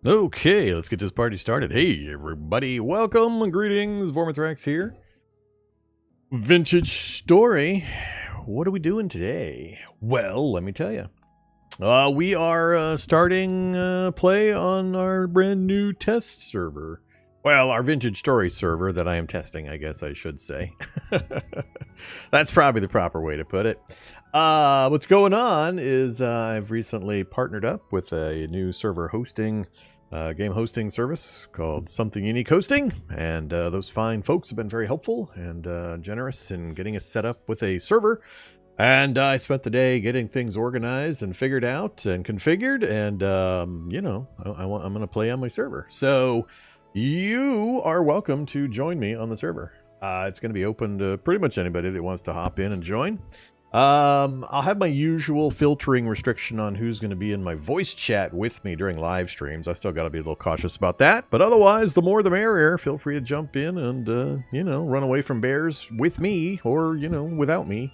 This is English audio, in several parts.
Okay, let's get this party started. Hey, everybody, welcome and greetings. Vorm here. Vintage story. What are we doing today? Well, let me tell you. We are starting play on our brand new test server. Well, our vintage story server that I am testing, I guess I should say. That's probably the proper way to put it. What's going on is I've recently partnered up with a new server hosting game hosting service called Something Unique Hosting, and those fine folks have been very helpful and generous in getting us set up with a server. And I spent the day getting things organized and figured out and configured, and you know, I'm going to play on my server. So you are welcome to join me on the server. It's going to be open to pretty much anybody that wants to hop in and join. I'll have my usual filtering restriction on who's going to be in my voice chat with me during live streams. I still got to be a little cautious about that, but otherwise, the more the merrier. Feel free to jump in and, you know, run away from bears with me or, you know, without me.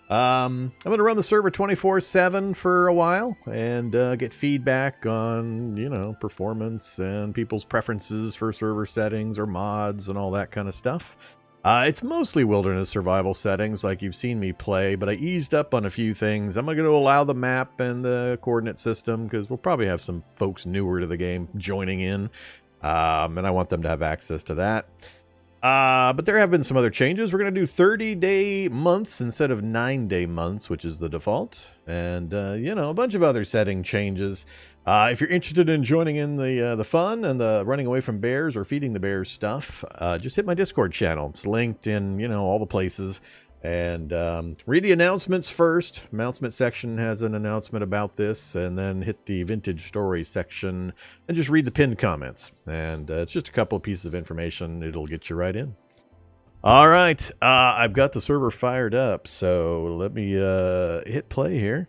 I'm going to run the server 24/7 for a while and get feedback on, you know, performance and people's preferences for server settings or mods and all that kind of stuff. It's mostly wilderness survival settings like you've seen me play, but I eased up on a few things. I'm going to allow the map and the coordinate system because we'll probably have some folks newer to the game joining in, and I want them to have access to that. But there have been some other changes. We're going to do 30-day months instead of 9-day months, which is the default. And, you know, a bunch of other setting changes. If you're interested in joining in the fun and the running away from bears or feeding the bears stuff, just hit my Discord channel. It's linked in, you know, all the places. And read the announcements first. Announcement section has an announcement about this, and then hit the vintage story section and just read the pinned comments. And it's just a couple of pieces of information. It'll get you right in. All right, I've got the server fired up, so let me hit play here.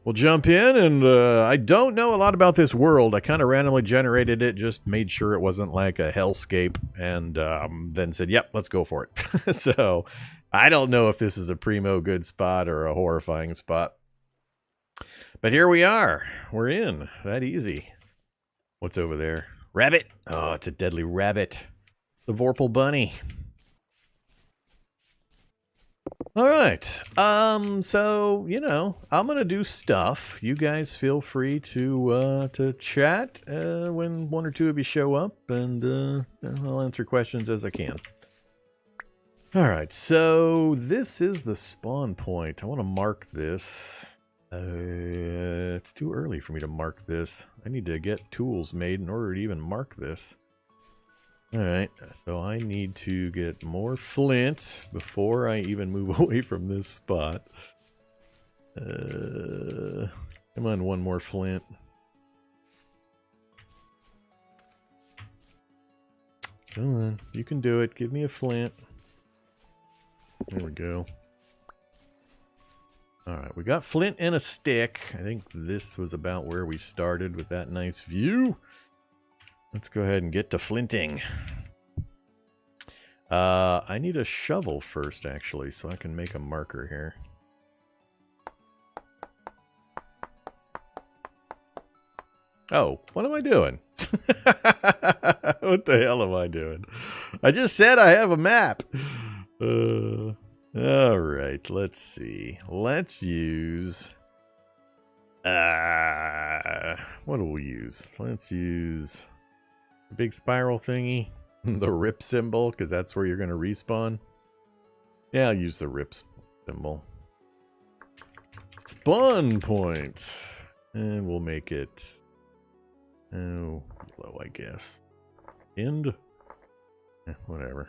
We'll jump in, and I don't know a lot about this world. I kind of randomly generated it, just made sure it wasn't like a hellscape, and then said, yep, let's go for it. So I don't know if this is a primo good spot or a horrifying spot. But here we are. We're in. That easy. What's over there? Rabbit. Oh, it's a deadly rabbit. The Vorpal bunny. All right. So, you know, I'm going to do stuff. You guys feel free to chat when one or two of you show up, and I'll answer questions as I can. All right, so this is the spawn point. I want to mark this. It's too early for me to mark this. I need to get tools made in order to even mark this. All right, so I need to get more flint before I even move away from this spot. Come on, one more flint. Come on, you can do it. Give me a flint. There we go. All right, we got flint and a stick. I think this was about where we started with that nice view. Let's go ahead and get to flinting. I need a shovel first, actually, so I can make a marker here. Oh, what am I doing? What the hell am I doing? I just said I have a map. All right, let's see. Let's use... what do we use? Let's use... big spiral thingy, the rip symbol, because that's where you're going to respawn. Yeah, I'll use the rip symbol. Spawn point. And we'll make it, oh, low, I guess. End? Whatever.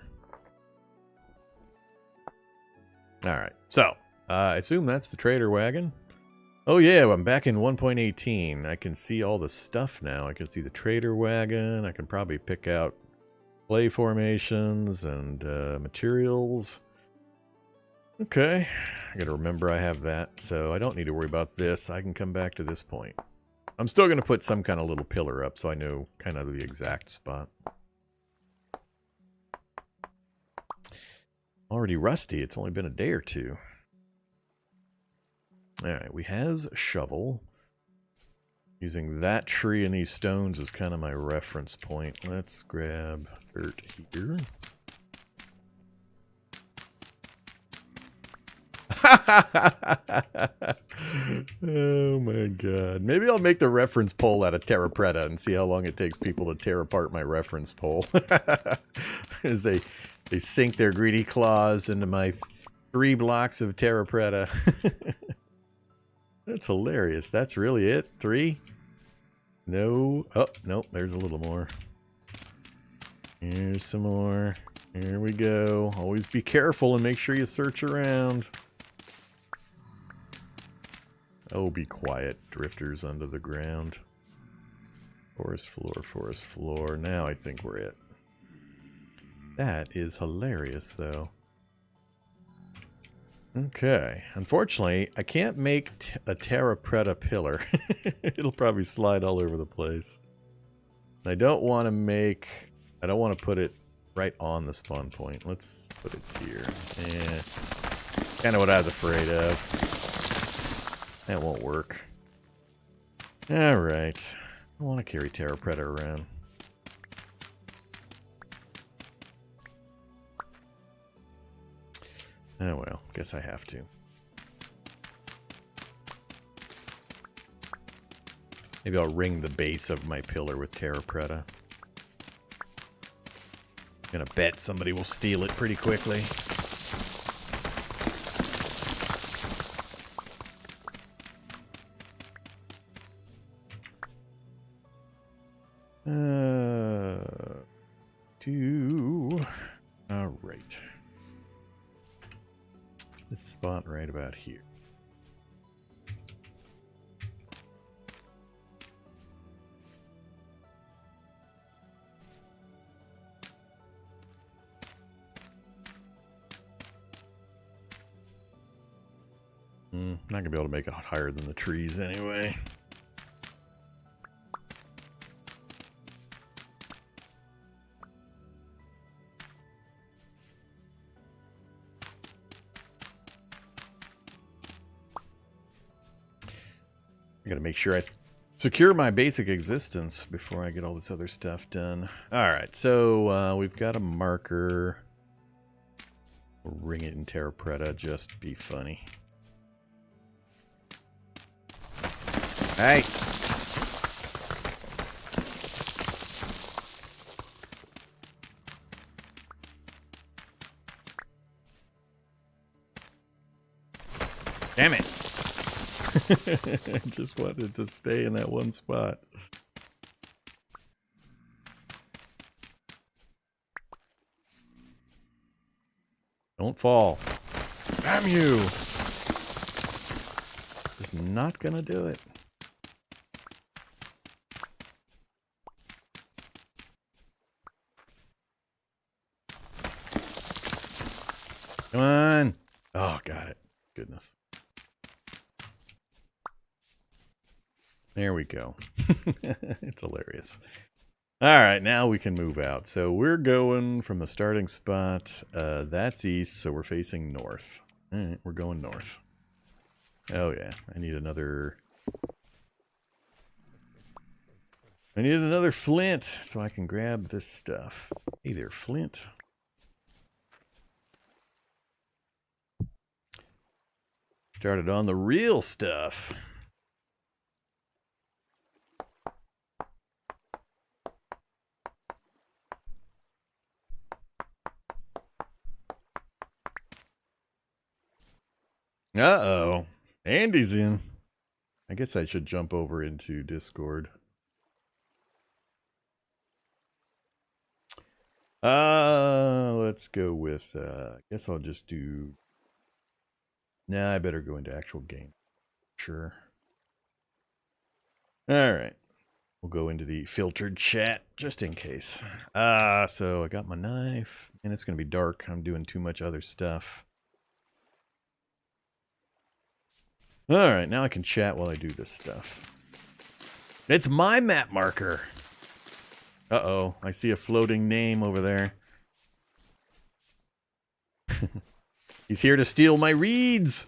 Alright, so, I assume that's the trader wagon. Oh yeah, I'm back in 1.18. I can see all the stuff now. I can see the trader wagon. I can probably pick out play formations and materials. Okay, I gotta remember I have that, so I don't need to worry about this. I can come back to this point. I'm still gonna put some kind of little pillar up so I know kind of the exact spot. Already rusty. It's only been a day or two. Alright, we has a shovel. Using that tree and these stones is kind of my reference point. Let's grab dirt here. Oh my god. Maybe I'll make the reference pole out of terra preta and see how long it takes people to tear apart my reference pole. As they sink their greedy claws into my 3 blocks of terra preta. That's hilarious. That's really it? 3? No. Oh, nope. There's a little more. Here's some more. Here we go. Always be careful and make sure you search around. Oh, be quiet. Drifters under the ground. Forest floor, forest floor. Now I think we're it. That is hilarious, though. Okay. Unfortunately, I can't make a terra preta pillar. It'll probably slide all over the place. I don't want to make... I don't want to put it right on the spawn point. Let's put it here. Yeah. Kind of what I was afraid of. That won't work. Alright. I don't want to carry terra preta around. Oh well, guess I have to. Maybe I'll ring the base of my pillar with terra preta. Gonna bet somebody will steal it pretty quickly. All right. This spot right about here. Not gonna be able to make it higher than the trees anyway. I gotta make sure I secure my basic existence before I get all this other stuff done. Alright, so we've got a marker. We'll ring it in terra preta, just be funny. Hey! Damn it! I just wanted to stay in that one spot. Don't fall. Damn you! Just not gonna do it. Come on! Oh, got it. Goodness. There we go. It's hilarious. Alright, now we can move out. So we're going from the starting spot. That's east, so we're facing north. Alright, we're going north. Oh yeah, I need another flint so I can grab this stuff. Hey there, flint. Started on the real stuff. Uh-oh. Andy's in. I guess I should jump over into Discord. Let's go with, I guess I'll just do... Nah, I better go into actual game. Sure. Alright. We'll go into the filtered chat, just in case. So I got my knife. And it's going to be dark. I'm doing too much other stuff. Alright, now I can chat while I do this stuff. It's my map marker! Uh-oh, I see a floating name over there. He's here to steal my reeds!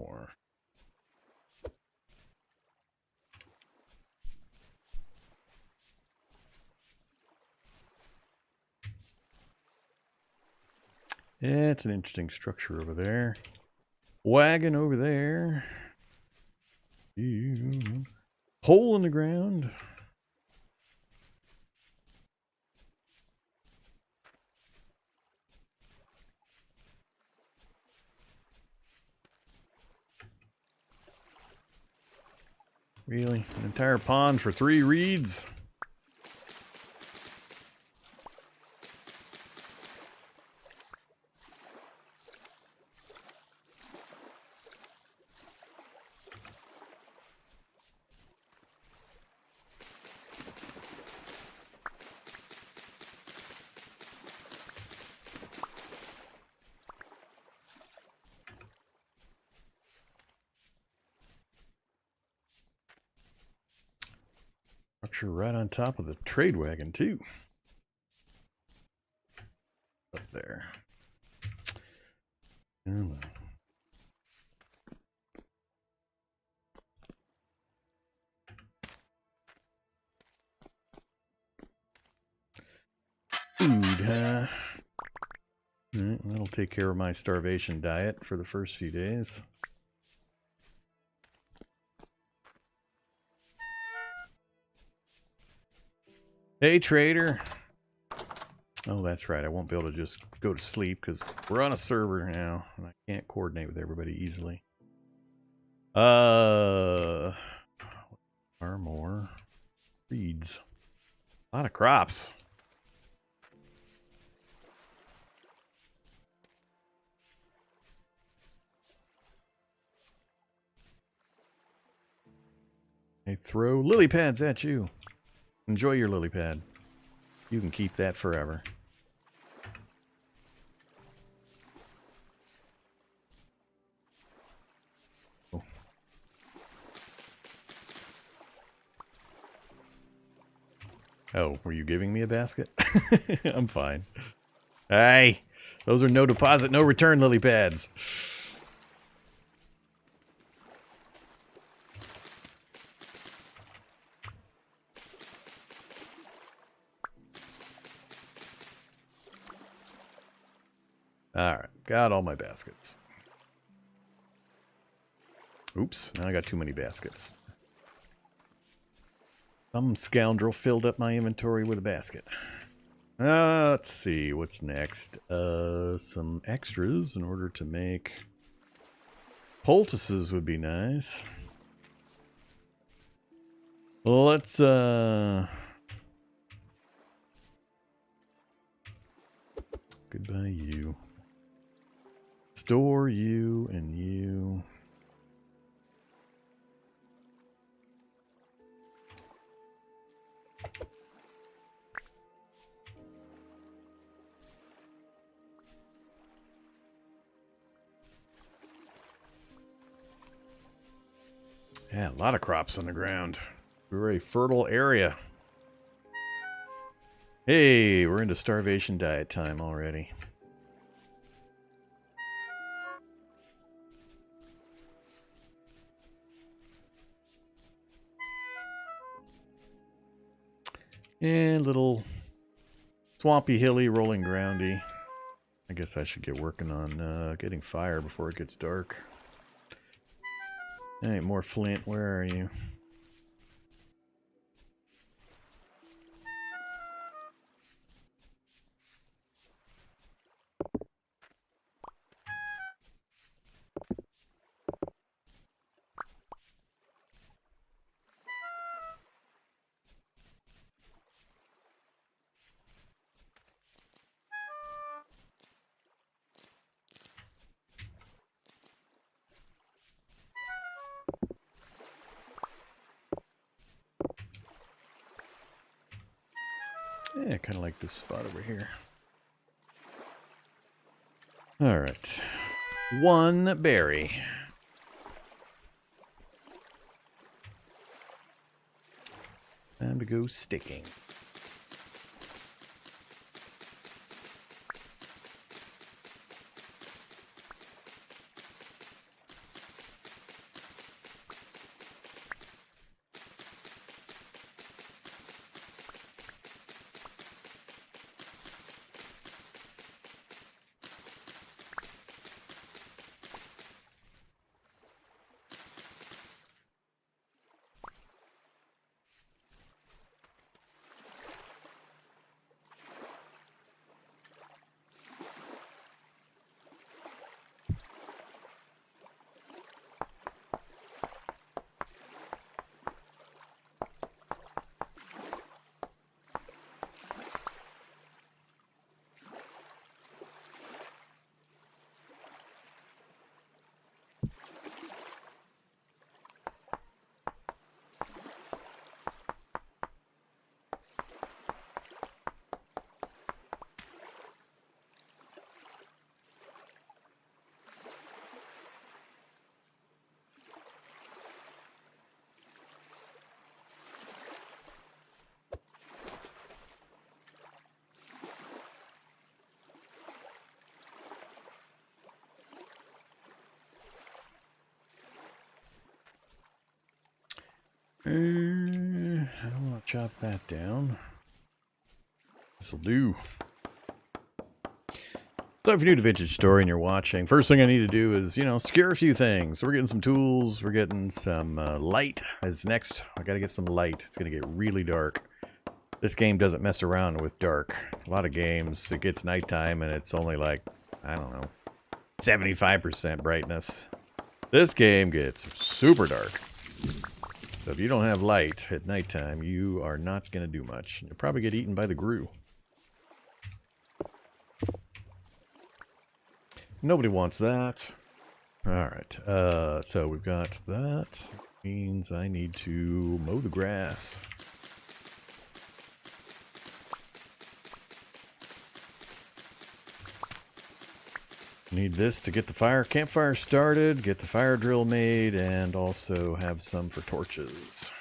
more. Yeah, it's an interesting structure over there. Wagon over there. Hole in the ground. Really? An entire pond for 3 reeds? Structure right on top of the trade wagon, too. Up there. Food, huh? Alright, that'll take care of my starvation diet for the first few days. Hey, trader. Oh, that's right. I won't be able to just go to sleep because we're on a server now and I can't coordinate with everybody easily. Are more reeds. A lot of crops. I throw lily pads at you. Enjoy your lily pad. You can keep that forever. Oh. Oh, were you giving me a basket? I'm fine. Hey, those are no deposit, no return lily pads. Alright, got all my baskets. Oops, now I got too many baskets. Some scoundrel filled up my inventory with a basket. Let's see, what's next? Some extras in order to make poultices would be nice. Let's, goodbye you. Store you and you. Yeah, a lot of crops on the ground. We're a fertile area. Hey, we're into starvation diet time already. And little swampy, hilly, rolling groundy. I guess I should get working on getting fire before it gets dark. Hey, more flint. Where are you? Yeah, kind of like this spot over here. All right. 1 berry. Time to go sticking. I don't want to chop that down. This'll do. So if you're new to Vintage Story and you're watching, first thing I need to do is, you know, secure a few things. So we're getting some tools, we're getting some light as next. I gotta get some light. It's gonna get really dark. This game doesn't mess around with dark. A lot of games, it gets nighttime and it's only like, I don't know, 75% brightness. This game gets super dark. So if you don't have light at nighttime, you are not gonna do much. You'll probably get eaten by the grue. Nobody wants that. Alright, so we've got that. Means I need to mow the grass. Need this to get the campfire started, get the fire drill made, and also have some for torches.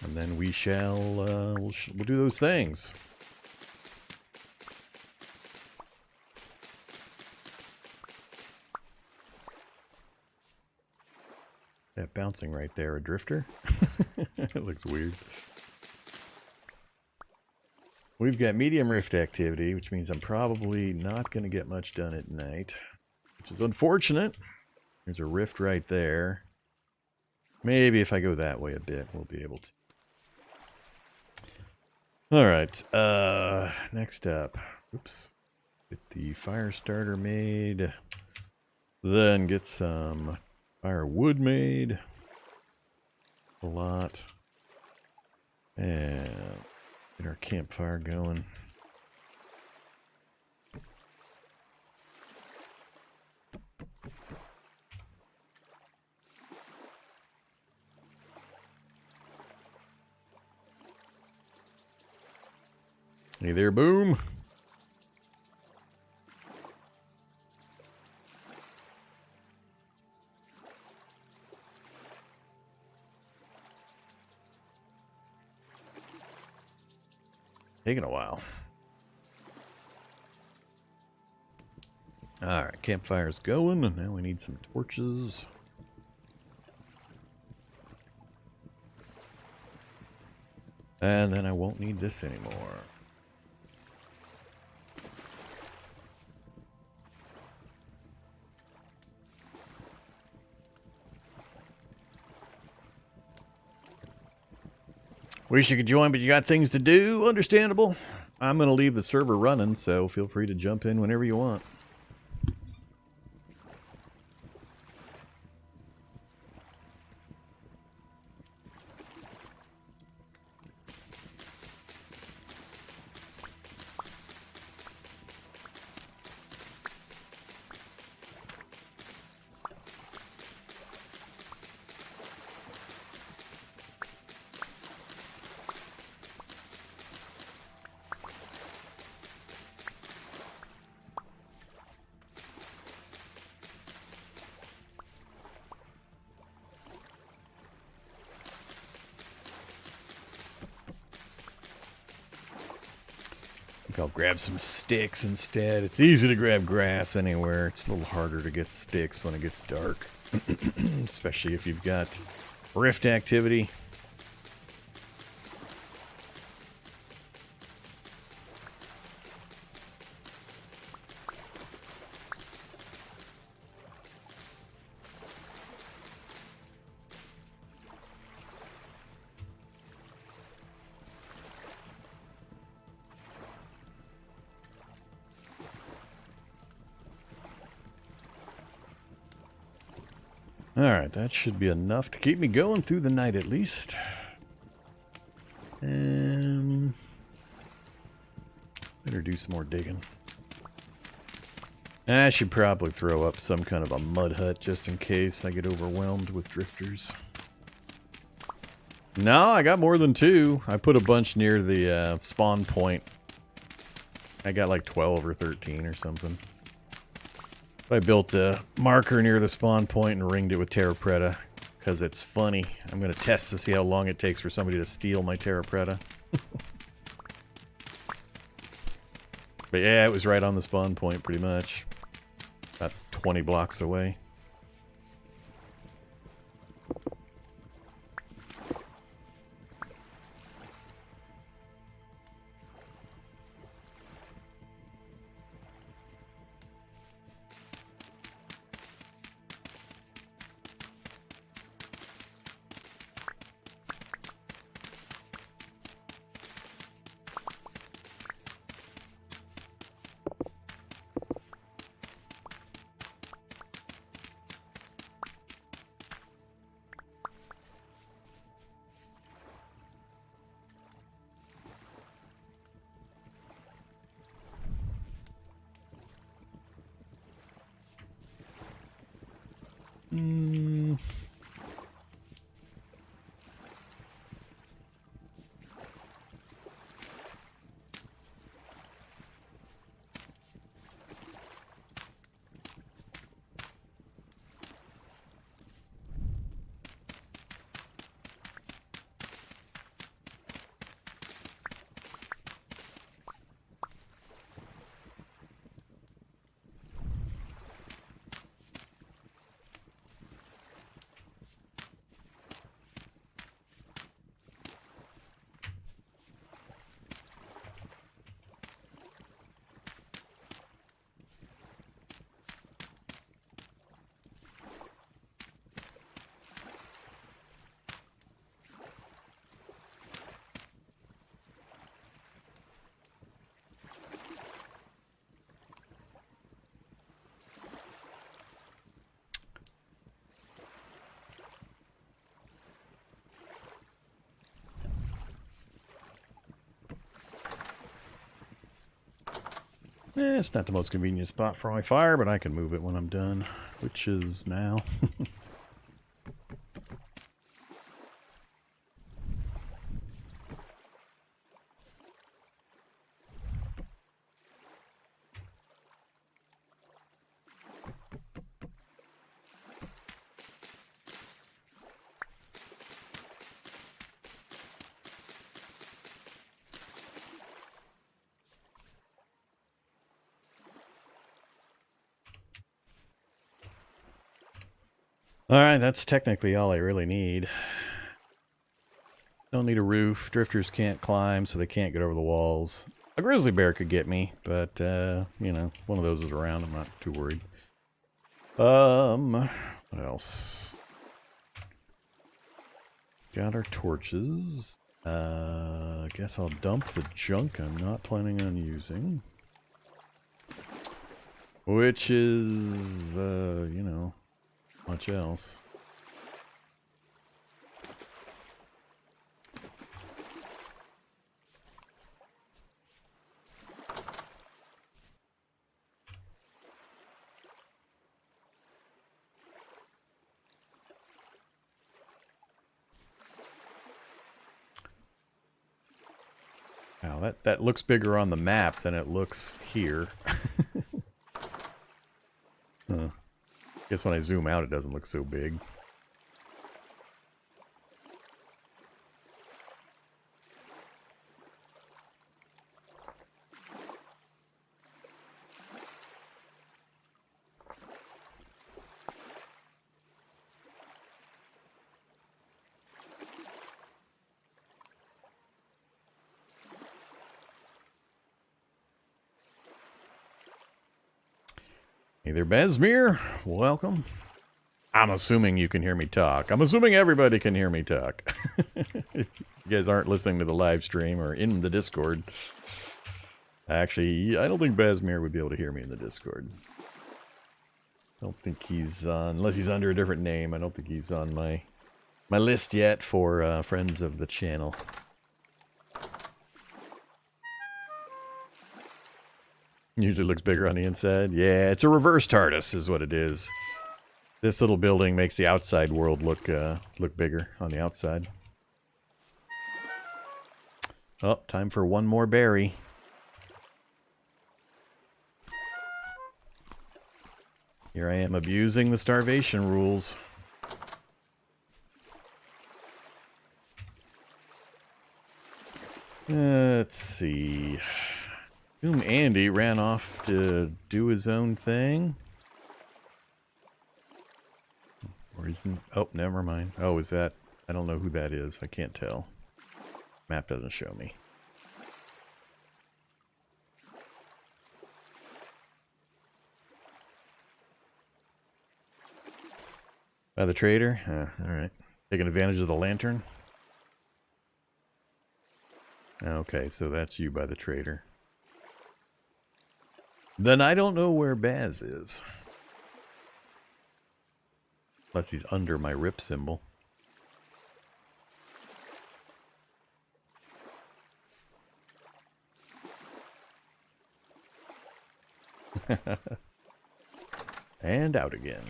And then we shall, we'll do those things. That bouncing right there, a drifter? It looks weird. We've got medium rift activity, which means I'm probably not going to get much done at night, which is unfortunate. There's a rift right there. Maybe if I go that way a bit, we'll be able to. Alright, next up. Oops. Get the fire starter made. Then get some firewood made. A lot. And get our campfire going. Hey there, Boom. Taking a while. Alright, campfire's going, and now we need some torches. And then I won't need this anymore. Wish you could join, but you got things to do. Understandable. I'm going to leave the server running, so feel free to jump in whenever you want. I'll grab some sticks instead. It's easy to grab grass anywhere. It's a little harder to get sticks when it gets dark. Especially if you've got rift activity. Alright, that should be enough to keep me going through the night at least. And better do some more digging. I should probably throw up some kind of a mud hut just in case I get overwhelmed with drifters. No, I got more than 2. I put a bunch near the spawn point. I got like 12 or 13 or something. I built a marker near the spawn point and ringed it with TerraFirma because it's funny. I'm going to test to see how long it takes for somebody to steal my TerraFirma. But yeah, it was right on the spawn point pretty much. About 20 blocks away. Mm. It's not the most convenient spot for my fire, but I can move it when I'm done, which is now. Alright, that's technically all I really need. Don't need a roof. Drifters can't climb, so they can't get over the walls. A grizzly bear could get me, but, you know, one of those is around. I'm not too worried. What else? Got our torches. Guess I'll dump the junk I'm not planning on using. Which is, you know, much else. Wow, that looks bigger on the map than it looks here. Huh. Guess when I zoom out, it doesn't look so big. Hey there, Besmere. Welcome. I'm assuming you can hear me talk. I'm assuming everybody can hear me talk. If you guys aren't listening to the live stream or in the Discord. Actually, I don't think Besmere would be able to hear me in the Discord. I don't think he's on, unless he's under a different name. I don't think he's on my list yet for friends of the channel. Usually looks bigger on the inside. Yeah, it's a reverse TARDIS is what it is. This little building makes the outside world look bigger on the outside. Oh, time for one more berry. Here I am abusing the starvation rules. Let's see. Andy ran off to do his own thing. Or he's... Oh, never mind. Oh, is that... I don't know who that is. I can't tell. Map doesn't show me. By the trader? Alright. Taking advantage of the lantern? Okay, so that's you by the trader. Then I don't know where Baz is. Unless he's under my rip symbol. And out again.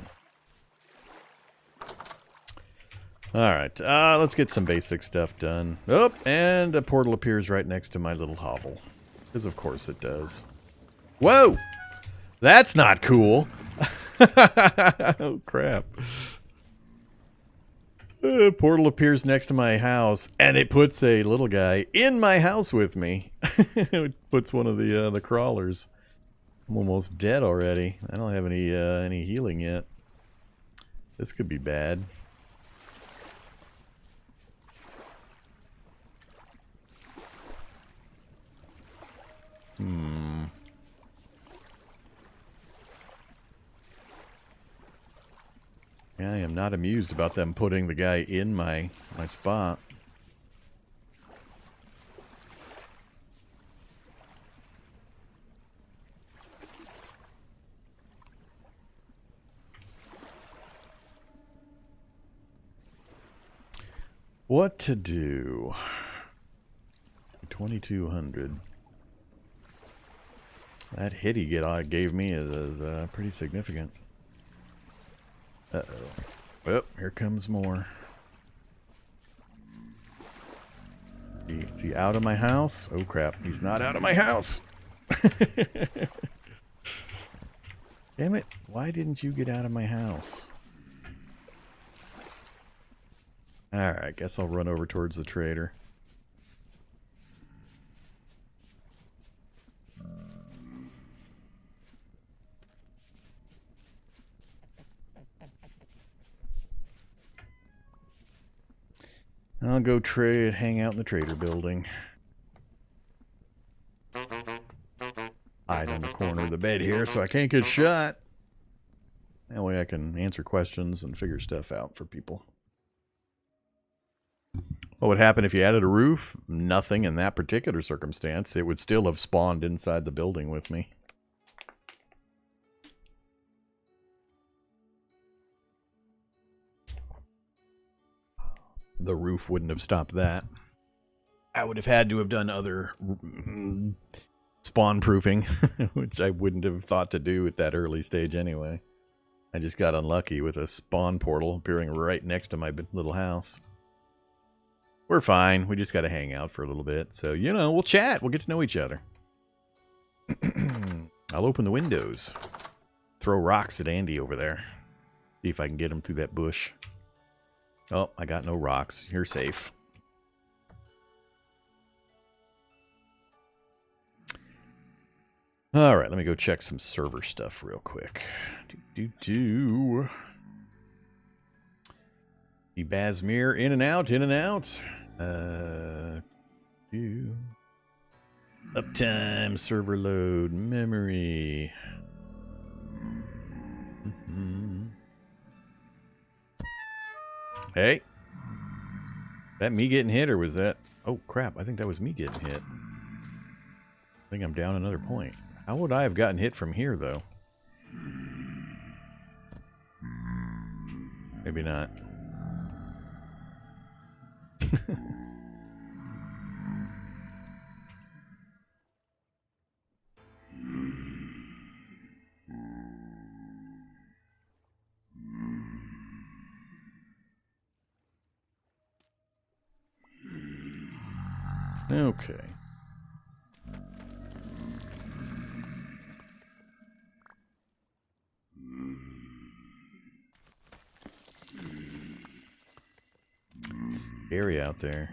Alright, let's get some basic stuff done. Oh, and a portal appears right next to my little hovel. Because of course it does. Whoa! That's not cool! Oh, crap. Portal appears next to my house, and it puts a little guy in my house with me. It puts one of the crawlers. I'm almost dead already. I don't have any healing yet. This could be bad. Yeah, I am not amused about them putting the guy in my spot. What to do? 2,200. That hit he gave me is pretty significant. Uh-oh. Well, here comes more. Is he out of my house? Oh crap, he's not out of my house! Damn it, why didn't you get out of my house? Alright, guess I'll run over towards the trader. I'll go hang out in the trader building. Hide on the corner of the bed here so I can't get shot. That way I can answer questions and figure stuff out for people. What would happen if you added a roof? Nothing in that particular circumstance. It would still have spawned inside the building with me. The roof wouldn't have stopped that. I would have had to have done other spawn proofing, which I wouldn't have thought to do at that early stage anyway. I just got unlucky with a spawn portal appearing right next to my little house. We're fine. We just got to hang out for a little bit. So, you know, we'll chat. We'll get to know each other. I'll open the windows. Throw rocks at Andy over there. See if I can get him through that bush. Oh, I got no rocks. You're safe. Alright, let me go check some server stuff real quick. See Bazmir in and out, in and out. Uptime, server load, memory. Hey. That me getting hit or was that... Oh crap, I think that was me getting hit. I think I'm down another point. How would I have gotten hit from here though? Maybe not. Okay. Scary out there.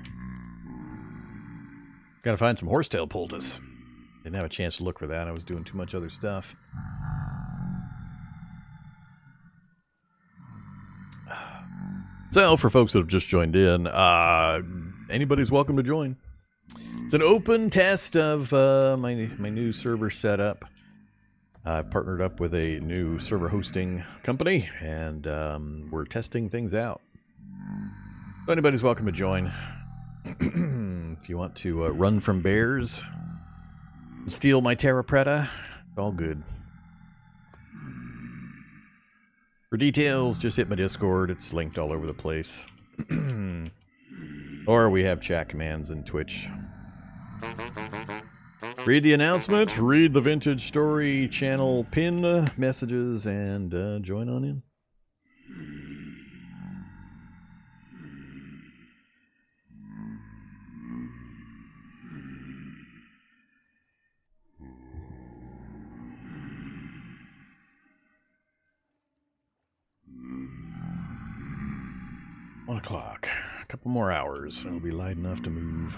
Gotta find some horsetail poultice. Didn't have a chance to look for that. I was doing too much other stuff. So, for folks that have just joined in, anybody's welcome to join. It's an open test of my new server setup. I've partnered up with a new server hosting company, and we're testing things out. So anybody's welcome to join. If you want to run from bears, and steal my Terra Preta, it's all good. For details, just hit my Discord. It's linked all over the place. Or we have chat commands in Twitch. Read the announcement, read the Vintage Story channel pin messages, and join on in. 1 o'clock. A couple more hours, and it'll be light enough to move.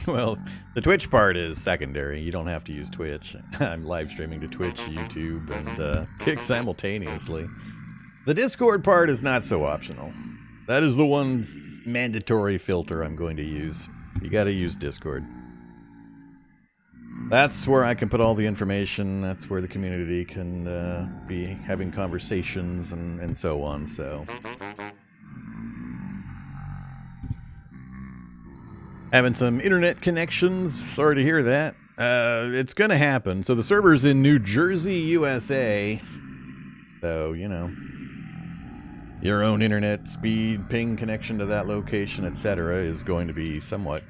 Well, the Twitch part is secondary. You don't have to use Twitch. I'm live streaming to Twitch, YouTube, and Kick simultaneously. The Discord part is not so optional. That is the one mandatory filter I'm going to use. You gotta use Discord. That's where I can put all the information. That's where the community can be having conversations and so on, so... Having some internet connections. Sorry to hear that. It's gonna happen. So the server's in New Jersey, USA. So, you know, your own internet speed, ping connection to that location, etc. is going to be somewhat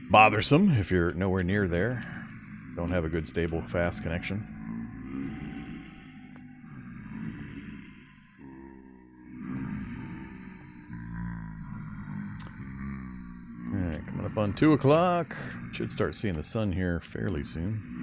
bothersome if you're nowhere near there. Don't have a good, stable, fast connection. Alright, coming up on 2 o'clock. Should start seeing the sun here fairly soon.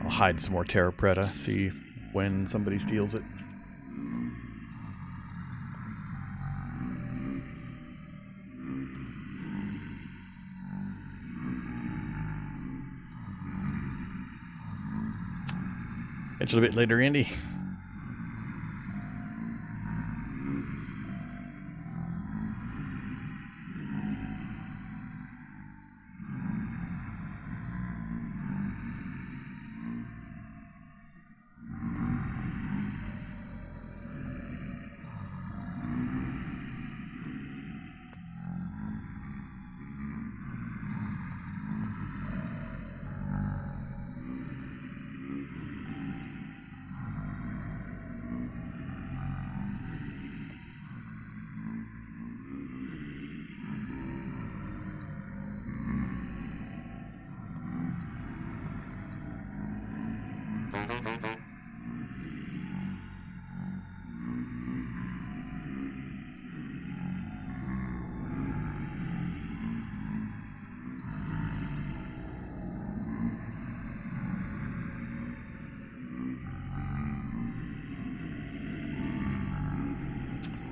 Hide some more Terra Preta, see when somebody steals it. Catch you a bit later, Andy.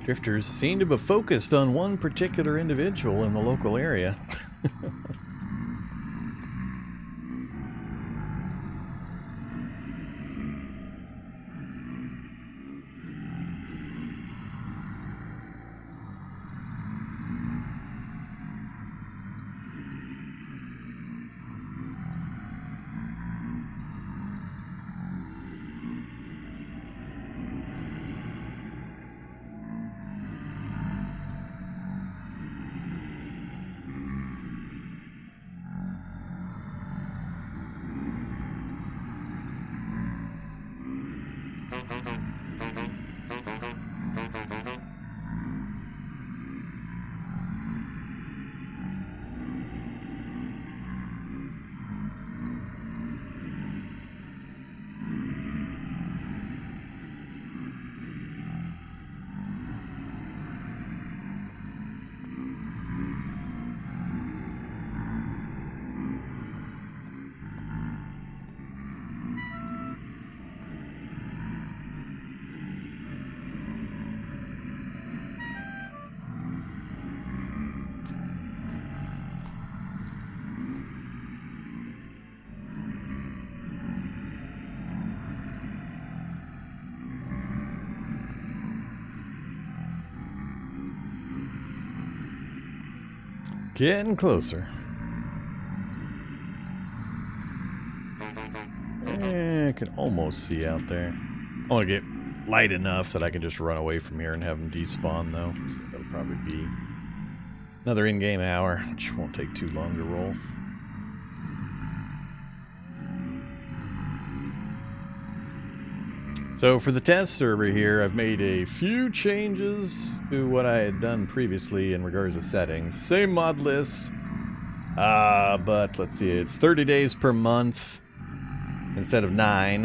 Drifters seem to be focused on one particular individual in the local area. Getting closer. I can almost see out there. I want to get light enough that I can just run away from here and have them despawn, though. So that'll probably be another in-game hour, which won't take too long to roll. So for the test server here, I've made a few changes to what I had done previously in regards to settings. Same mod list, but let's see, it's 30 days per month instead of 9.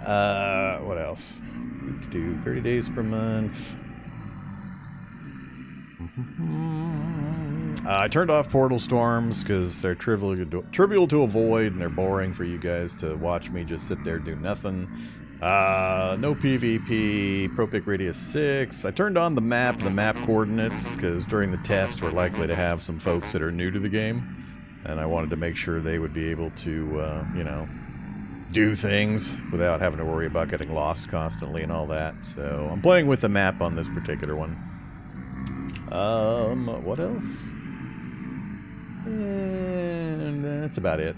What else? We could do 30 days per month. I turned off portal storms because they're trivial to avoid and they're boring for you guys to watch me just sit there do nothing. No PvP, Propic radius 6. I turned on the map coordinates because during the test we're likely to have some folks that are new to the game. And I wanted to make sure they would be able to, you know, do things without having to worry about getting lost constantly and all that. So I'm playing with the map on this particular one. What else? And that's about it.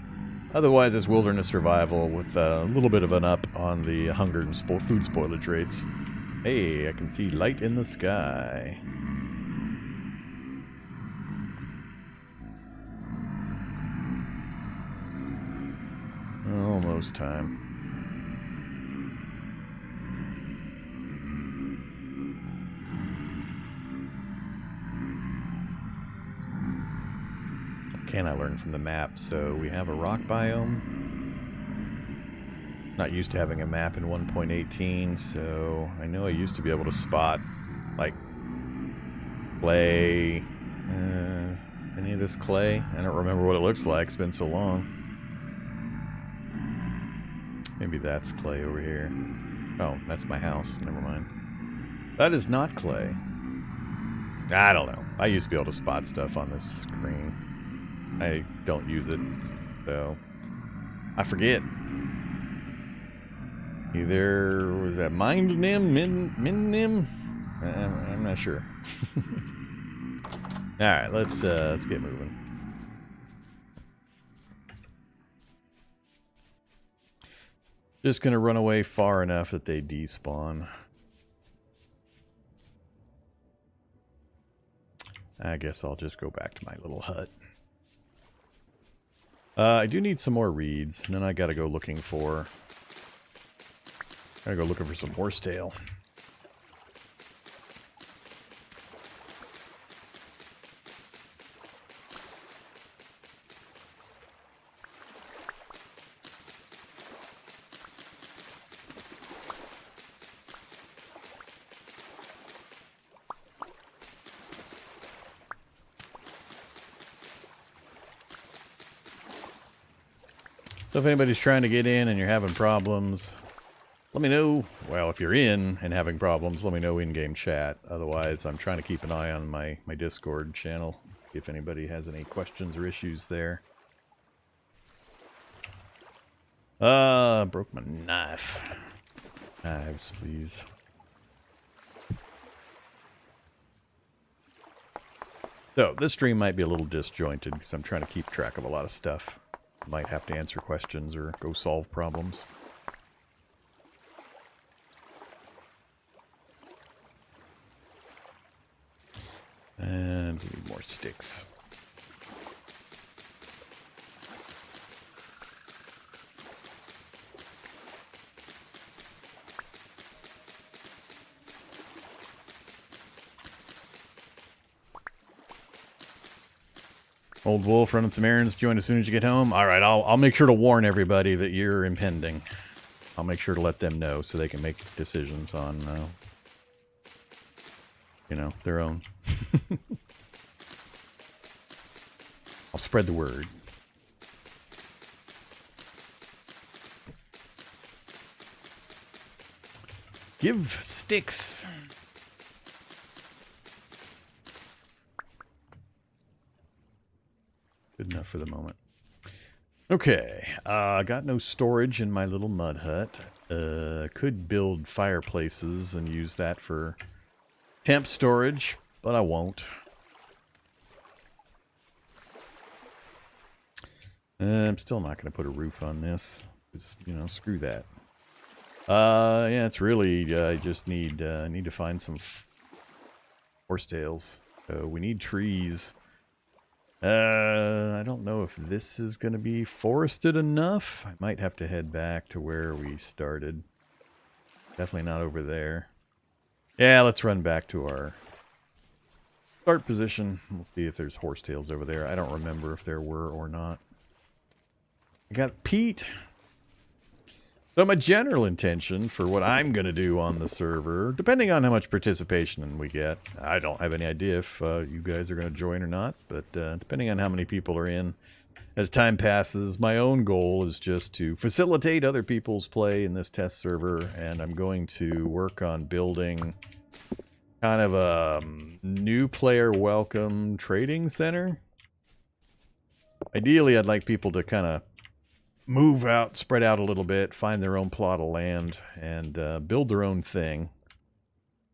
Otherwise, it's wilderness survival with a little bit of an up on the hunger and food spoilage rates. Hey, I can see light in the sky. Almost time. What can I learn from the map? So we have a rock biome. Not used to having a map in 1.18, so I know I used to be able to spot, like, clay. Any of this clay? I don't remember what it looks like. It's been so long. Maybe that's clay over here. Oh, that's my house. Never mind. That is not clay. I don't know. I used to be able to spot stuff on this screen. I don't use it, so I forget. Either was that mind nim, min nim? I'm not sure. All right, let's get moving. Just gonna run away far enough that they despawn. I guess I'll just go back to my little hut. I do need some more reeds, and then I gotta go looking for some horsetail. So if anybody's trying to get in and you're having problems, let me know. Well, if you're in and having problems, let me know in-game chat. Otherwise, I'm trying to keep an eye on my Discord channel, see if anybody has any questions or issues there. Broke my knife. Knives, please. So, this stream might be a little disjointed because I'm trying to keep track of a lot of stuff. Might have to answer questions or go solve problems. And we need more sticks. Old Wolf running some errands. Join as soon as you get home. All right, I'll make sure to warn everybody that you're impending. I'll make sure to let them know so they can make decisions on, you know, their own. I'll spread the word. Give sticks. Good enough for the moment. Okay, got no storage in my little mud hut. Could build fireplaces and use that for temp storage, but I won't. I'm still not going to put a roof on this. Just, you know, screw that. Yeah, it's really, I just need to find some horsetails. So we need trees. I don't know if this is going to be forested enough. I might have to head back to where we started. Definitely not over there. Yeah, let's run back to our start position. We'll see if there's horsetails over there. I don't remember if there were or not. I got Pete. So my general intention for what I'm going to do on the server, depending on how much participation we get, I don't have any idea if you guys are going to join or not, but depending on how many people are in, as time passes, my own goal is just to facilitate other people's play in this test server, and I'm going to work on building kind of a new player welcome trading center. Ideally, I'd like people to kind of move out, spread out a little bit, find their own plot of land, and build their own thing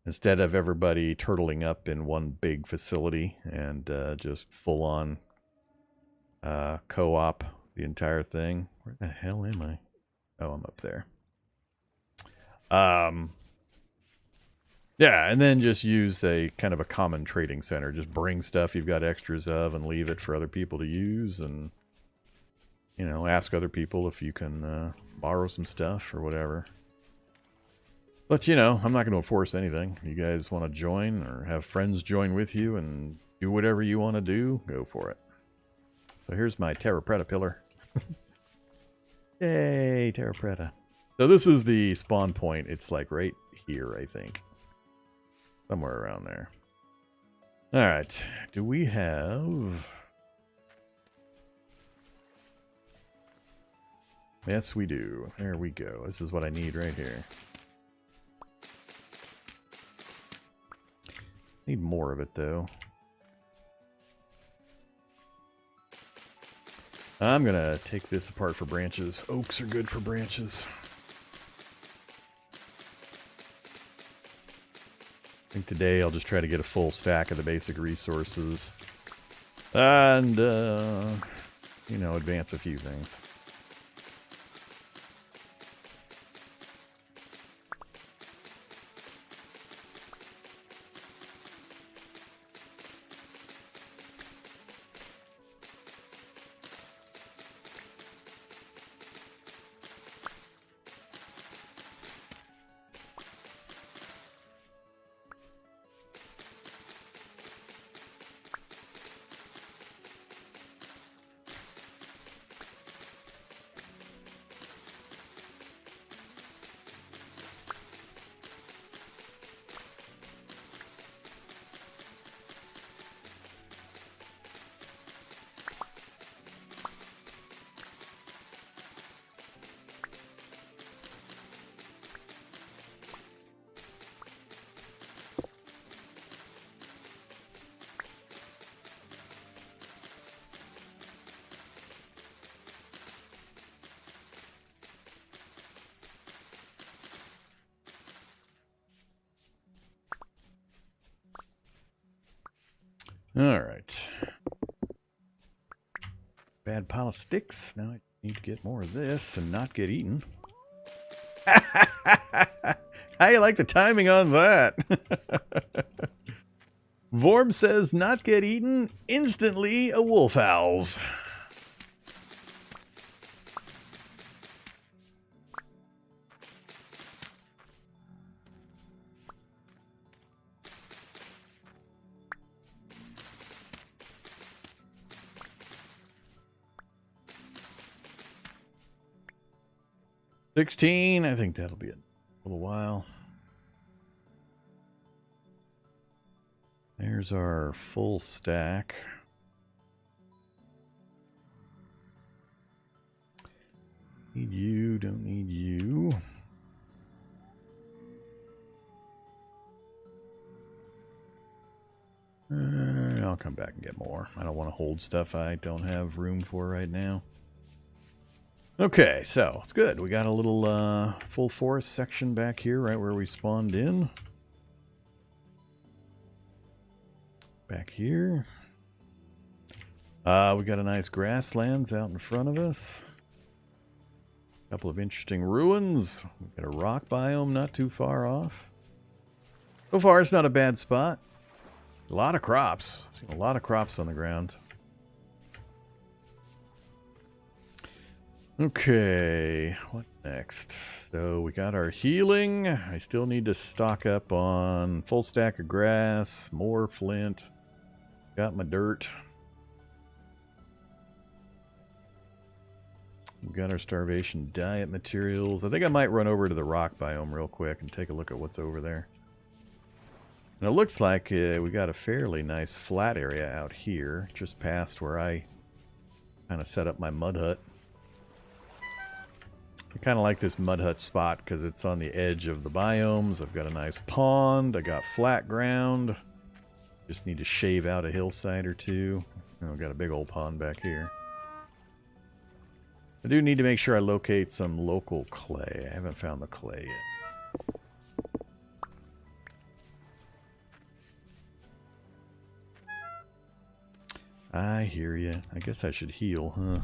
instead of everybody turtling up in one big facility and just full-on co-op the entire thing. Where the hell am I? Oh, I'm up there. Yeah, and then just use a kind of a common trading center. Just bring stuff you've got extras of and leave it for other people to use, and you know, ask other people if you can borrow some stuff or whatever. But, you know, I'm not going to enforce anything. If you guys want to join or have friends join with you and do whatever you want to do, go for it. So here's my TerraFirma pillar. Yay, TerraFirma. So this is the spawn point. It's like right here, I think. Somewhere around there. All right. Do we have... Yes, we do. There we go. This is what I need right here. Need more of it, though. I'm going to take this apart for branches. Oaks are good for branches. I think today I'll just try to get a full stack of the basic resources. And, you know, advance a few things. Alright. Bad pile of sticks. Now I need to get more of this and not get eaten. How you like the timing on that? Vorm says not get eaten, instantly a wolf howls. $16, I think that'll be a little while. There's our full stack. Need you, don't need you. I'll come back and get more. I don't want to hold stuff I don't have room for right now. Okay, so it's good. We got a little full forest section back here, right where we spawned in. Back here. We got a nice grasslands out in front of us. A couple of interesting ruins. We got a rock biome not too far off. So far, it's not a bad spot. A lot of crops. I've seen a lot of crops on the ground. Okay, what next? So we got our healing. I still need to stock up on full stack of grass, more flint. Got my dirt. We got our starvation diet materials. I think I might run over to the rock biome real quick and take a look at what's over there. And it looks like we got a fairly nice flat area out here, just past where I kind of set up my mud hut. I kind of like this mud hut spot because it's on the edge of the biomes. I've got a nice pond. I got flat ground. Just need to shave out a hillside or two. And I've got a big old pond back here. I do need to make sure I locate some local clay. I haven't found the clay yet. I hear you. I guess I should heal, huh?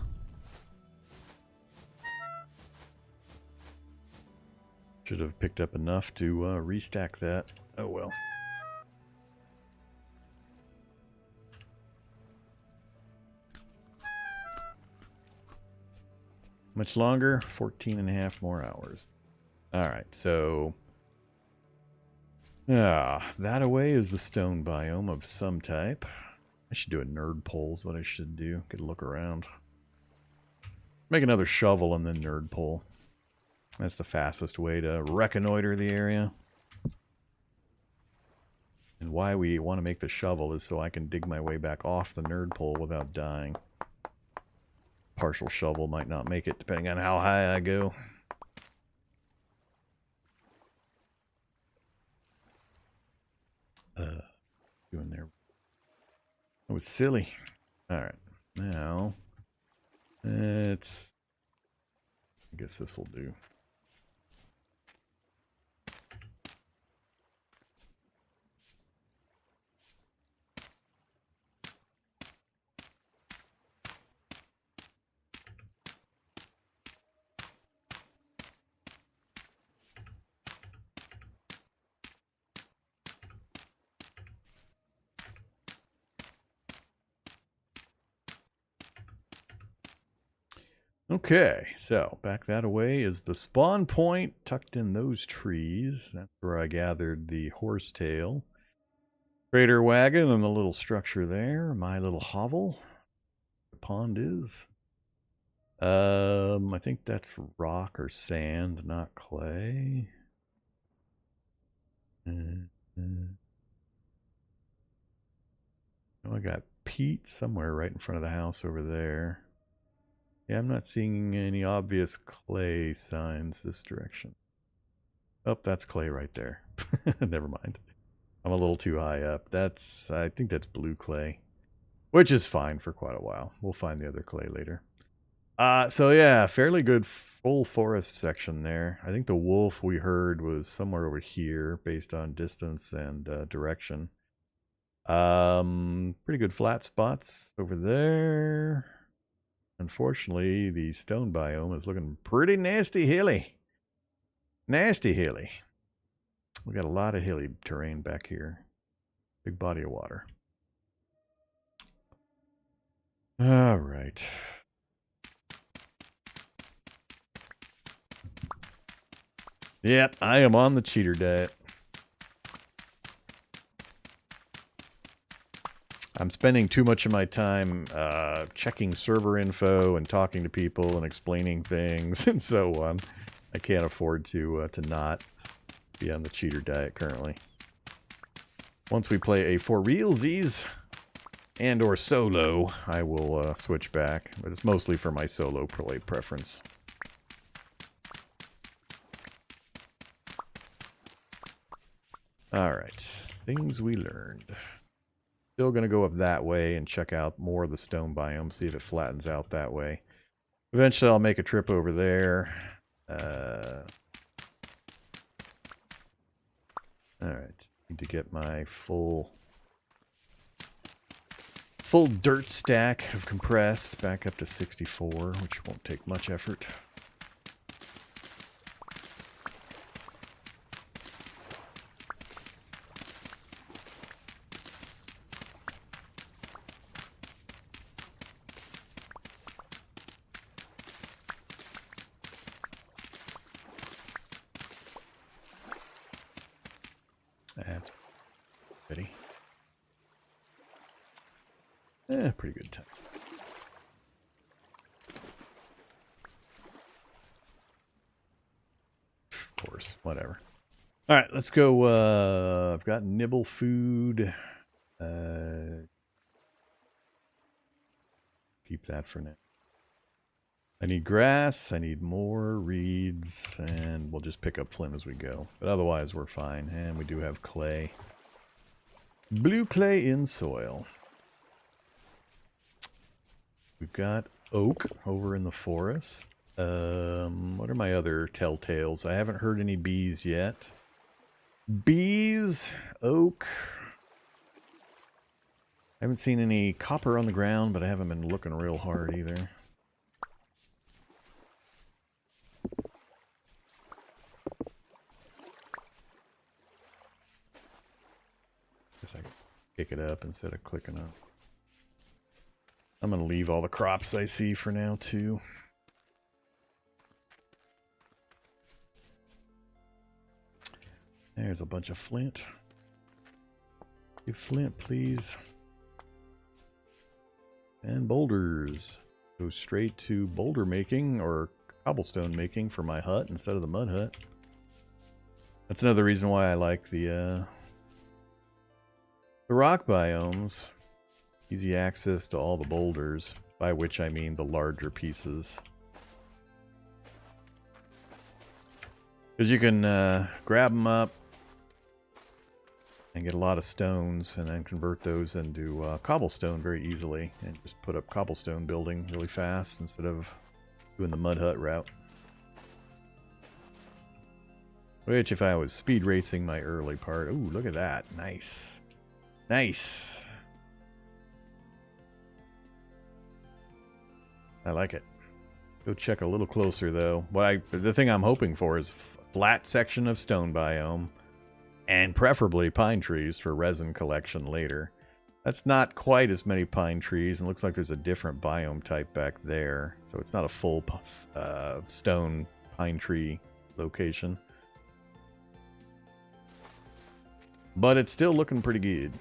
Should have picked up enough to restack that. Oh well. Much longer? 14 and a half more hours. Alright, so... that away is the stone biome of some type. I should do a nerd poll is what I should do. Get a look around. Make another shovel and then nerd poll. That's the fastest way to reconnoiter the area. And why we want to make the shovel is so I can dig my way back off the nerd pole without dying. Partial shovel might not make it depending on how high I go. Doing there. That was silly. Alright. Now, I guess this will do. Okay, so back that away is the spawn point tucked in those trees. That's where I gathered the horsetail, trader wagon, and the little structure there. My little hovel. The pond is. I think that's rock or sand, not clay. Oh, I got peat somewhere right in front of the house over there. Yeah, I'm not seeing any obvious clay signs this direction. Oh, that's clay right there. Never mind. I'm a little too high up. I think that's blue clay, which is fine for quite a while. We'll find the other clay later. So yeah, fairly good full forest section there. I think the wolf we heard was somewhere over here based on distance and direction. Pretty good flat spots over there. Unfortunately, the stone biome is looking pretty nasty hilly. Nasty hilly. We got a lot of hilly terrain back here. Big body of water. All right. Yep, I am on the cheater diet. I'm spending too much of my time checking server info and talking to people and explaining things and so on. I can't afford to not be on the cheater diet currently. Once we play a for realsies and or solo, I will switch back, but it's mostly for my solo play preference. All right, things we learned. Still going to go up that way and check out more of the stone biome, see if it flattens out that way. Eventually I'll make a trip over there. Alright, need to get my full full dirt stack of compressed back up to 64, which won't take much effort. That's pretty. Pretty good time. Of course, whatever. All right, let's go. I've got nibble food. Keep that for now. I need grass, I need more reeds, and we'll just pick up flint as we go. But otherwise, we're fine. And we do have clay. Blue clay in soil. We've got oak over in the forest. What are my other telltales? I haven't heard any bees yet. Bees, oak. I haven't seen any copper on the ground, but I haven't been looking real hard either. Guess I can pick it up instead of clicking up. I'm going to leave all the crops I see for now, too. There's a bunch of flint. Give flint, please. And boulders. Go straight to boulder making or cobblestone making for my hut instead of the mud hut. That's another reason why I like the rock biomes. Easy access to all the boulders, by which I mean the larger pieces. Because you can grab them up and get a lot of stones and then convert those into cobblestone very easily and just put up cobblestone building really fast instead of doing the mud hut route. Which, if I was speed racing my early part... Ooh, look at that. Nice. Nice. I like it. Go check a little closer, though. The thing I'm hoping for is flat section of stone biome, and preferably pine trees for resin collection later. That's not quite as many pine trees, and looks like there's a different biome type back there. So it's not a full stone pine tree location. But it's still looking pretty good.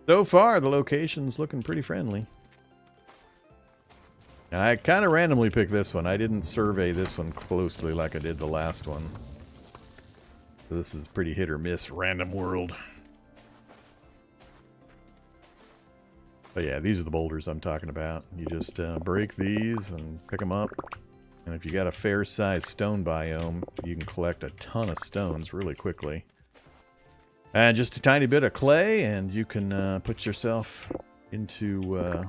So far, the location's looking pretty friendly. Now, I kind of randomly picked this one. I didn't survey this one closely like I did the last one. So this is pretty hit or miss random world. But yeah, these are the boulders I'm talking about. You just break these and pick them up. And if you got a fair-sized stone biome, you can collect a ton of stones really quickly. And just a tiny bit of clay, and you can put yourself into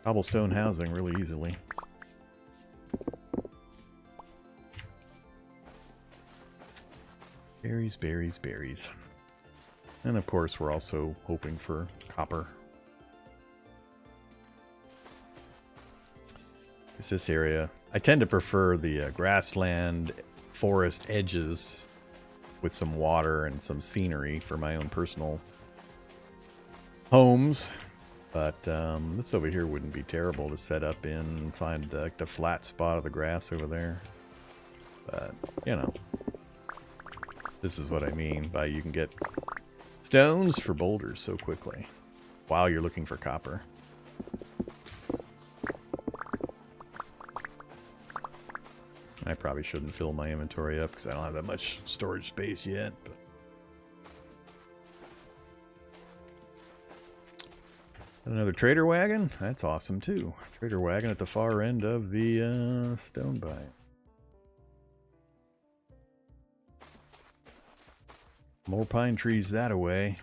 cobblestone housing really easily. Berries, berries, berries. And of course, we're also hoping for copper. It's this area. I tend to prefer the grassland forest edges with some water and some scenery for my own personal homes. But this over here wouldn't be terrible to set up in and find like the flat spot of the grass over there. But, you know, this is what I mean by you can get stones for boulders so quickly while you're looking for copper. I probably shouldn't fill my inventory up because I don't have that much storage space yet. But another trader wagon? That's awesome too. Trader wagon at the far end of the stone biome. More pine trees that away.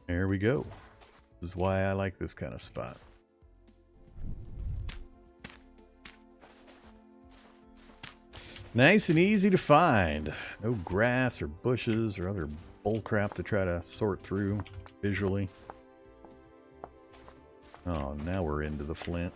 There we go. is why I like this kind of spot. Nice and easy to find. No grass or bushes or other bullcrap to try to sort through visually. Oh, now we're into the flint.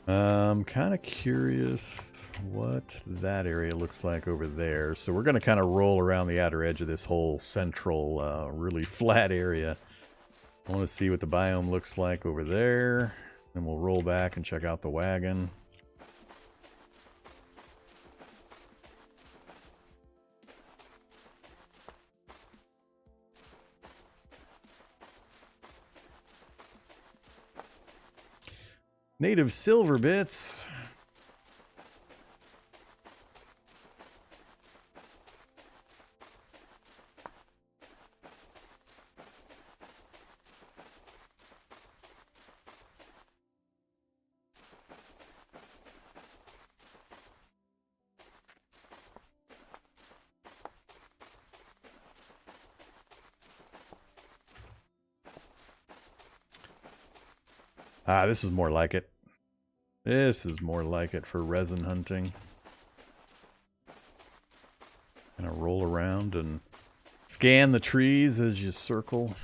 I'm kind of curious what that area looks like over there. So we're going to kind of roll around the outer edge of this whole central, really flat area. I want to see what the biome looks like over there. Then we'll roll back and check out the wagon. Native silver bits. Ah, this is more like it. This is more like it for resin hunting. Kind of roll around and scan the trees as you circle.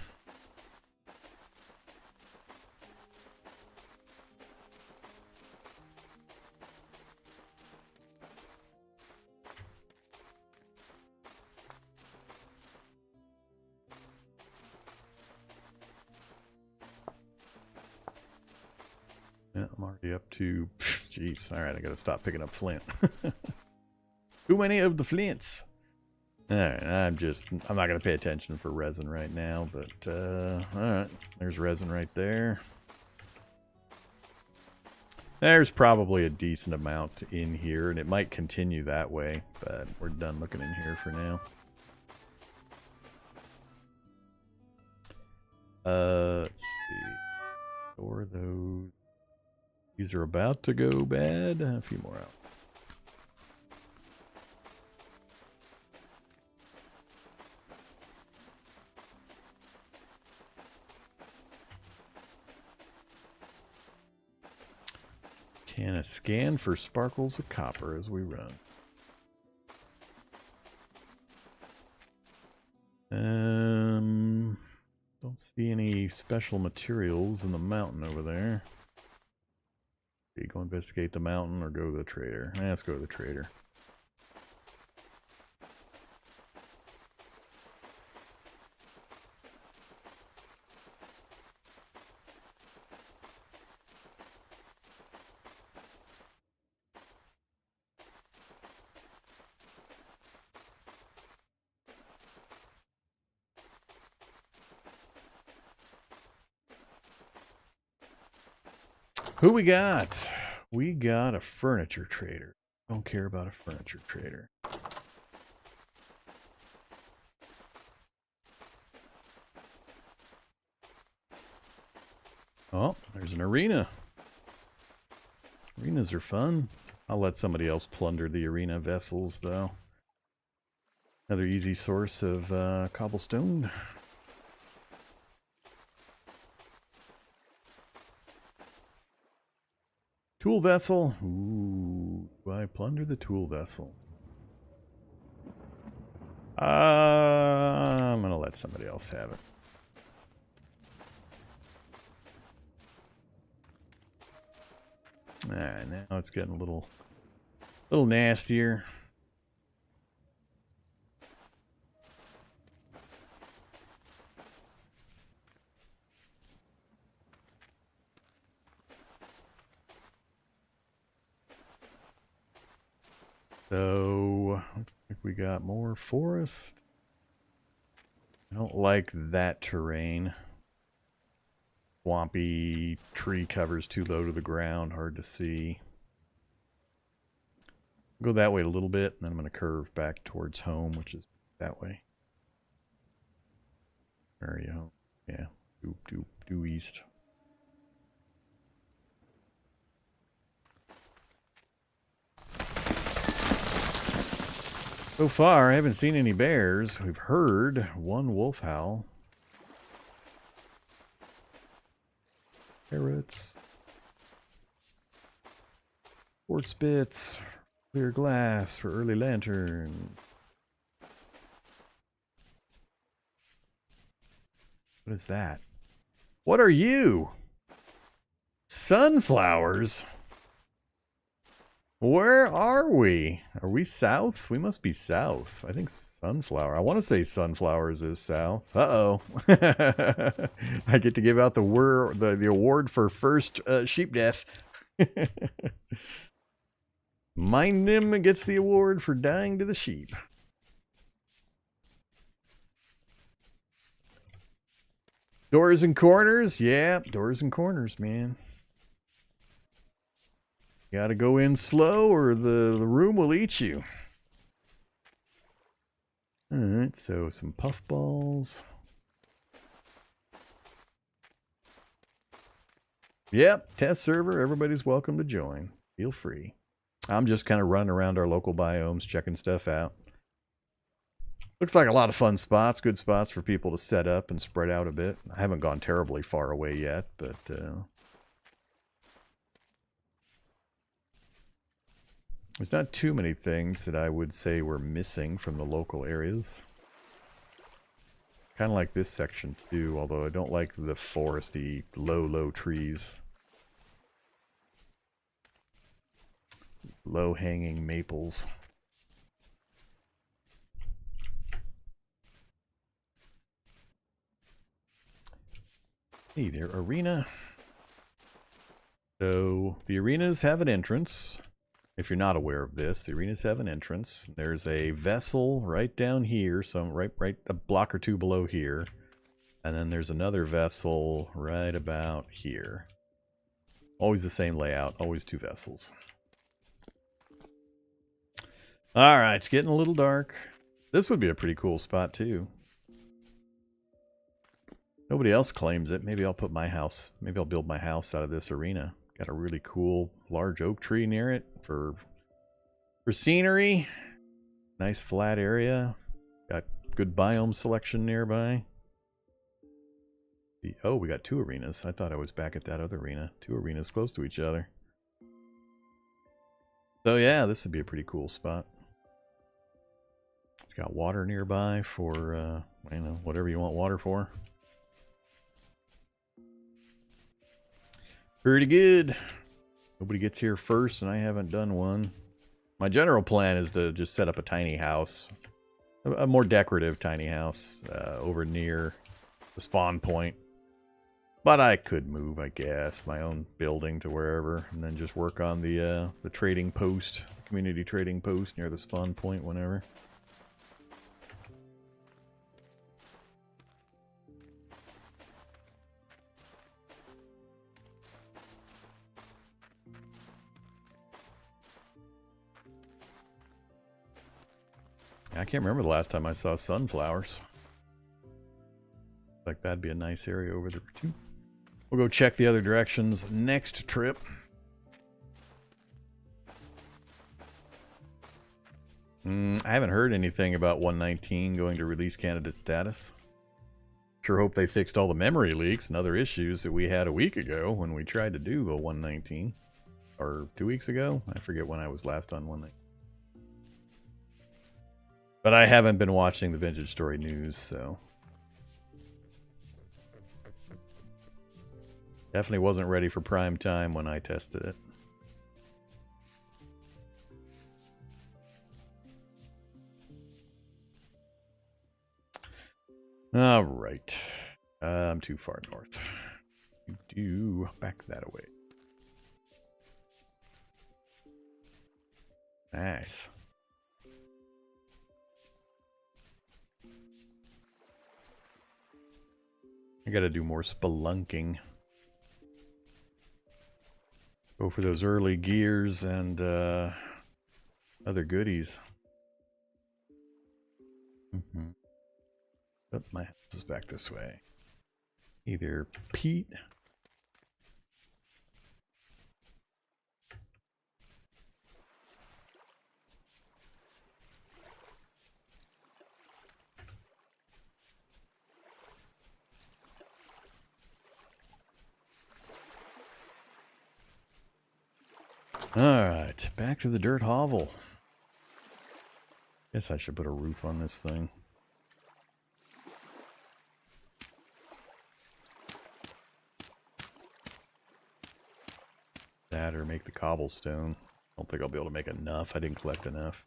Yeah, I'm already up to... Jeez, alright, I gotta stop picking up flint. Too many of the flints! Alright, I'm not gonna pay attention for resin right now, but, alright. There's resin right there. There's probably a decent amount in here, and it might continue that way, but we're done looking in here for now. Let's see. Store those. These are about to go bad. A few more out. Can I scan for sparkles of copper as we run? Don't see any special materials in the mountain over there. Go investigate the mountain or go to the trader. Let's go to the trader. Who we got? We got a furniture trader. Don't care about a furniture trader. Oh, there's an arena. Arenas are fun. I'll let somebody else plunder the arena vessels, though. Another easy source of cobblestone. Tool vessel. Ooh, do I plunder the tool vessel? I'm gonna let somebody else have it. Alright, now it's getting a little nastier. So, looks like we got more forest. I don't like that terrain. Swampy, tree covers too low to the ground, hard to see. Go that way a little bit, and then I'm going to curve back towards home, which is that way. Where are you home? Yeah, due east. So far, I haven't seen any bears. We've heard one wolf howl. Carrots. Quartz bits. Clear glass for early lantern. What is that? What are you? Sunflowers? Where are we? Are we south? We must be south. I think sunflower. I want to say sunflowers is south. Uh-oh. I get to give out the award for first sheep death. My Nim gets the award for dying to the sheep. Doors and corners? Yeah, doors and corners, man. You gotta go in slow or the room will eat you. Alright, so some puffballs. Yep, test server. Everybody's welcome to join. Feel free. I'm just kind of running around our local biomes, checking stuff out. Looks like a lot of fun spots, good spots for people to set up and spread out a bit. I haven't gone terribly far away yet, but there's not too many things that I would say we're missing from the local areas. Kind of like this section too, although I don't like the foresty, low trees. Low-hanging maples. Hey there, arena. So, the arenas have an entrance. If you're not aware of this, the arenas have an entrance. There's a vessel right down here, so right a block or two below here. And then there's another vessel right about here. Always the same layout, always two vessels. Alright, it's getting a little dark. This would be a pretty cool spot too. Nobody else claims it. Maybe I'll put my house, maybe I'll build my house out of this arena. Got a really cool large oak tree near it for scenery. Nice flat area. Got good biome selection nearby. Oh, we got two arenas. I thought I was back at that other arena. Two arenas close to each other. So yeah, this would be a pretty cool spot. It's got water nearby for, you know, whatever you want water for. Pretty good. Nobody gets here first, and I haven't done one. My general plan is to just set up a tiny house. A more decorative tiny house over near the spawn point. But I could move, I guess, my own building to wherever, and then just work on the trading post, community trading post near the spawn point whenever. I can't remember the last time I saw sunflowers. Like that'd be a nice area over there too. We'll go check the other directions next trip. I haven't heard anything about 119 going to release candidate status. Sure hope they fixed all the memory leaks and other issues that we had a week ago when we tried to do the 119. Or 2 weeks ago? I forget when I was last on 119. But I haven't been watching the Vintage Story news, so... Definitely wasn't ready for prime time when I tested it. Alright. I'm too far north. Back that away. Nice. I gotta do more spelunking. Go for those early gears and other goodies. Oh, my house is back this way. Either peat. Alright, back to the dirt hovel. Guess I should put a roof on this thing. That or make the cobblestone. I don't think I'll be able to make enough. I didn't collect enough.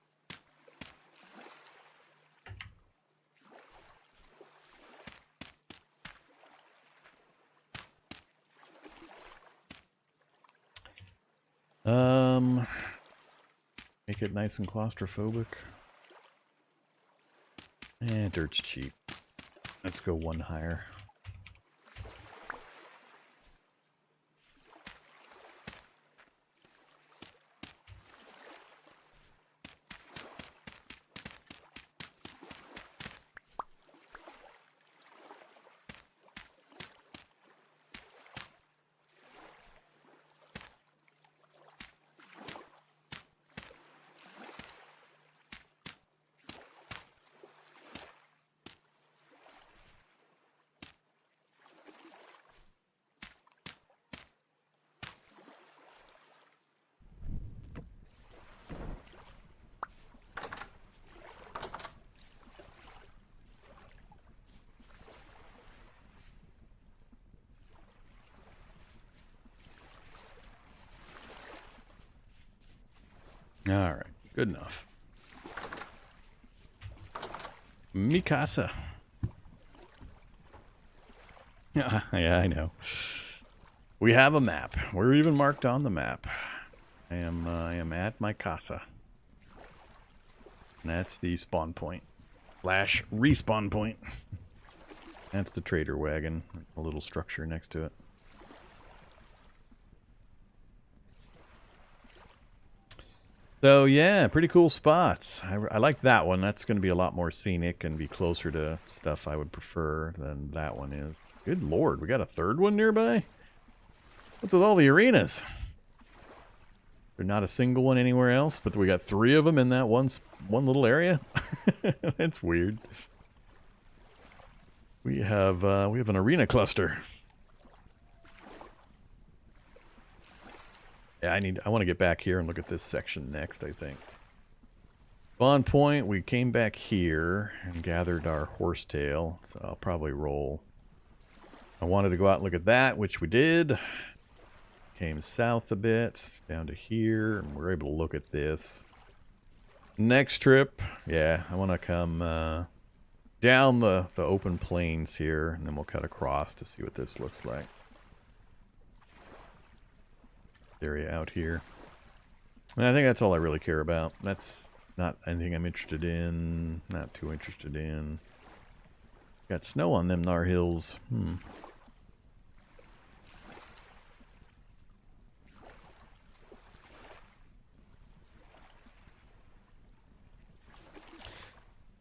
Make it nice and claustrophobic. Dirt's cheap. Let's go one higher. Alright, good enough. Mikasa. Yeah, I know. We have a map. We're even marked on the map. I am at my casa. And that's the spawn point. Slash respawn point. That's the trader wagon. A little structure next to it. So yeah, pretty cool spots. I like that one. That's going to be a lot more scenic and be closer to stuff I would prefer than that one is. Good lord, we got a third one nearby? What's with all the arenas? There's not a single one anywhere else, but we got 3 of them in that one little area. That's weird. We have an arena cluster. Yeah, I want to get back here and look at this section next, I think. Spawn point, we came back here and gathered our horsetail, so I'll probably roll. I wanted to go out and look at that, which we did. Came south a bit, down to here, and we're able to look at this. Next trip, yeah, I want to come down the open plains here, and then we'll cut across to see what this looks like. Area out here. And I think that's all I really care about. That's not anything I'm interested in. Not too interested in. Got snow on them Nar Hills.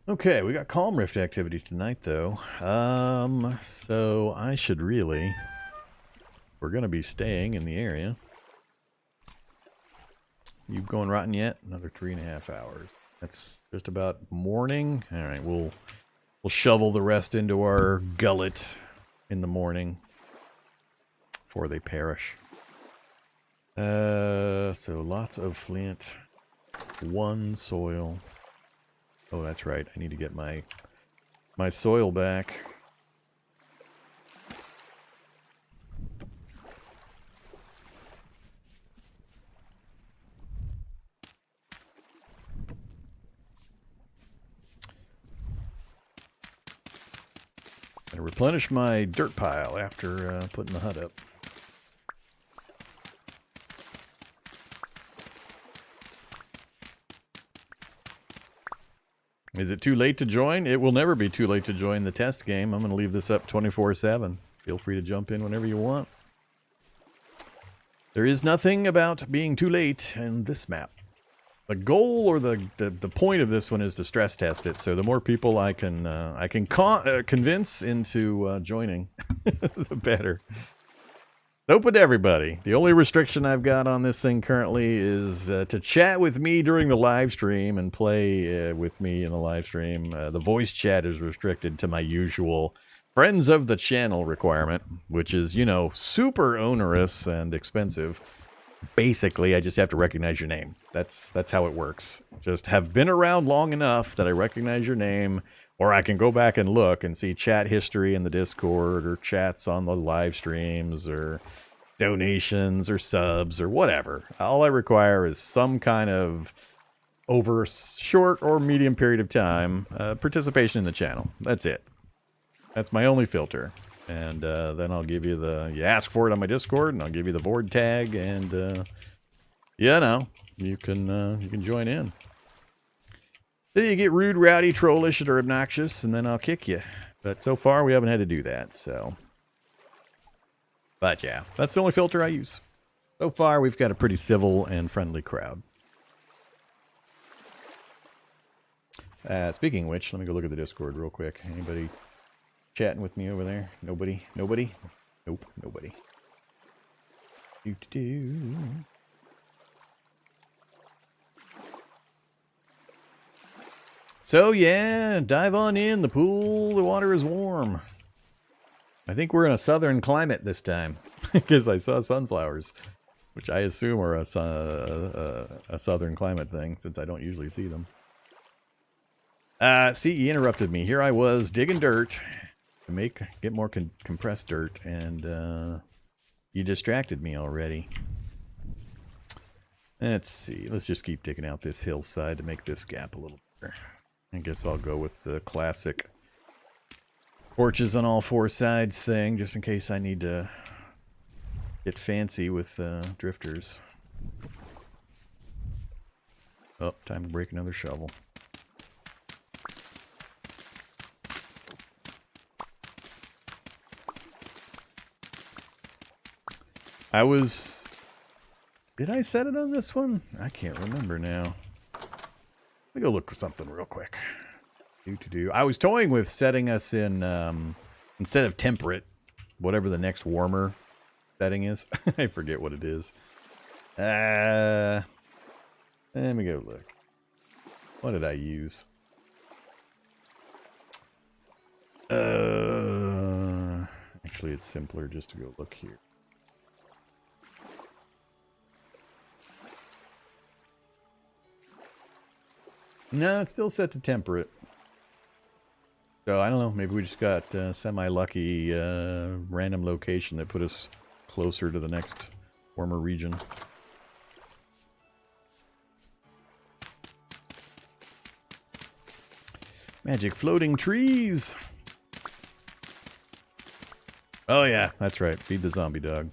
Okay, we got Calm Rift activity tonight, though. So I should really... We're going to be staying in the area. You going rotten yet? Another 3.5 hours. That's just about morning. All right, we'll shovel the rest into our gullet in the morning before they perish. So lots of flint, 1 soil. Oh, that's right. I need to get my soil back. Gonna replenish my dirt pile after putting the hut up. Is it too late to join? It will never be too late to join the test game. I'm going to leave this up 24/7. Feel free to jump in whenever you want. There is nothing about being too late in this map. The goal or the point of this one is to stress test it. So the more people I can convince into joining, the better. It's open to everybody. The only restriction I've got on this thing currently is to chat with me during the live stream and play with me in the live stream. The voice chat is restricted to my usual friends of the channel requirement, which is, you know, super onerous and expensive. Basically, I just have to recognize your name. That's how it works. Just have been around long enough that I recognize your name, or I can go back and look and see chat history in the Discord, or chats on the live streams, or donations, or subs, or whatever. All I require is some kind of, over a short or medium period of time, participation in the channel. That's it. That's my only filter. And then I'll give you you ask for it on my Discord, and I'll give you the Vord tag, and you can join in. Then you get rude, rowdy, trollish, or obnoxious, and then I'll kick you. But so far, we haven't had to do that, so. But yeah, that's the only filter I use. So far, we've got a pretty civil and friendly crowd. Speaking of which, let me go look at the Discord real quick. Anybody chatting with me over there? Nobody? Nobody? Nope, nobody. So yeah, dive on in. The pool, the water is warm. I think we're in a southern climate this time, because I saw sunflowers, which I assume are a southern climate thing, since I don't usually see them. See, you interrupted me. Here I was digging dirt to get more compressed dirt, and you distracted me already. Let's see. Let's just keep digging out this hillside to make this gap a little better. I guess I'll go with the classic torches on all four sides thing, just in case I need to get fancy with drifters. Oh, time to break another shovel. Did I set it on this one? I can't remember now. Let me go look for something real quick. I was toying with setting us in, instead of temperate, whatever the next warmer setting is. I forget what it is. Let me go look. What did I use? Actually, it's simpler just to go look here. No, it's still set to temperate. So, I don't know, maybe we just got semi-lucky random location that put us closer to the next warmer region. Magic floating trees! Oh yeah, that's right, feed the zombie dog.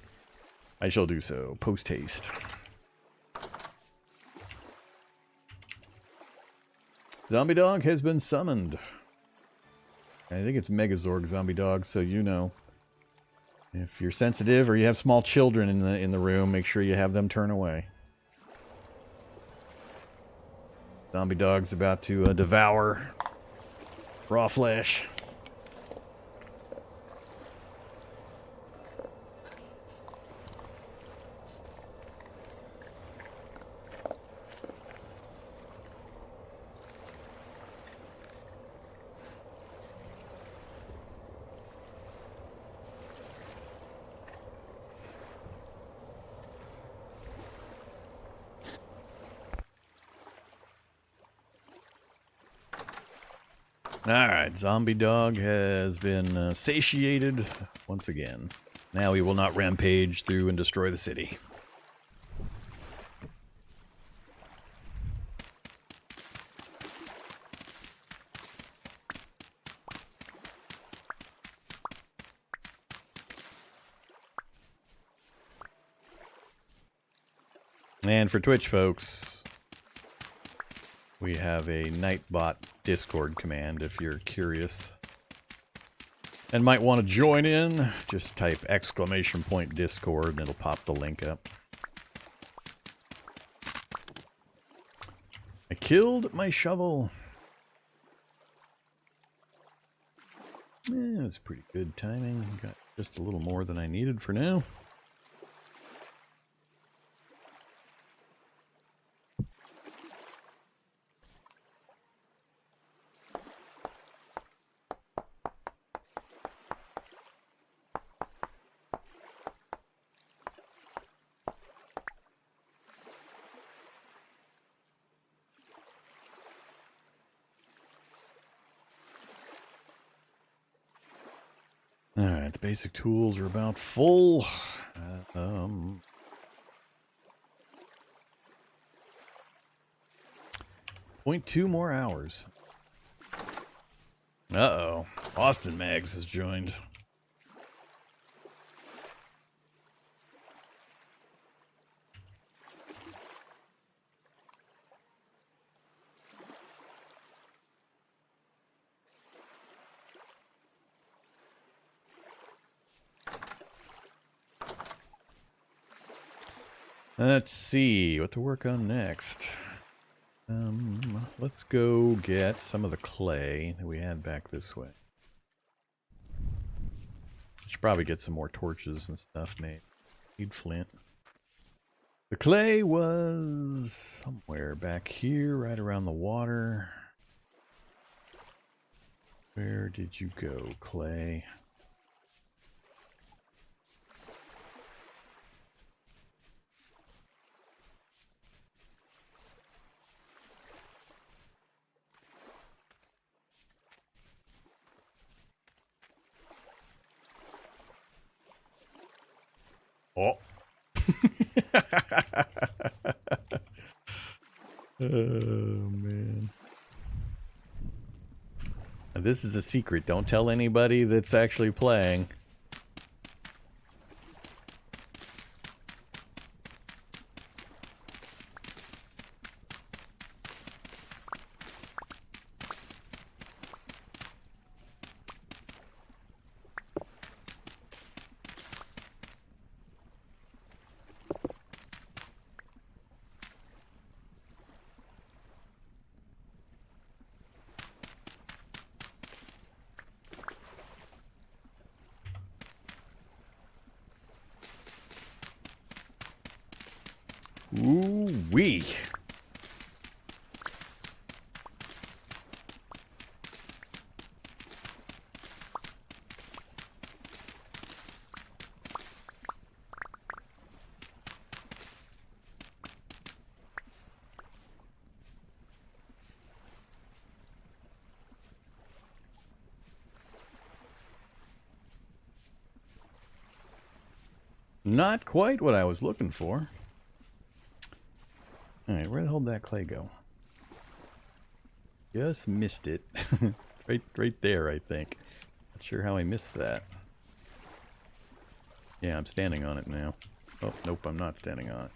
I shall do so, post-haste. Zombie dog has been summoned. I think it's Megazorg zombie dog, so you know. If you're sensitive or you have small children in the room, make sure you have them turn away. Zombie dog's about to devour raw flesh. Alright, zombie dog has been satiated once again. Now he will not rampage through and destroy the city. And for Twitch folks, we have a Nightbot Discord command if you're curious and might want to join in. Just type !Discord and it'll pop the link up. I killed my shovel. That's pretty good timing. Got just a little more than I needed for now. Alright, the basic tools are about full. 0.2 more hours. Uh-oh. Austin Mags has joined. Let's see what to work on next. Let's go get some of the clay that we had back this way. Should probably get some more torches and stuff made. Need flint. The clay was somewhere back here, right around the water. Where did you go, clay? Oh. Oh, man. Now, this is a secret. Don't tell anybody that's actually playing. Ooh-wee. Not quite what I was looking for. Alright, where the hell did that clay go? Just missed it. right there, I think. Not sure how I missed that. Yeah, I'm standing on it now. Oh, nope, I'm not standing on it.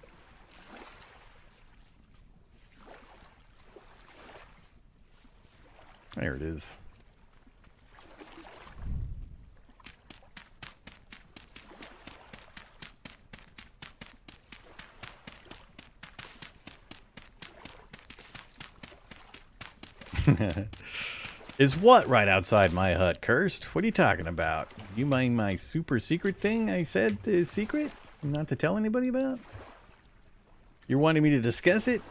There it is. Is what right outside my hut, Cursed? What are you talking about? You mind my super secret thing I said is secret? Not to tell anybody about? You're wanting me to discuss it?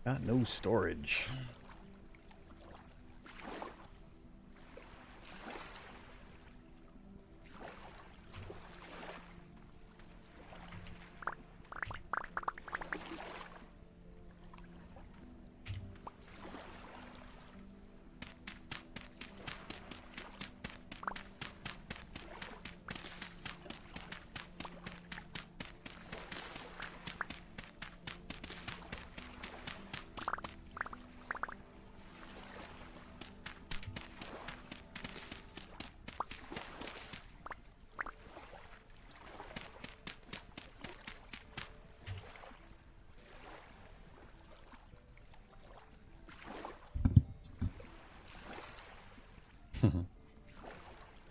Got no storage.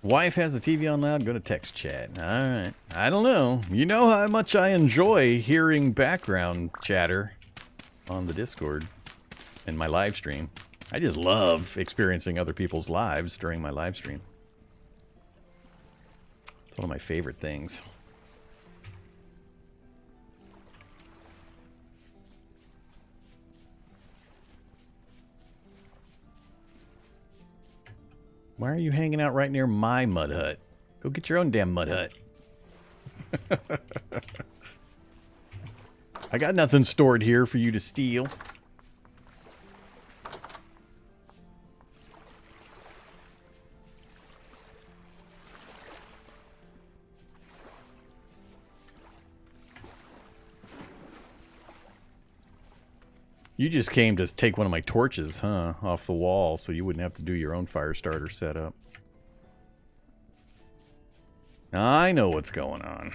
Wife has the TV on loud, go to text chat. Alright. I don't know. You know how much I enjoy hearing background chatter on the Discord and my live stream. I just love experiencing other people's lives during my live stream. It's one of my favorite things. Why are you hanging out right near my mud hut? Go get your own damn mud hut. I got nothing stored here for you to steal. You just came to take one of my torches, huh? Off the wall, so you wouldn't have to do your own fire starter setup. I know what's going on.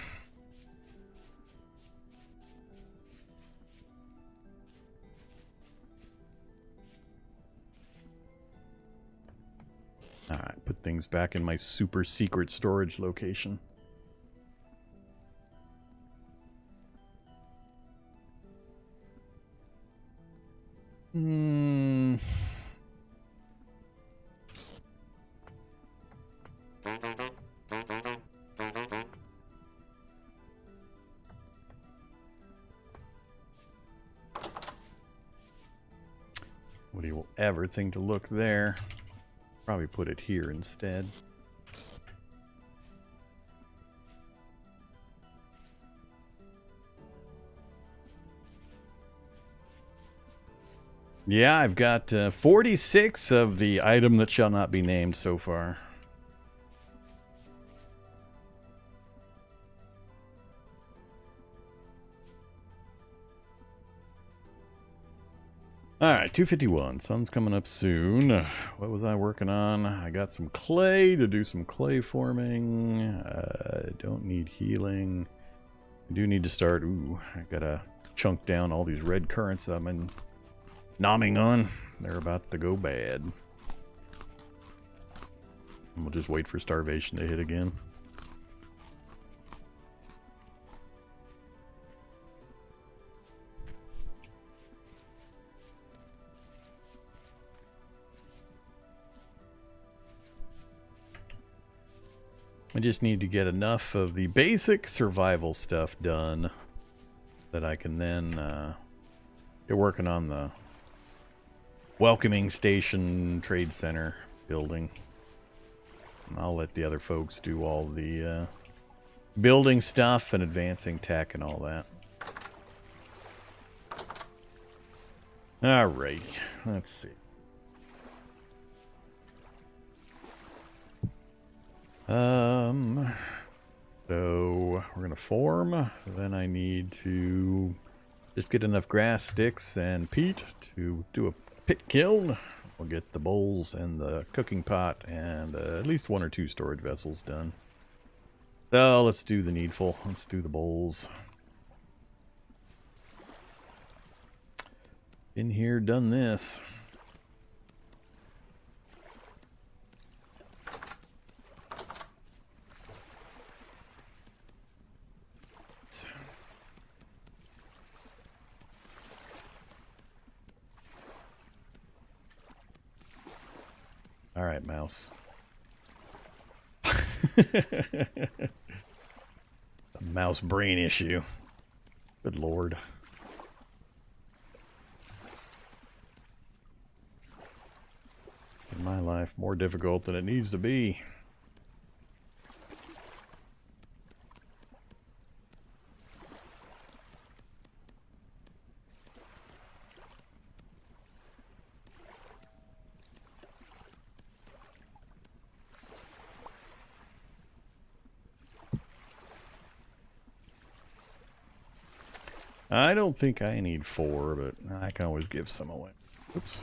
Alright, put things back in my super secret storage location. What do you ever think to look there? Probably put it here instead. Yeah, I've got 46 of the item that shall not be named so far. Alright, 251. Sun's coming up soon. What was I working on? I got some clay to do some clay forming. Don't need healing. I do need to start... Ooh, I gotta chunk down all these red currants I've been nomming on. They're about to go bad. And we'll just wait for starvation to hit again. I just need to get enough of the basic survival stuff done that I can then get working on the welcoming station trade center building. And I'll let the other folks do all the building stuff and advancing tech and all that. Alright, let's see. So we're gonna form, then I need to just get enough grass, sticks, and peat to do a pit kiln. We'll get the bowls and the cooking pot and at least 1 or 2 storage vessels done. So let's do the needful. Let's do the bowls. Been here, done this. All right, mouse. A mouse brain issue. Good lord. In my life, more difficult than it needs to be. I don't think I need 4, but I can always give some away. Oops.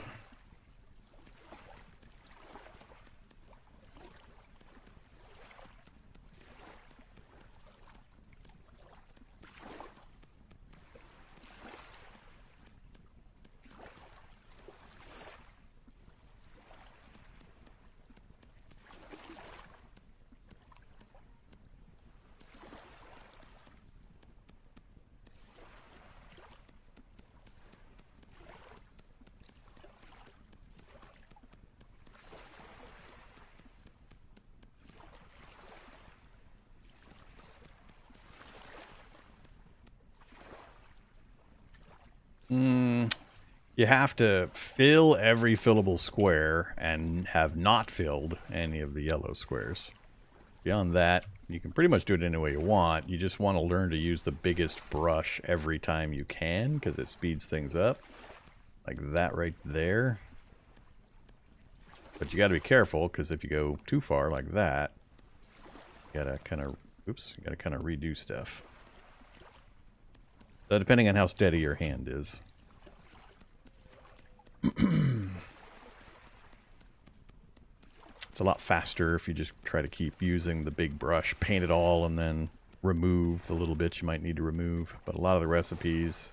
You have to fill every fillable square and have not filled any of the yellow squares. Beyond that, you can pretty much do it any way you want. You just want to learn to use the biggest brush every time you can, because it speeds things up. Like that right there. But you got to be careful, because if you go too far like that, you got to kind of, oops, you got to kind of redo stuff. So depending on how steady your hand is. It's a lot faster if you just try to keep using the big brush, paint it all, and then remove the little bits you might need to remove. But a lot of the recipes,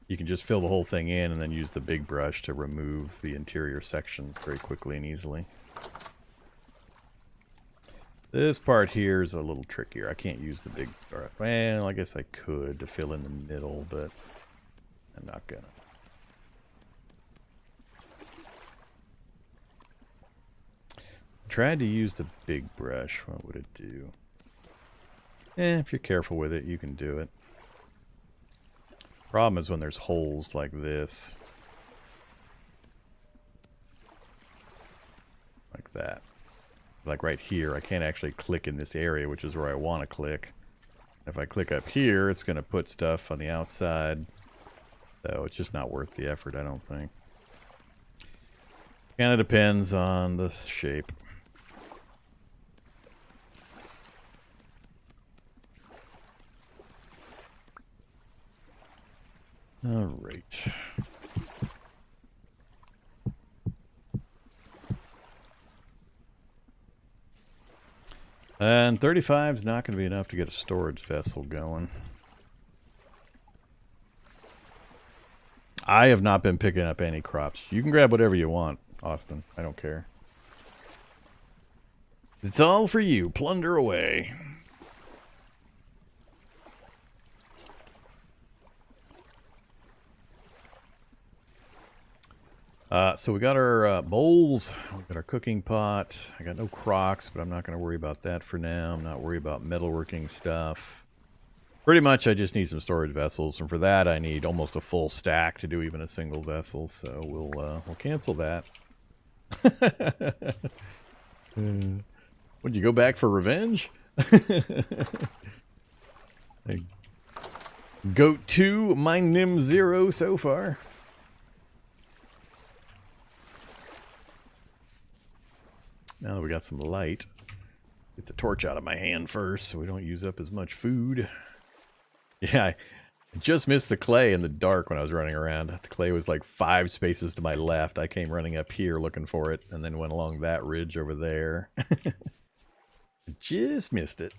you can just fill the whole thing in and then use the big brush to remove the interior sections very quickly and easily. This part here is a little trickier. I can't use the big brush. Well, I guess I could to fill in the middle, but I'm not gonna. Tried to use the big brush. What would it do? If you're careful with it, you can do it. Problem is when there's holes like this. Like that. Like right here, I can't actually click in this area, which is where I want to click. If I click up here, it's going to put stuff on the outside. So it's just not worth the effort, I don't think. Kind of depends on the shape. All right. And 35 is not going to be enough to get a storage vessel going. I have not been picking up any crops. You can grab whatever you want, Austin. I don't care. It's all for you. Plunder away. So we got our bowls, we got our cooking pot. I got no crocs, but I'm not going to worry about that for now. I'm not worried about metalworking stuff. Pretty much I just need some storage vessels, and for that I need almost a full stack to do even a single vessel, so we'll cancel that. Would you go back for revenge? Goat 2, my Nim 0 so far. Now that we got some light, get the torch out of my hand first so we don't use up as much food. Yeah, I just missed the clay in the dark when I was running around. The clay was like 5 spaces to my left. I came running up here looking for it and then went along that ridge over there. Just missed it.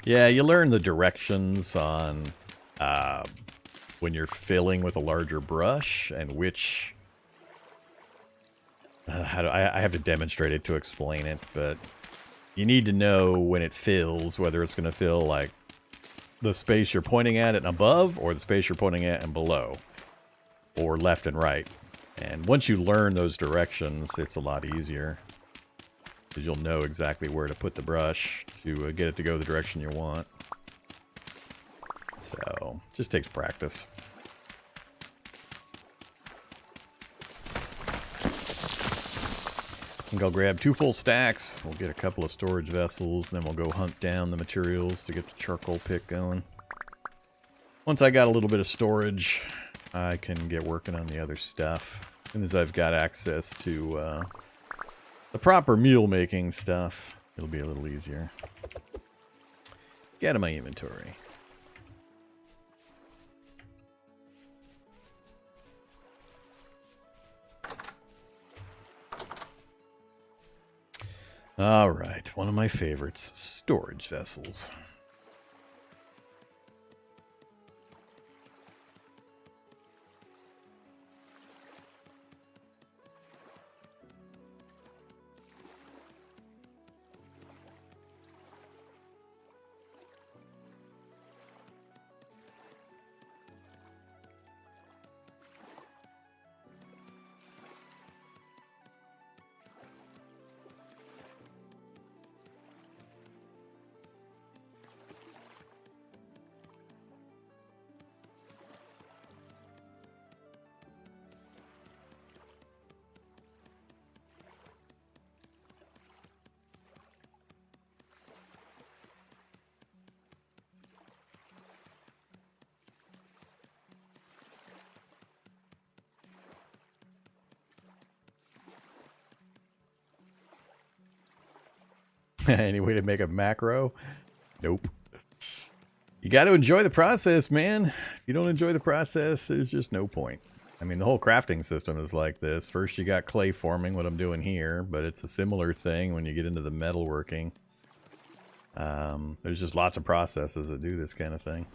Yeah, you learn the directions on when you're filling with a larger brush and which... I have to demonstrate it to explain it, but you need to know when it fills, whether it's going to fill like the space you're pointing at and above or the space you're pointing at and below, or left and right. And once you learn those directions, it's a lot easier. Because you'll know exactly where to put the brush to get it to go the direction you want. So, just takes practice. I think I'll grab 2 full stacks. We'll get a couple of storage vessels, and then we'll go hunt down the materials to get the charcoal pick going. Once I got a little bit of storage, I can get working on the other stuff. As soon as I've got access to the proper meal making stuff, it'll be a little easier. Get out of my inventory. All right, one of my favorites, storage vessels. Any way to make a macro? Nope. You got to enjoy the process, man. If you don't enjoy the process, there's just no point. I mean, the whole crafting system is like this. First, you got clay forming, what I'm doing here, but it's a similar thing when you get into the metalworking. There's just lots of processes that do this kind of thing.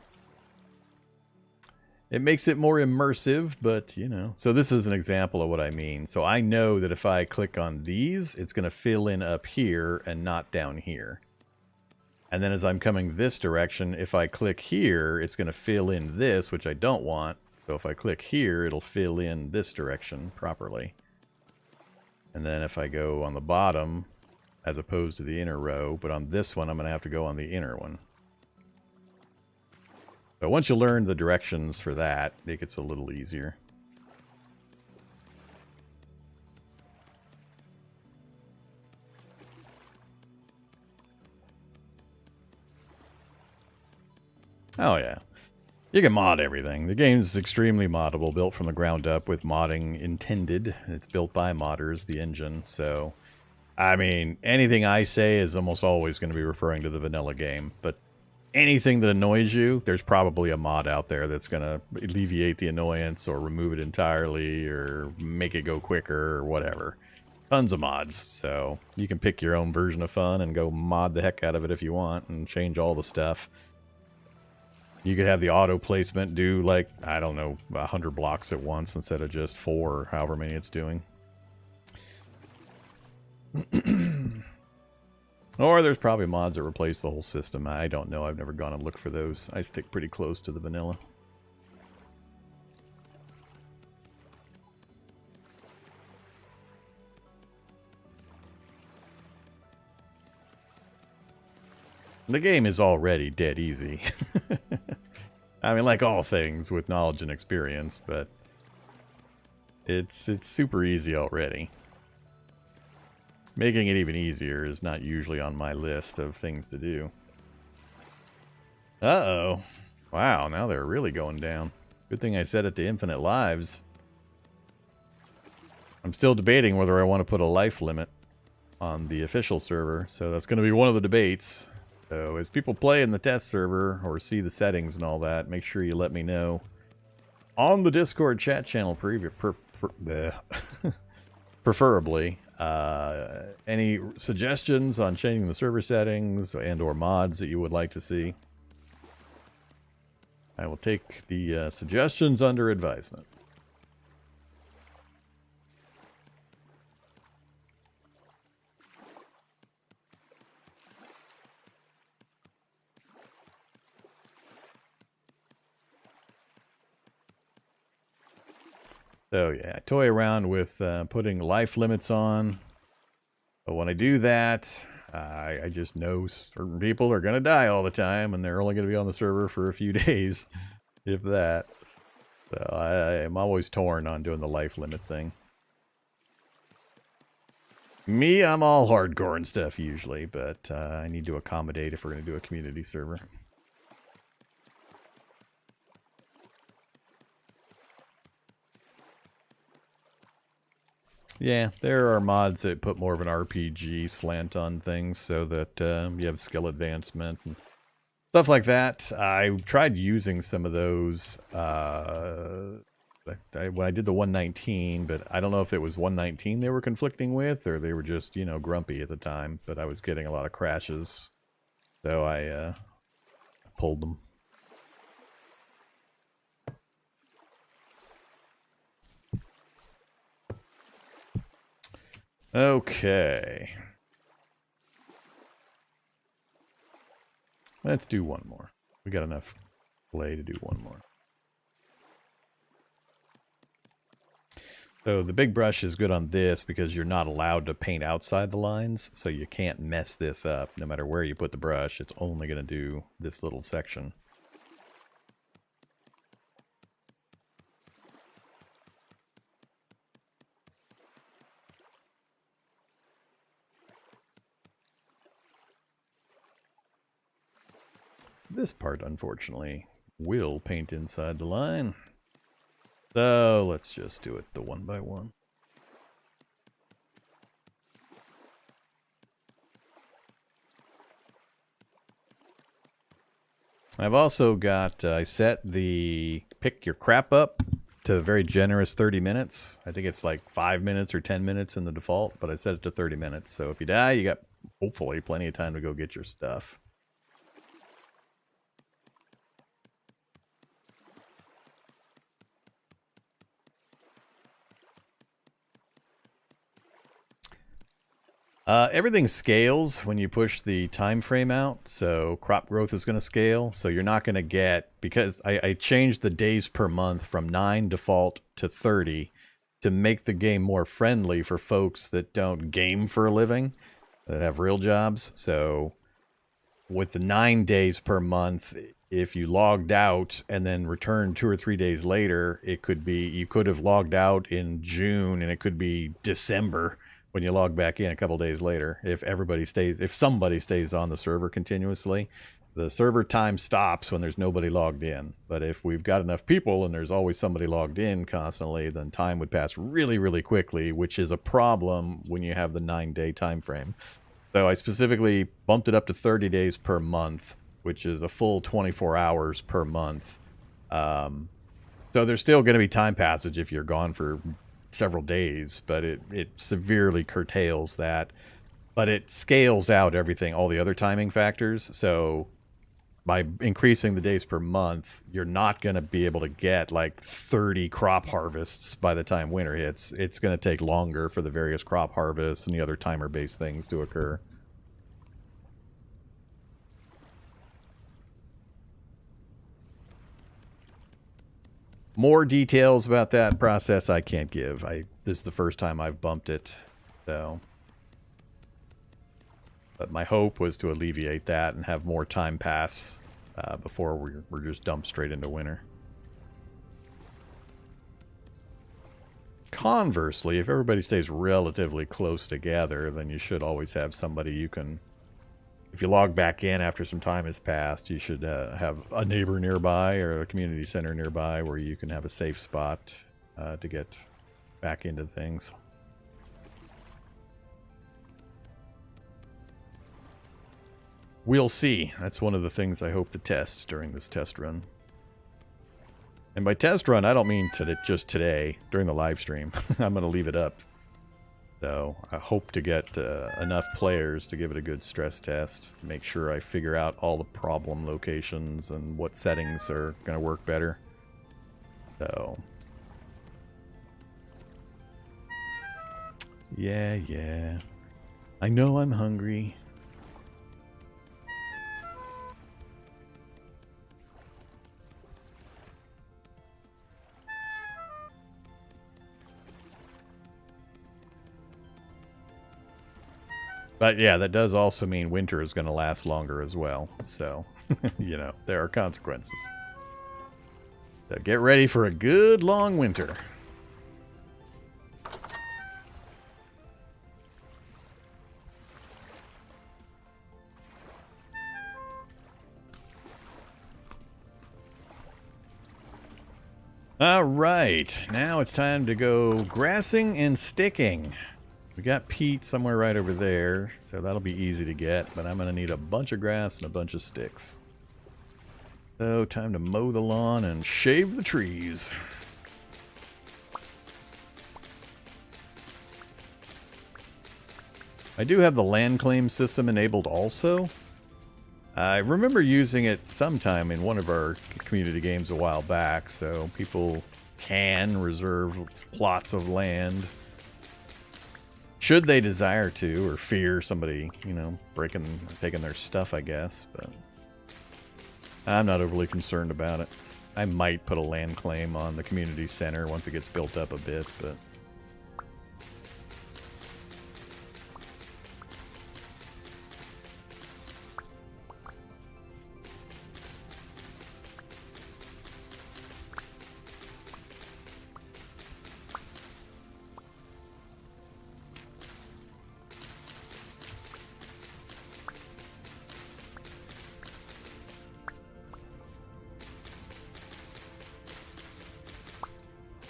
It makes it more immersive, but, you know. So this is an example of what I mean. So I know that if I click on these, it's going to fill in up here and not down here. And then as I'm coming this direction, if I click here, it's going to fill in this, which I don't want. So if I click here, it'll fill in this direction properly. And then if I go on the bottom, as opposed to the inner row, but on this one, I'm going to have to go on the inner one. So once you learn the directions for that, it gets a little easier. Oh yeah. You can mod everything. The game's extremely moddable, built from the ground up with modding intended. It's built by modders, the engine, so... I mean, anything I say is almost always going to be referring to the vanilla game, but anything that annoys you, there's probably a mod out there that's going to alleviate the annoyance or remove it entirely or make it go quicker or whatever. Tons of mods, so you can pick your own version of fun and go mod the heck out of it if you want and change all the stuff. You could have the auto placement do, like, I don't know, 100 blocks at once instead of just 4 or however many it's doing. Or there's probably mods that replace the whole system. I don't know. I've never gone and looked for those. I stick pretty close to the vanilla. The game is already dead easy. I mean, like all things with knowledge and experience, but it's super easy already. Making it even easier is not usually on my list of things to do. Uh-oh. Wow, now they're really going down. Good thing I set it to infinite lives. I'm still debating whether I want to put a life limit on the official server, so that's going to be one of the debates. So as people play in the test server or see the settings and all that, make sure you let me know on the Discord chat channel preferably. Any suggestions on changing the server settings and or mods that you would like to see? I will take the suggestions under advisement. So yeah, I toy around with putting life limits on. But when I do that, I just know certain people are going to die all the time, and they're only going to be on the server for a few days, if that. So I'm always torn on doing the life limit thing. Me, I'm all hardcore and stuff usually, but I need to accommodate if we're going to do a community server. Yeah, there are mods that put more of an RPG slant on things so that you have skill advancement and stuff like that. I tried using some of those when I did the 119, but I don't know if it was 119 they were conflicting with or they were just, you know, grumpy at the time, but I was getting a lot of crashes, so I pulled them. Okay. Let's do one more. We got enough clay to do one more. So the big brush is good on this because you're not allowed to paint outside the lines, so you can't mess this up. No matter where you put the brush, it's only going to do this little section. This part, unfortunately, will paint inside the line. So let's just do it the one by one. I've also got, I set the pick your crap up to a very generous 30 minutes. I think it's like 5 minutes or 10 minutes in the default, but I set it to 30 minutes. So if you die, you got hopefully plenty of time to go get your stuff. Everything scales when you push the time frame out, so crop growth is going to scale. So you're not going to get, because I changed the days per month from 9 default to 30 to make the game more friendly for folks that don't game for a living, that have real jobs. So with the 9 days per month, if you logged out and then returned 2 or 3 days later, it could be, you could have logged out in June and it could be December when you log back in a couple days later. If somebody stays on the server continuously, the server time stops when there's nobody logged in. But if we've got enough people and there's always somebody logged in constantly, then time would pass really, really quickly, which is a problem when you have the 9-day time frame. So I specifically bumped it up to 30 days per month, which is a full 24 hours per month. So there's still going to be time passage if you're gone for several days, but it severely curtails that. But it scales out everything, all the other timing factors. So by increasing the days per month, you're not going to be able to get like 30 crop harvests by the time winter hits. It's going to take longer for the various crop harvests and the other timer-based things to occur. More details about that process I can't give. This is the first time I've bumped it, so. But my hope was to alleviate that and have more time pass before we're just dumped straight into winter. Conversely, if everybody stays relatively close together, then you should always have somebody you can... If you log back in after some time has passed, you should have a neighbor nearby or a community center nearby where you can have a safe spot to get back into things. We'll see. That's one of the things I hope to test during this test run. And by test run, I don't mean just today, during the live stream. I'm going to leave it up. So I hope to get enough players to give it a good stress test. Make sure I figure out all the problem locations and what settings are going to work better. So... Yeah. I know I'm hungry. But yeah, that does also mean winter is going to last longer as well. So, you know, there are consequences. So get ready for a good long winter. All right, now it's time to go grassing and sticking. We got peat somewhere right over there, so that'll be easy to get, but I'm going to need a bunch of grass and a bunch of sticks. So, time to mow the lawn and shave the trees. I do have the land claim system enabled also. I remember using it sometime in one of our community games a while back, so people can reserve plots of land should they desire to, or fear somebody, you know, taking their stuff, I guess. But I'm not overly concerned about it. I might put a land claim on the community center once it gets built up a bit, but...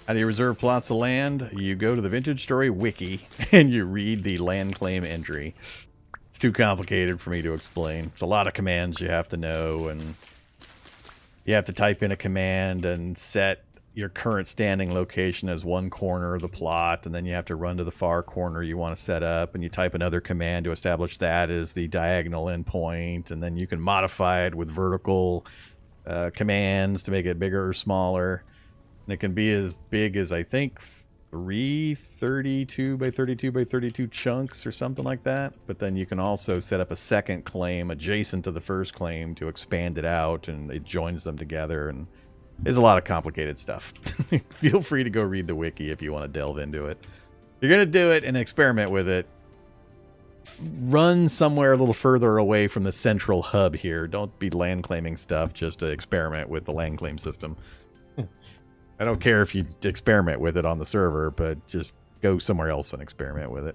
How do you reserve plots of land? You go to the Vintage Story wiki and you read the land claim entry. It's too complicated for me to explain. It's a lot of commands you have to know, and You have to type in a command and set your current standing location as one corner of the plot, and then you have to run to the far corner you want to set up, and you type another command to establish that as the diagonal endpoint, and then you can modify it with vertical commands to make it bigger or smaller. And it can be as big as, I think, 32 by 32 by 32 chunks or something like that. But then you can also set up a second claim adjacent to the first claim to expand it out, and it joins them together. And there's a lot of complicated stuff. Feel free to go read the wiki if you want to delve into it. If you're going to do it and experiment with it, run somewhere a little further away from the central hub here. Don't be land claiming stuff just to experiment with the land claim system. I don't care if you experiment with it on the server, but just go somewhere else and experiment with it.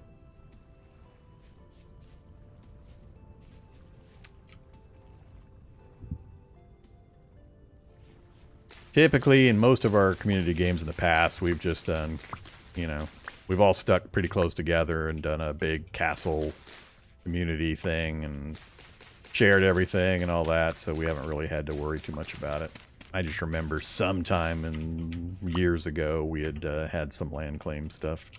Typically, in most of our community games in the past, we've just done, you know, we've all stuck pretty close together and done a big castle community thing and shared everything and all that, so we haven't really had to worry too much about it. I just remember sometime years ago we had had some land claim stuff.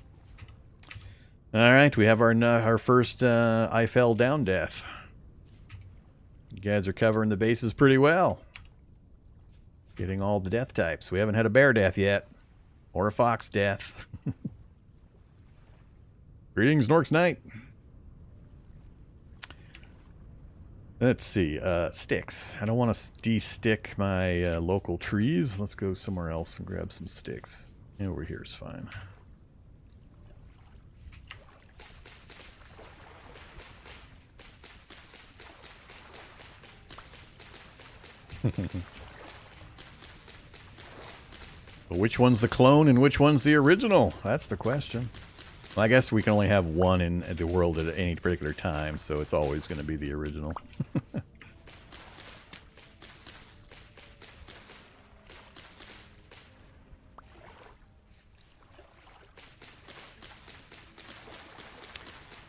All right, we have our first I fell down death. You guys are covering the bases pretty well. Getting all the death types. We haven't had a bear death yet. Or a fox death. Greetings, Norks Knight. Let's see. Sticks. I don't want to de-stick my local trees. Let's go somewhere else and grab some sticks. Over here is fine. But which one's the clone and which one's the original? That's the question. Well, I guess we can only have one in the world at any particular time, so it's always going to be the original.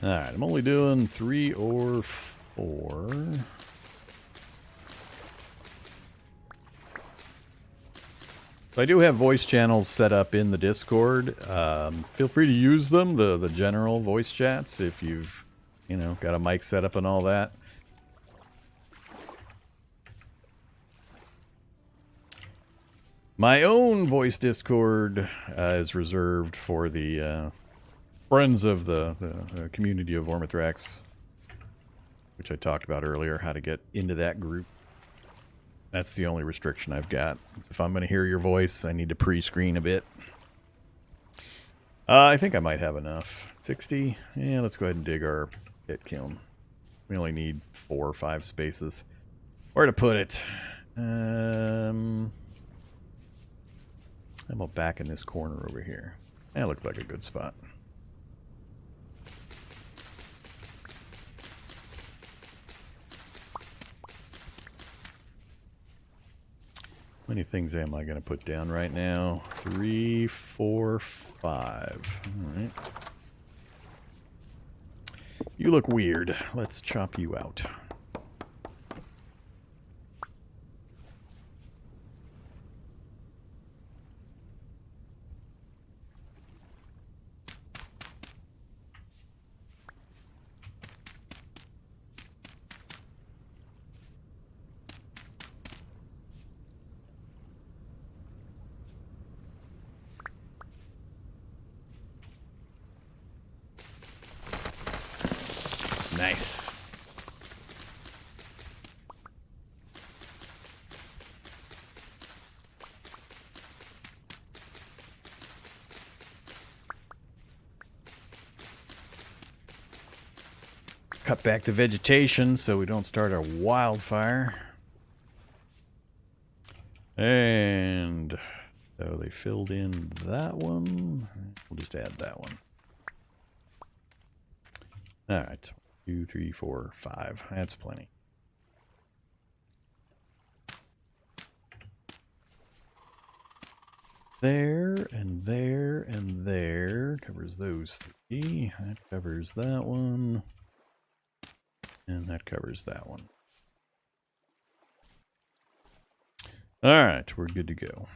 Alright, I'm only doing 3 or 4. So I do have voice channels set up in the Discord. Feel free to use them, the general voice chats, if you've, you know, got a mic set up and all that. My own voice Discord is reserved for the friends of the community of Vormithrax, which I talked about earlier, how to get into that group. That's the only restriction I've got. If I'm going to hear your voice, I need to pre-screen a bit. I think I might have enough. 60? Yeah, let's go ahead and dig our pit kiln. We only need 4 or 5 spaces. Where to put it? How about back in this corner over here? That looks like a good spot. How many things am I going to put down right now? 3, 4, 5. All right. You look weird. Let's chop you out. Nice. Cut back the vegetation so we don't start a wildfire. And so they filled in that one. We'll just add that one. All right. 2, 3, 4, 5. That's plenty. There and there and there covers those 3. That covers that one. And that covers that one. Alright, we're good to go.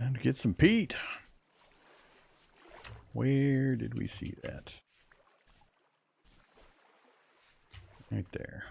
Time to get some peat. Where did we see that? Right there.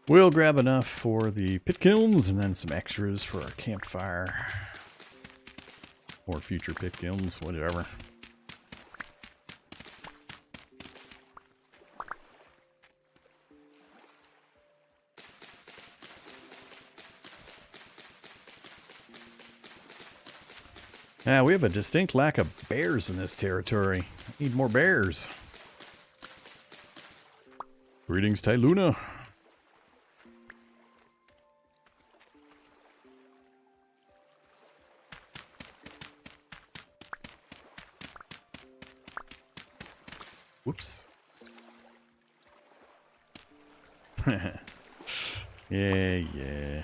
We'll grab enough for the pit kilns and then some extras for our campfire. Or future pit kilns, whatever. Yeah, we have a distinct lack of bears in this territory. Need more bears. Greetings, Tyluna. Whoops. Yeah.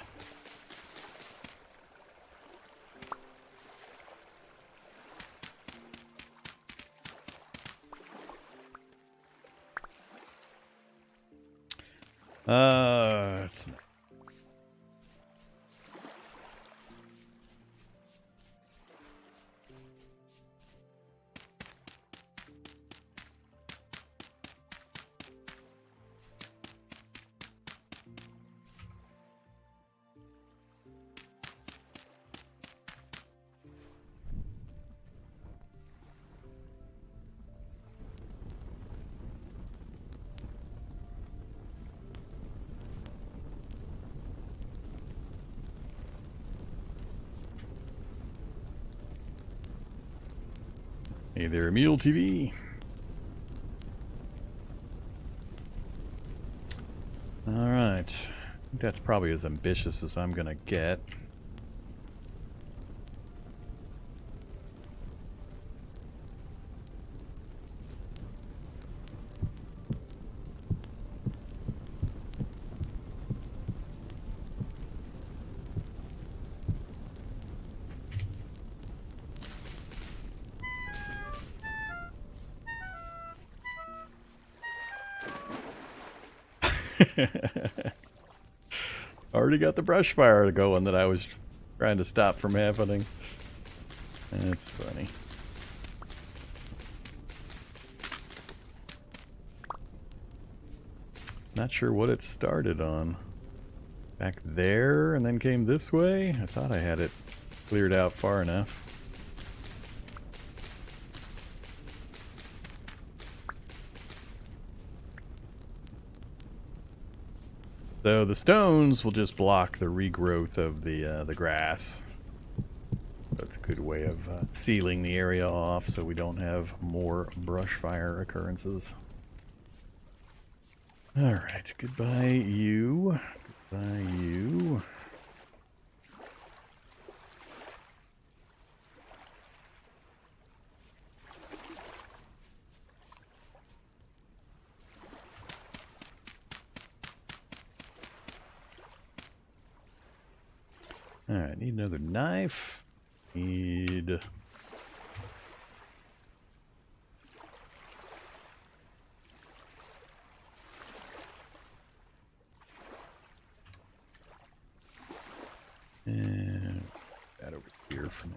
It's not. Hey there, Mule TV. Alright. I think that's probably as ambitious as I'm gonna get. Already got the brush fire going that I was trying to stop from happening. That's funny. Not sure what it started on. Back there and then came this way? I thought I had it cleared out far enough. So the stones will just block the regrowth of the grass. So it's Good way of sealing the area off so we don't have more brush fire occurrences. Alright, goodbye you. Goodbye you. Alright, need another knife. Need... and that over here for now.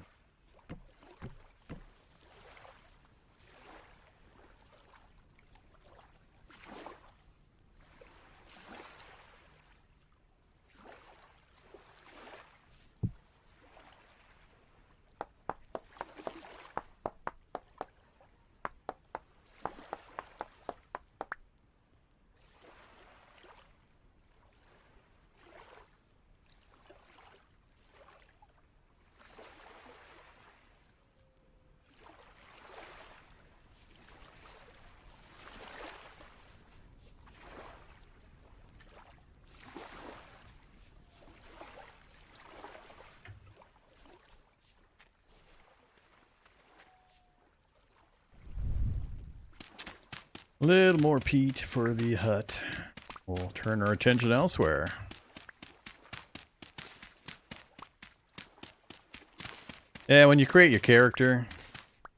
A little more peat for the hut. We'll turn our attention elsewhere. Yeah, when you create your character,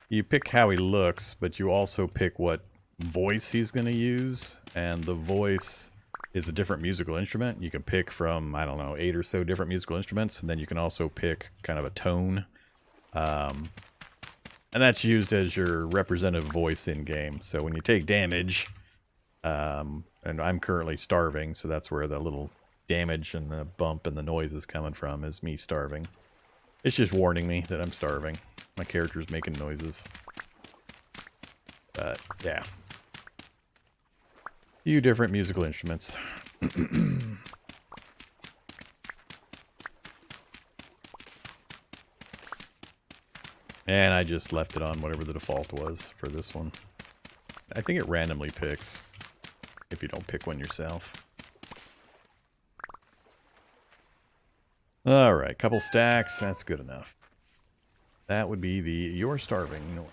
you pick how he looks, but you also pick what voice he's going to use. And the voice is a different musical instrument. You can pick from, I don't know, 8 or so different musical instruments. And then you can also pick kind of a tone. And that's used as your representative voice in-game. So when you take damage, and I'm currently starving, so that's where the little damage and the bump and the noise is coming from, is me starving. It's just warning me that I'm starving. My character's making noises. But, yeah. Few different musical instruments. And I just left it on whatever the default was for this one. I think it randomly picks if you don't pick one yourself. Alright, couple stacks, that's good enough. That would be the you're starving noise.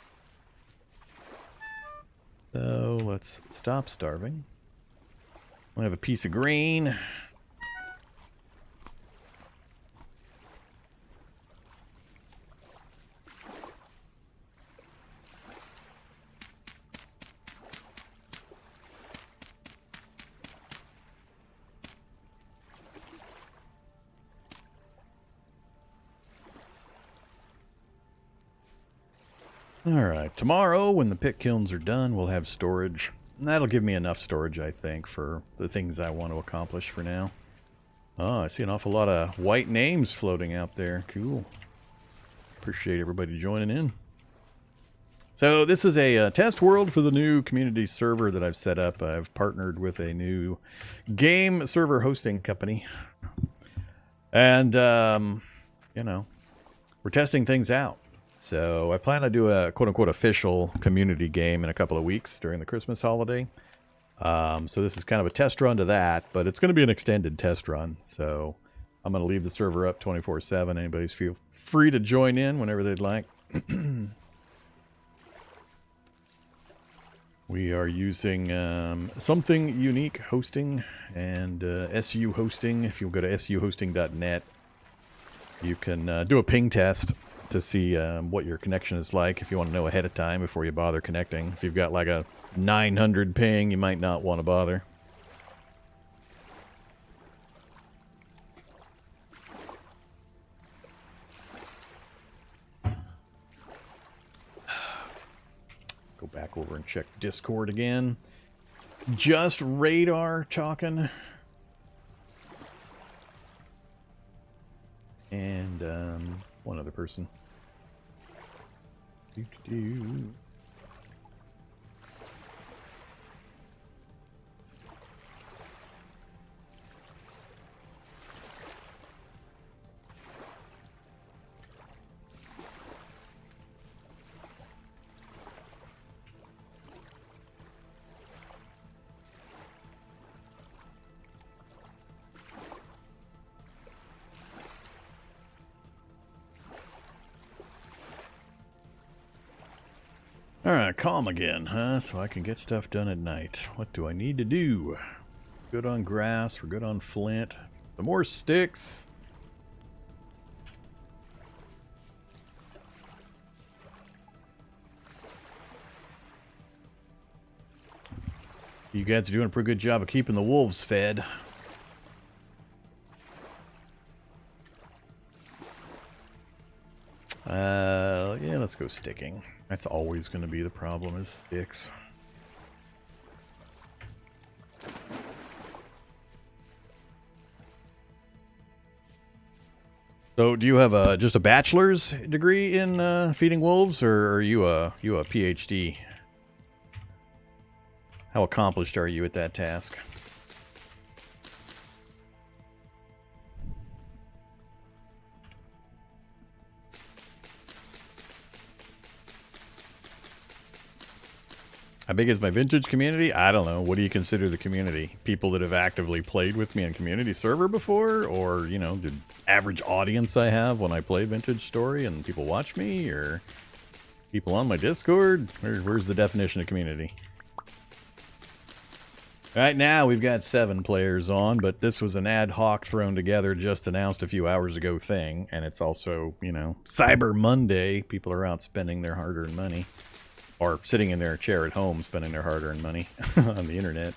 So let's stop starving. We'll have a piece of green. Alright, tomorrow when the pit kilns are done, we'll have storage. And that'll give me enough storage, I think, for the things I want to accomplish for now. Oh, I see an awful lot of white names floating out there. Cool. Appreciate everybody joining in. So this is a test world for the new community server that I've set up. I've partnered with a new game server hosting company. And, you know, we're testing things out. So I plan to do a quote-unquote official community game in a couple of weeks during the Christmas holiday. So this is kind of a test run to that, but it's going to be an extended test run. So I'm going to leave the server up 24/7. Anybody's feel free to join in whenever they'd like. We are using something unique hosting and SU hosting. If you go to suhosting.net, you can do a ping test to see what your connection is like if you want to know ahead of time before you bother connecting. If you've got like a 900 ping, you might not want to bother. Go back over and check Discord again. Just Radar talking. And one other person. Doo-doo-doo. Alright, calm again, huh? So I can get stuff done at night. What do I need to do? Good on grass, we're good on flint. Some more sticks. You guys are doing a pretty good job of keeping the wolves fed. Yeah, let's go sticking. That's always going to be the problem, is sticks. So, do you have just a bachelor's degree in feeding wolves, or are you a PhD? How accomplished are you at that task? How big is my vintage community? I don't know. What do you consider the community? People that have actively played with me on community server before? Or, you know, the average audience I have when I play Vintage Story and people watch me? Or people on my Discord? Where's the definition of community? Right now we've got 7 players on, but this was an ad hoc thrown together, just announced a few hours ago thing. And it's also, you know, Cyber Monday. People are out spending their hard-earned money. Or sitting in their chair at home spending their hard-earned money on the internet.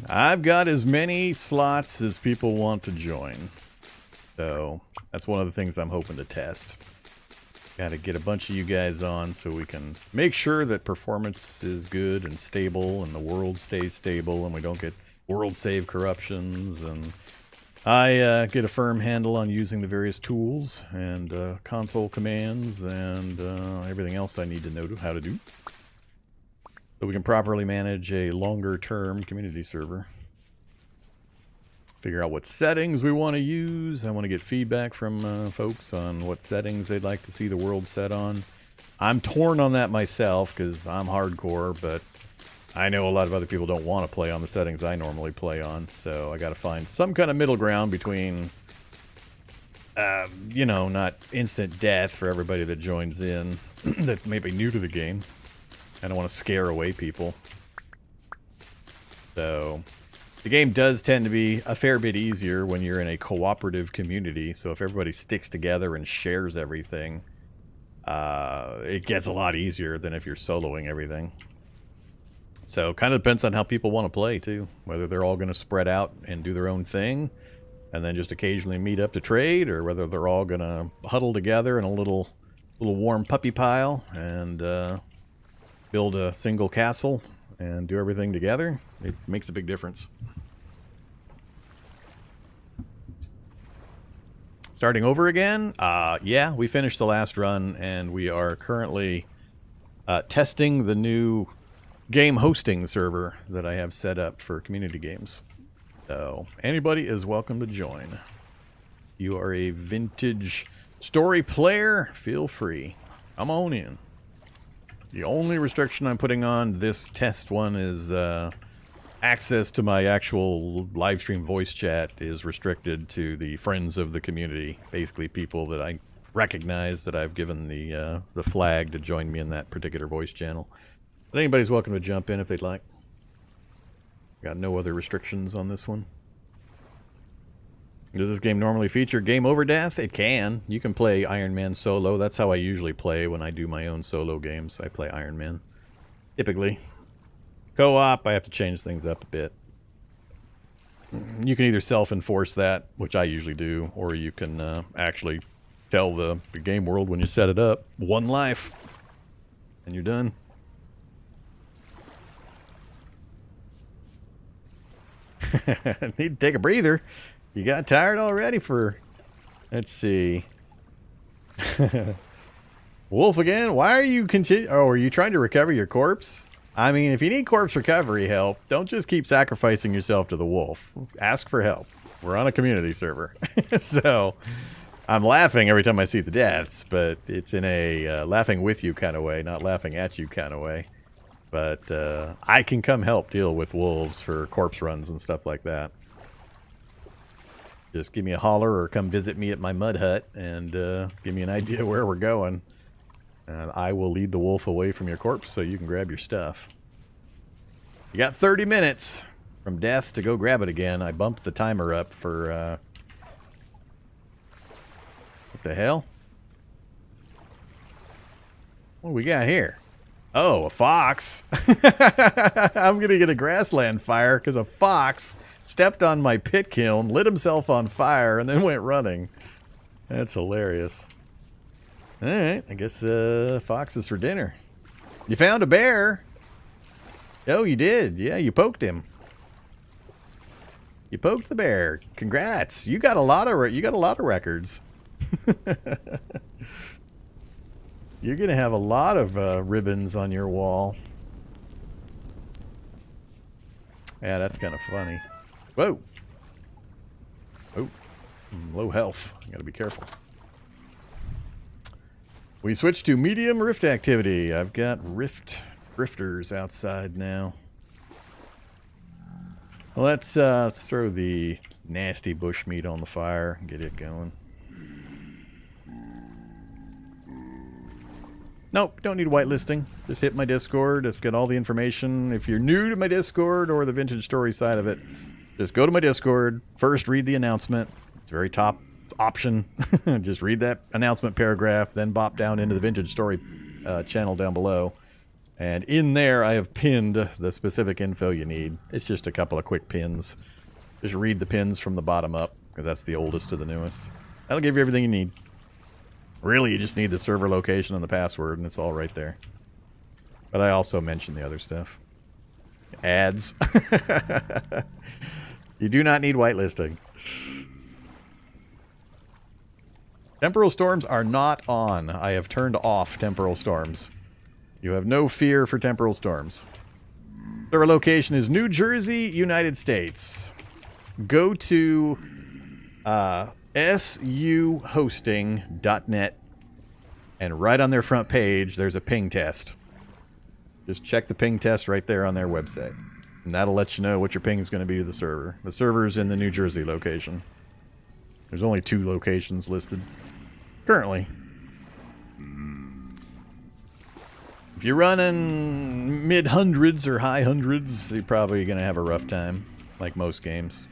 I've got as many slots as people want to join. So that's one of the things I'm hoping to test. Got to get a bunch of you guys on so we can make sure that performance is good and stable and the world stays stable and we don't get world save corruptions, and I get a firm handle on using the various tools and console commands and everything else I need to know how to do, so we can properly manage a longer-term community server. Figure out what settings we want to use. I want to get feedback from folks on what settings they'd like to see the world set on. I'm torn on that myself because I'm hardcore, but I know a lot of other people don't want to play on the settings I normally play on, so I got to find some kind of middle ground between, you know, not instant death for everybody that joins in that may be new to the game. I don't want to scare away people. So the game does tend to be a fair bit easier when you're in a cooperative community, so if everybody sticks together and shares everything, it gets a lot easier than if you're soloing everything. So kind of depends on how people want to play too, whether they're all going to spread out and do their own thing and then just occasionally meet up to trade, or whether they're all going to huddle together in a little warm puppy pile and build a single castle and do everything together. It makes a big difference. Starting over again? Yeah, we finished the last run and we are currently testing the new game hosting server that I have set up for community games. So anybody is welcome to join. You are a Vintage Story player, feel free. Come on in. The only restriction I'm putting on this test one is access to my actual live stream voice chat is restricted to the friends of the community. Basically people that I recognize that I've given the flag to join me in that particular voice channel. But anybody's welcome to jump in if they'd like. Got no other restrictions on this one. Does this game normally feature game over death? It can. You can play Iron Man solo. That's how I usually play when I do my own solo games. I play Iron Man. Typically. Co-op, I have to change things up a bit. You can either self-enforce that, which I usually do, or you can actually tell the game world when you set it up, 1 life, and you're done. Need to take a breather. You got tired already for... Let's see. Wolf again? Why are you Oh, are you trying to recover your corpse? I mean, if you need corpse recovery help, don't just keep sacrificing yourself to the wolf. Ask for help. We're on a community server. So, I'm laughing every time I see the deaths, but it's in a laughing with you kind of way, not laughing at you kind of way. But I can come help deal with wolves for corpse runs and stuff like that. just give me a holler or come visit me at my mud hut and give me an idea where we're going. And I will lead the wolf away from your corpse so you can grab your stuff. You got 30 minutes from death to go grab it again. I bumped the timer up for... what the hell? What do we got here? Oh, a fox. I'm going to get a grassland fire because a fox stepped on my pit kiln, lit himself on fire, and then went running. That's hilarious. Alright, I guess fox is for dinner. You found a bear. Oh, you did. Yeah, you poked him. You poked the bear. Congrats. You got a lot of records. You're going to have a lot of ribbons on your wall. Yeah, that's kind of funny. Whoa. Oh, low health. I got to be careful. We switched to medium rift activity. I've got rifters outside now. Well, let's throw the nasty bushmeat on the fire and get it going. Nope, don't need whitelisting. Just hit my Discord. It's got all the information. If you're new to my Discord or the Vintage Story side of it, just go to my Discord. First, read the announcement. It's very top option. Just read that announcement paragraph, then bop down into the Vintage Story channel down below. And in there, I have pinned the specific info you need. It's just a couple of quick pins. Just read the pins from the bottom up, because that's the oldest to the newest. That'll give you everything you need. Really, you just need the server location and the password, and it's all right there. But I also mentioned the other stuff. Ads. You do not need whitelisting. Temporal storms are not on. I have turned off temporal storms. You have no fear for temporal storms. Server location is New Jersey, United States. Go to suhosting.net, and right on their front page, there's a ping test. Just check the ping test right there on their website. And that'll let you know what your ping is going to be to the server. The server's in the New Jersey location. There's only 2 locations listed currently. If you're running mid-hundreds or high hundreds, you're probably going to have a rough time, like most games.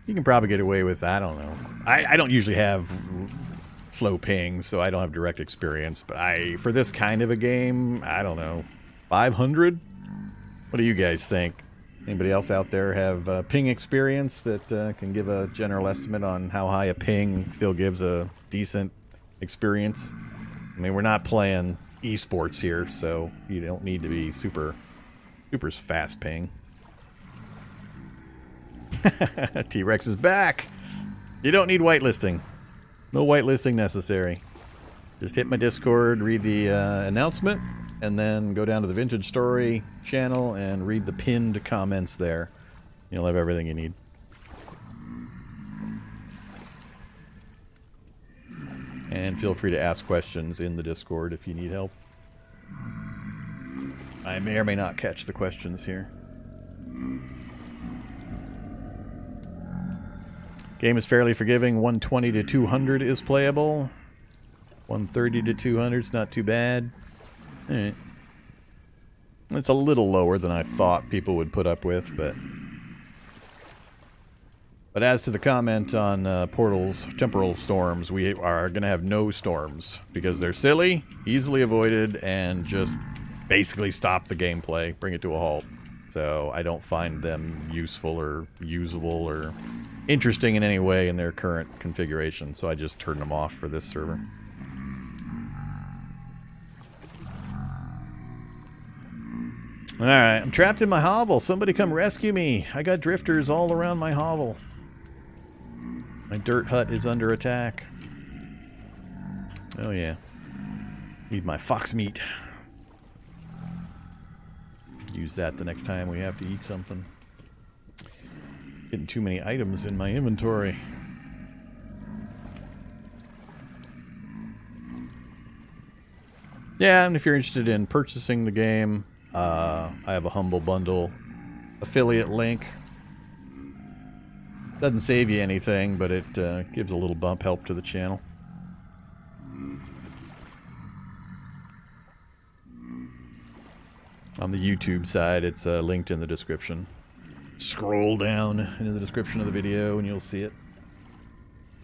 You can probably get away with, I don't know. I don't usually have slow pings, so I don't have direct experience. But for this kind of a game, I don't know, 500? What do you guys think? Anybody else out there have ping experience that can give a general estimate on how high a ping still gives a decent experience? I mean, we're not playing esports here, so you don't need to be super fast ping. T-Rex is back. You don't need whitelisting. No whitelisting necessary. Just hit my Discord, read the announcement, and then go down to the Vintage Story channel and read the pinned comments there. You'll have everything you need. And feel free to ask questions in the Discord if you need help. I may or may not catch the questions here. Game is fairly forgiving. 120 to 200 is playable. 130 to 200 is not too bad. Alright. It's a little lower than I thought people would put up with, but as to the comment on temporal storms, we are going to have no storms because they're silly, easily avoided, and just basically stop the gameplay, bring it to a halt. So I don't find them useful or usable or interesting in any way in their current configuration, so I just turned them off for this server. Alright, I'm trapped in my hovel. Somebody come rescue me. I got drifters all around my hovel. My dirt hut is under attack. Oh yeah. Need my fox meat. Use that the next time we have to eat something. Getting too many items in my inventory. Yeah, and if you're interested in purchasing the game, I have a HumbleBundle affiliate link. Doesn't save you anything, but it gives a little bump help to the channel. On the YouTube side, it's linked in the description. Scroll down into the description of the video and you'll see it.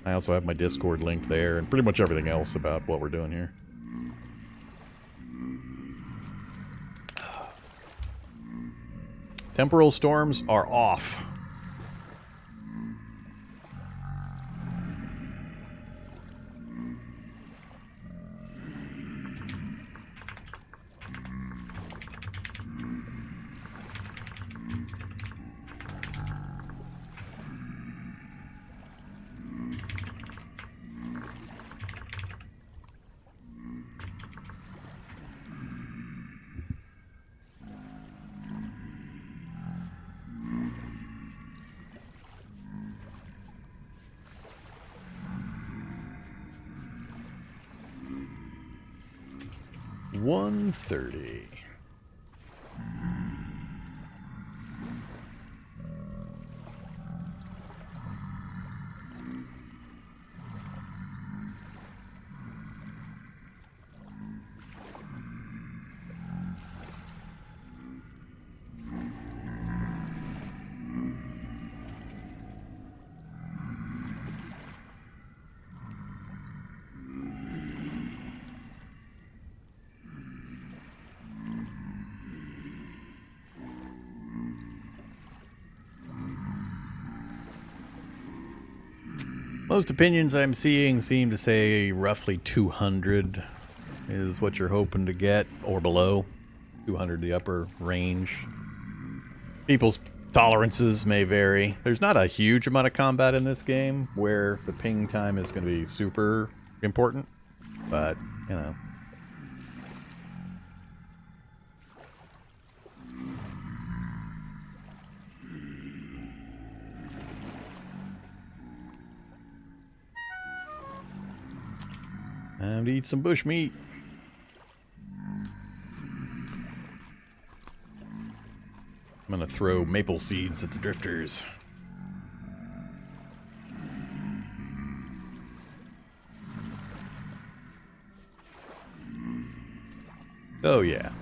I also have my Discord link there and pretty much everything else about what we're doing here. Temporal storms are off. $130. Most opinions I'm seeing seem to say roughly 200 is what you're hoping to get, or below. 200, the upper range. People's tolerances may vary. There's not a huge amount of combat in this game where the ping time is going to be super important, but, you know. Time to eat some bush meat. I'm gonna throw maple seeds at the drifters. Oh yeah.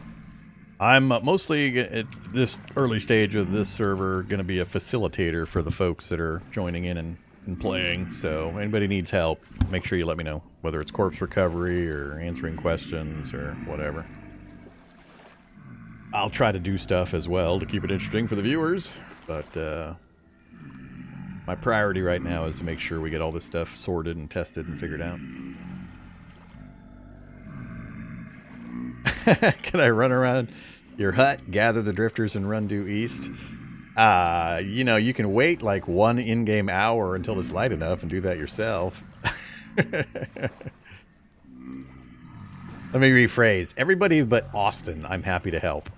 I'm mostly at this early stage of this server going to be a facilitator for the folks that are joining in and playing, so anybody needs help, make sure you let me know, whether it's corpse recovery or answering questions or whatever. I'll try to do stuff as well to keep it interesting for the viewers, but my priority right now is to make sure we get all this stuff sorted and tested and figured out. Can I run around your hut, gather the drifters, and run due east? You know, you can wait like 1 in-game hour until it's light enough and do that yourself. Let me rephrase. Everybody but Austin, I'm happy to help.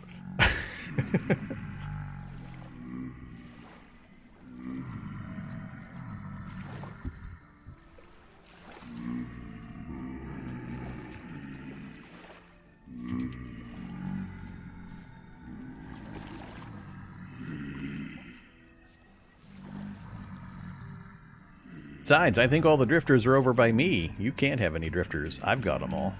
Besides, I think all the drifters are over by me. You can't have any drifters. I've got them all.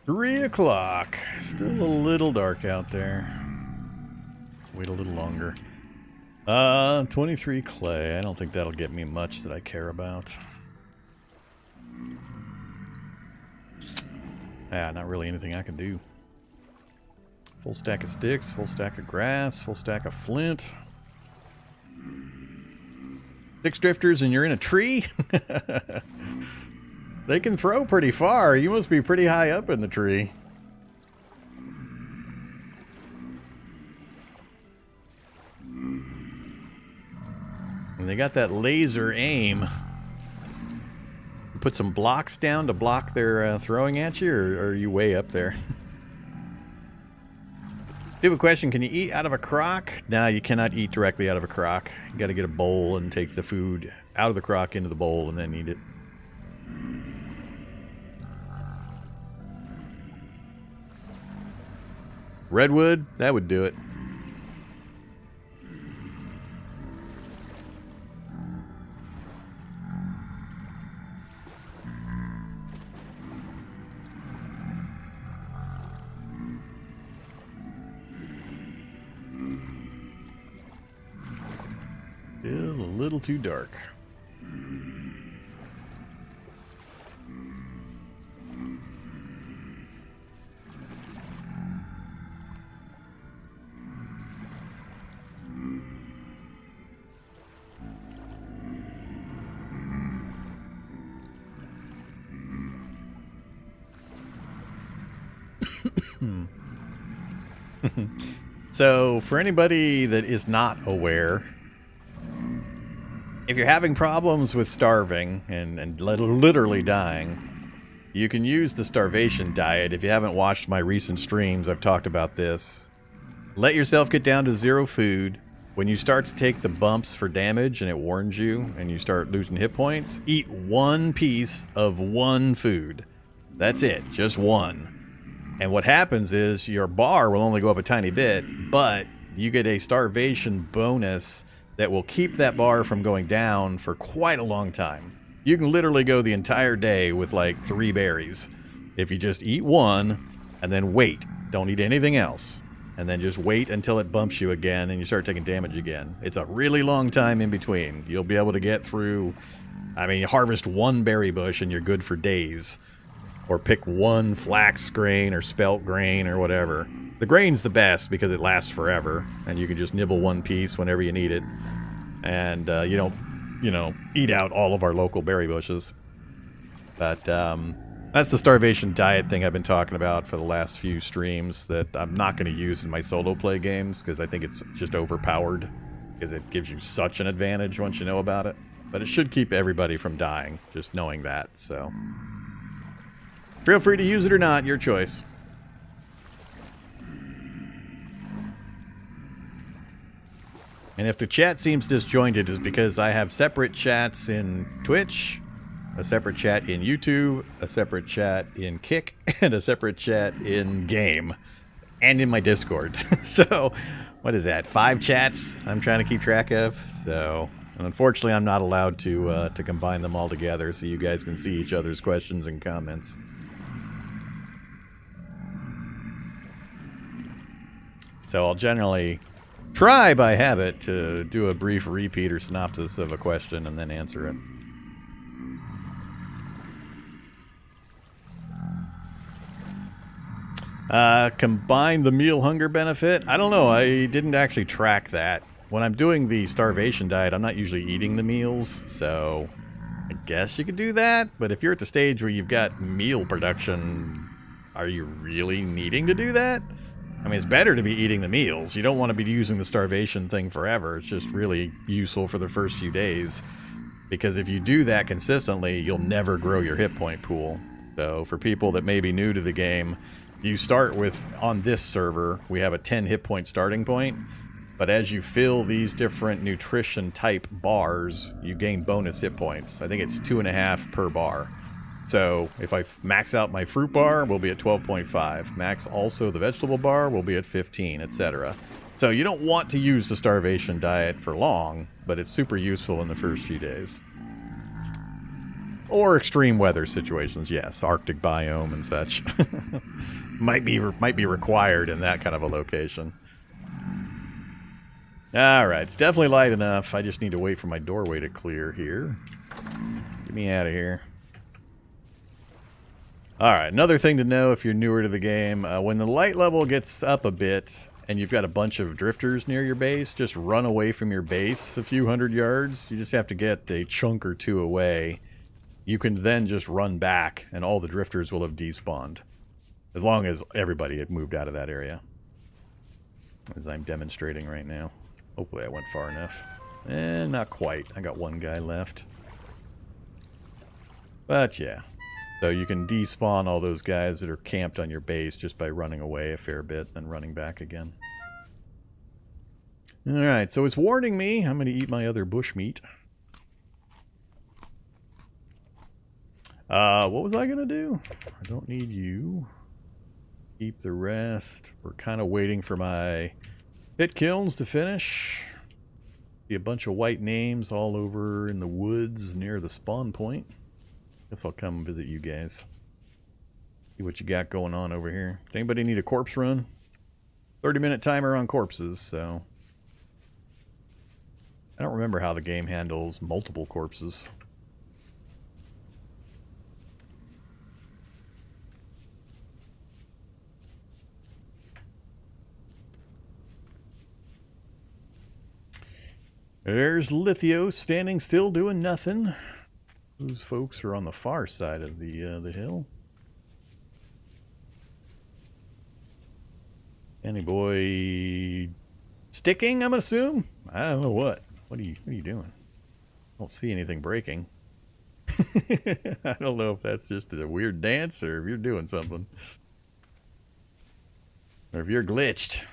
Three o'clock. Still a little dark out there. Wait a little longer. 23 clay. I don't think that'll get me much that I care about. Yeah, not really anything I can do. Full stack of sticks, full stack of grass, full stack of flint. 6 drifters and you're in a tree? They can throw pretty far. You must be pretty high up in the tree. And they got that laser aim. Put some blocks down to block their throwing at you, or are you way up there? Stupid question, can you eat out of a crock? No, you cannot eat directly out of a crock. You gotta get a bowl and take the food out of the crock into the bowl and then eat it. Redwood, that would do it. Still a little too dark. So, for anybody that is not aware, if you're having problems with starving and literally dying, you can use the starvation diet. If you haven't watched my recent streams, I've talked about this. Let yourself get down to 0 food. When you start to take the bumps for damage and it warns you and you start losing hit points, eat 1 piece of 1 food. That's it, just 1. And what happens is your bar will only go up a tiny bit, but you get a starvation bonus that will keep that bar from going down for quite a long time. You can literally go the entire day with like 3 berries if you just eat 1 and then wait. Don't eat anything else. And then just wait until it bumps you again and you start taking damage again. It's a really long time in between. You'll be able to get through, I mean, harvest 1 berry bush and you're good for days. Or pick 1 flax grain or spelt grain or whatever. The grain's the best because it lasts forever, and you can just nibble 1 piece whenever you need it. And you don't, you know, eat out all of our local berry bushes. But that's the starvation diet thing I've been talking about for the last few streams that I'm not going to use in my solo play games because I think it's just overpowered because it gives you such an advantage once you know about it. But it should keep everybody from dying, just knowing that, so... Feel free to use it or not, your choice. And if the chat seems disjointed, it's because I have separate chats in Twitch, a separate chat in YouTube, a separate chat in Kick, and a separate chat in Game, and in my Discord. So, what is that? 5 chats I'm trying to keep track of. So, and unfortunately, I'm not allowed to combine them all together so you guys can see each other's questions and comments. So I'll generally try by habit to do a brief repeat or synopsis of a question and then answer it. Combine the meal hunger benefit? I don't know. I didn't actually track that. When I'm doing the starvation diet, I'm not usually eating the meals, so I guess you could do that. But if you're at the stage where you've got meal production, are you really needing to do that? I mean, it's better to be eating the meals. You don't want to be using the starvation thing forever. It's just really useful for the first few days. Because if you do that consistently, you'll never grow your hit point pool. So for people that may be new to the game, you start with, on this server, we have a 10 hit point starting point. But as you fill these different nutrition type bars, you gain bonus hit points. I think it's 2.5 per bar. So if I max out my fruit bar, we'll be at 12.5. Max also the vegetable bar, we'll be at 15, etc. So you don't want to use the starvation diet for long, but it's super useful in the first few days. Or extreme weather situations, yes, Arctic biome and such. might be required in that kind of a location. Alright, it's definitely light enough. I just need to wait for my doorway to clear here. Get me out of here. Alright, another thing to know if you're newer to the game, when the light level gets up a bit and you've got a bunch of drifters near your base, just run away from your base a few hundred yards. You just have to get a chunk or 2 away. You can then just run back and all the drifters will have despawned. As long as everybody had moved out of that area. As I'm demonstrating right now. Hopefully I went far enough. Not quite. I got 1 guy left. But yeah. So you can despawn all those guys that are camped on your base just by running away a fair bit, then running back again. Alright, so it's warning me I'm going to eat my other bushmeat. What was I going to do? I don't need you. Keep the rest. We're kind of waiting for my pit kilns to finish. See a bunch of white names all over in the woods near the spawn point. Guess I'll come visit you guys. See what you got going on over here. Does anybody need a corpse run? 30-minute timer on corpses, so... I don't remember how the game handles multiple corpses. There's Lithio standing still doing nothing. Those folks are on the far side of the hill. Any boy sticking, I'm gonna assume? I don't know what. What are you doing? I don't see anything breaking. I don't know if that's just a weird dance or if you're doing something. Or if you're glitched.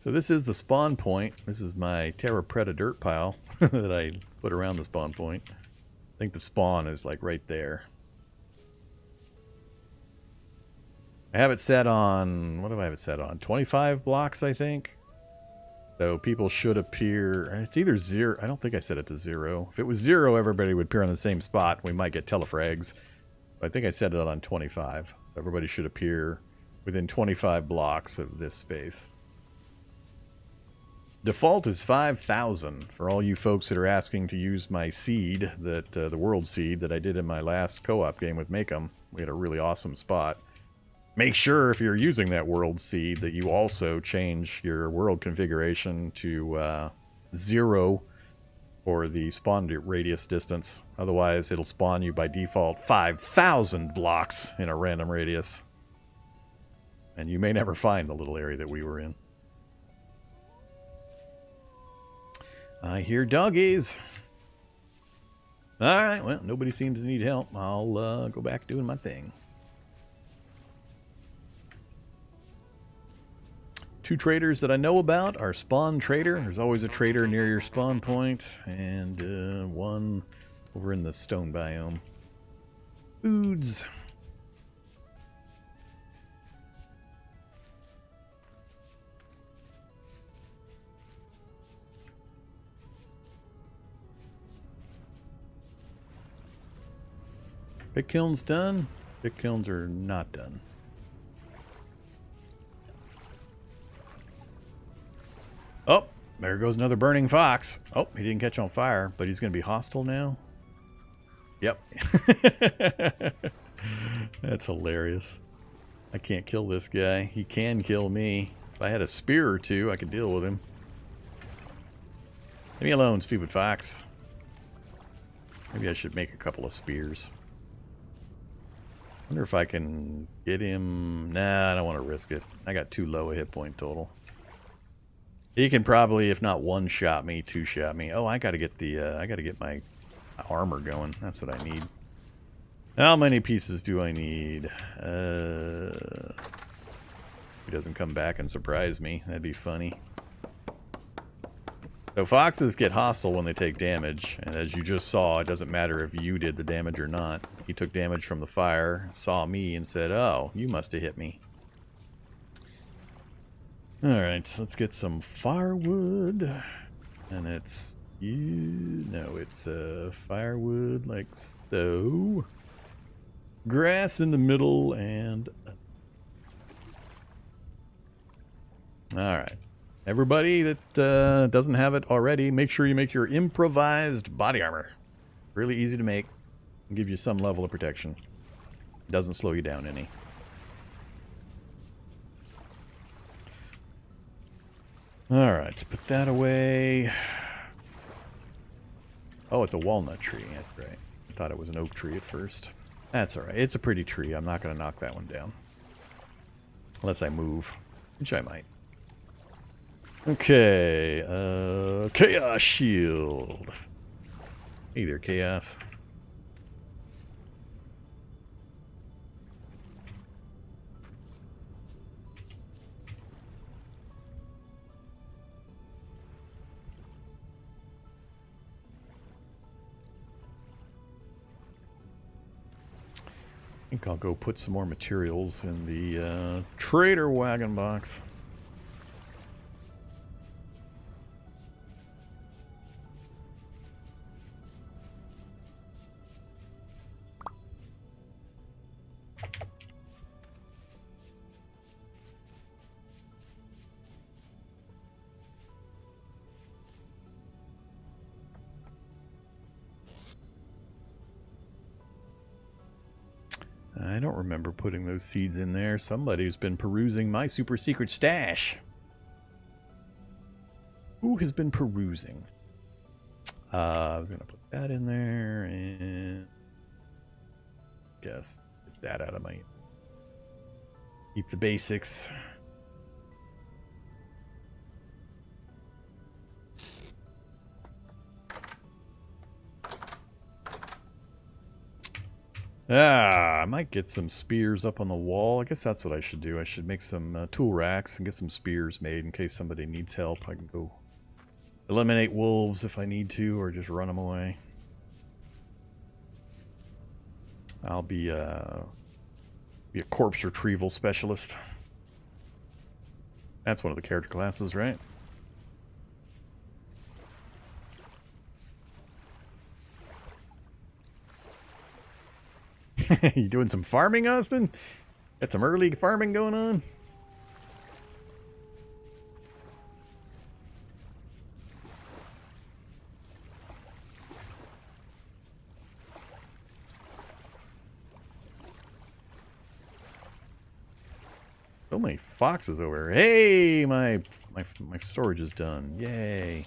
So this is the spawn point. This is my TerraFirma dirt pile that I put around the spawn point. I think the spawn is like right there. I have it set on, what do I have it set on? 25 blocks, I think. So people should appear, it's either 0, I don't think I set it to 0. If it was 0, everybody would appear on the same spot. We might get telefrags. But I think I set it on 25. So everybody should appear within 25 blocks of this space. Default is 5,000 for all you folks that are asking to use my seed, that the world seed that I did in my last co-op game with Make'em. We had a really awesome spot. Make sure if you're using that world seed that you also change your world configuration to 0 for the spawn radius distance. Otherwise, it'll spawn you by default 5,000 blocks in a random radius. And you may never find the little area that we were in. I hear doggies. Alright, well, nobody seems to need help. I'll go back doing my thing. 2 traders that I know about are spawn trader. There's always a trader near your spawn point. And one over in the stone biome. Foods. Pit kilns done. Pit kilns are not done. Oh, there goes another burning fox. Oh, he didn't catch on fire, but he's going to be hostile now. Yep. That's hilarious. I can't kill this guy. He can kill me. If I had a spear or two, I could deal with him. Leave me alone, stupid fox. Maybe I should make a couple of spears. Wonder if I can get him. Nah, I don't want to risk it. I got too low a hit point total. He can probably, if not one-shot me, two-shot me. Oh, I gotta get the, I gotta get my armor going. That's what I need. How many pieces do I need? He doesn't come back and surprise me. That'd be funny. So foxes get hostile when they take damage, and as you just saw, it doesn't matter if you did the damage or not. He took damage from the fire, saw me, and said, "Oh, you must have hit me." Alright, so let's get some firewood. And it's... no, it's firewood like so. Grass in the middle, and... Alright. Everybody that doesn't have it already, make sure you make your improvised body armor. Really easy to make. And give you some level of protection. Doesn't slow you down any. Alright, put that away. Oh, it's a walnut tree. That's right. I thought it was an oak tree at first. That's alright. It's a pretty tree. I'm not going to knock that one down. Unless I move. Which I might. Okay, Chaos Shield. Hey there, Chaos. I think I'll go put some more materials in the trader wagon box. I don't remember putting those seeds in there. Somebody's been perusing my super secret stash. Who has been perusing? I was going to put that in there and guess get that out of my... Keep the basics. I might get some spears up on the wall. I guess that's what I should do. I should make some tool racks and get some spears made in case somebody needs help. I can go eliminate wolves if I need to, or just run them away. I'll be a corpse retrieval specialist. That's one of the character classes, right? You doing some farming, Austin? Got some early farming going on? So many foxes over here. Hey, my storage is done. Yay.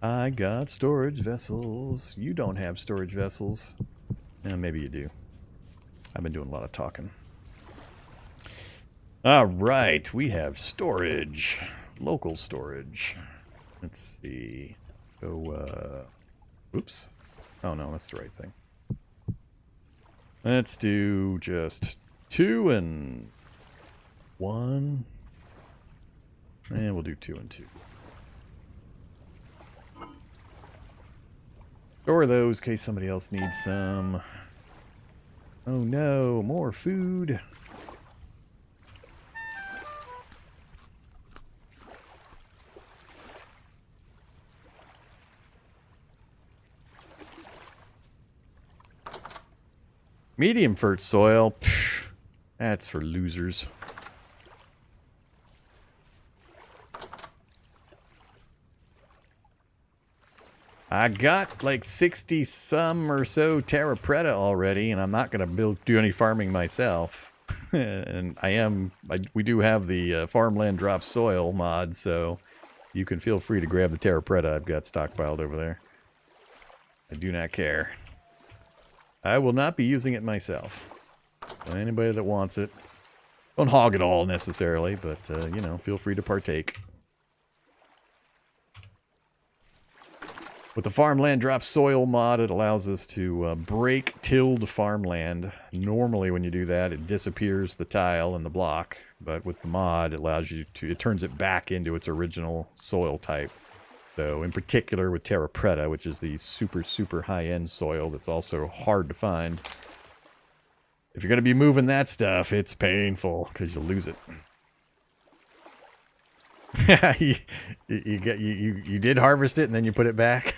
I got storage vessels. You don't have storage vessels. Maybe you do. I've been doing a lot of talking. Alright, we have storage. Local storage. Let's see. Go, oops. Oh no, that's the right thing. Let's do just 2 and 1. And we'll do 2 and 2. Store those in case somebody else needs some. Oh no, more food. Medium fert soil. Psh, that's for losers. I got like 60 some or so TerraFirma already, and I'm not going to do any farming myself. And we do have the Farmland Drops Soil mod, so you can feel free to grab the TerraFirma I've got stockpiled over there. I do not care. I will not be using it myself. So anybody that wants it, don't hog it all necessarily, but you know, feel free to partake. With the Farmland Drops Soil mod, it allows us to break tilled farmland. Normally when you do that, it disappears the tile and the block, but with the mod, it allows you to, it turns it back into its original soil type. So in particular with TerraFirma, which is the super high-end soil that's also hard to find. If you're going to be moving that stuff, it's painful because you'll lose it. you did harvest it and then you put it back.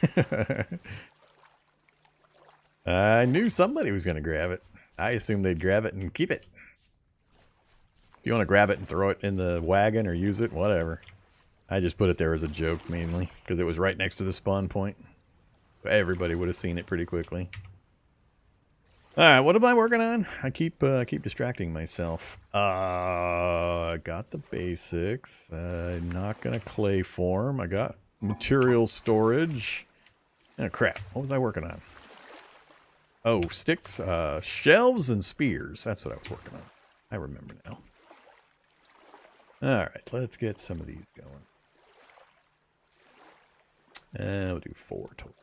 I knew somebody was going to grab it. I assumed they'd grab it and keep it. If you want to grab it and throw it in the wagon or use it, whatever. I just put it there as a joke mainly because it was right next to the spawn point. Everybody would have seen it pretty quickly. Alright, what am I working on? I keep distracting myself. I got the basics. I'm not gonna clay form. I got material storage. Oh crap, what was I working on? Oh, sticks, shelves and spears. That's what I was working on. I remember now. Alright, let's get some of these going. We'll do 4 total.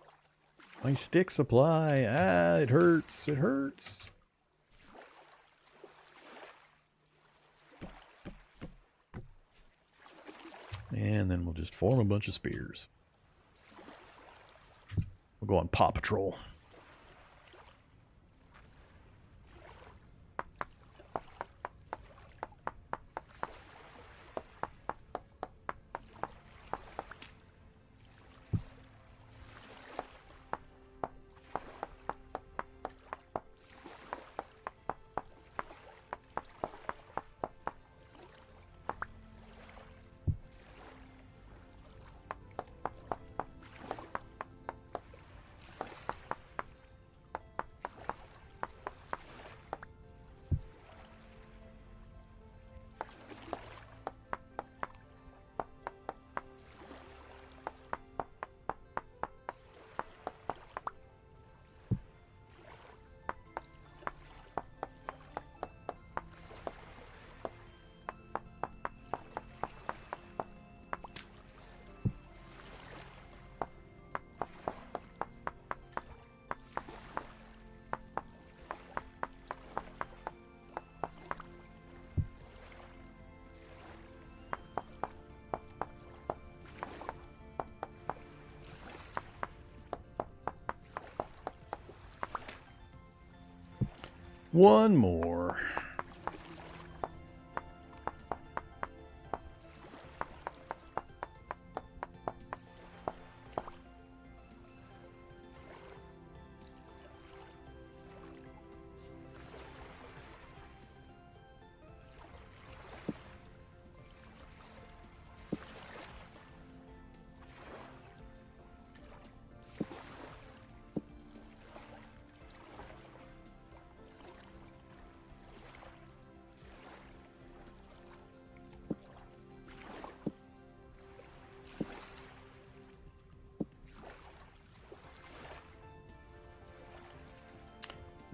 My stick supply. Ah, it hurts. It hurts. And then we'll just form a bunch of spears. We'll go on Paw Patrol. One more.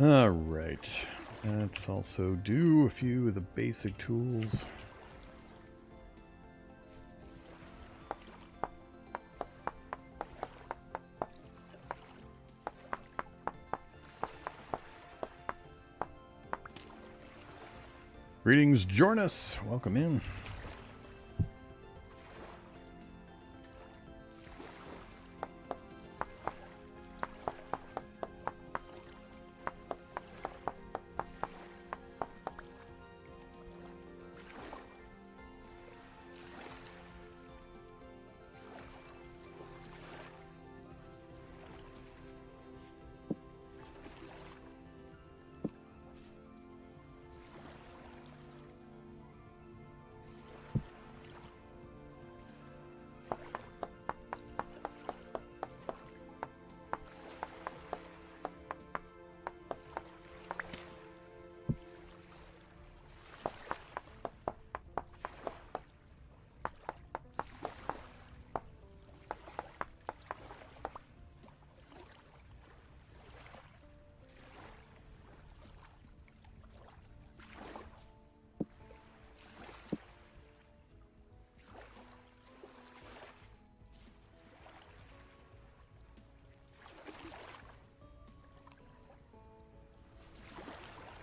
All right. Let's also do a few of the basic tools. Greetings, Jornus. Welcome in.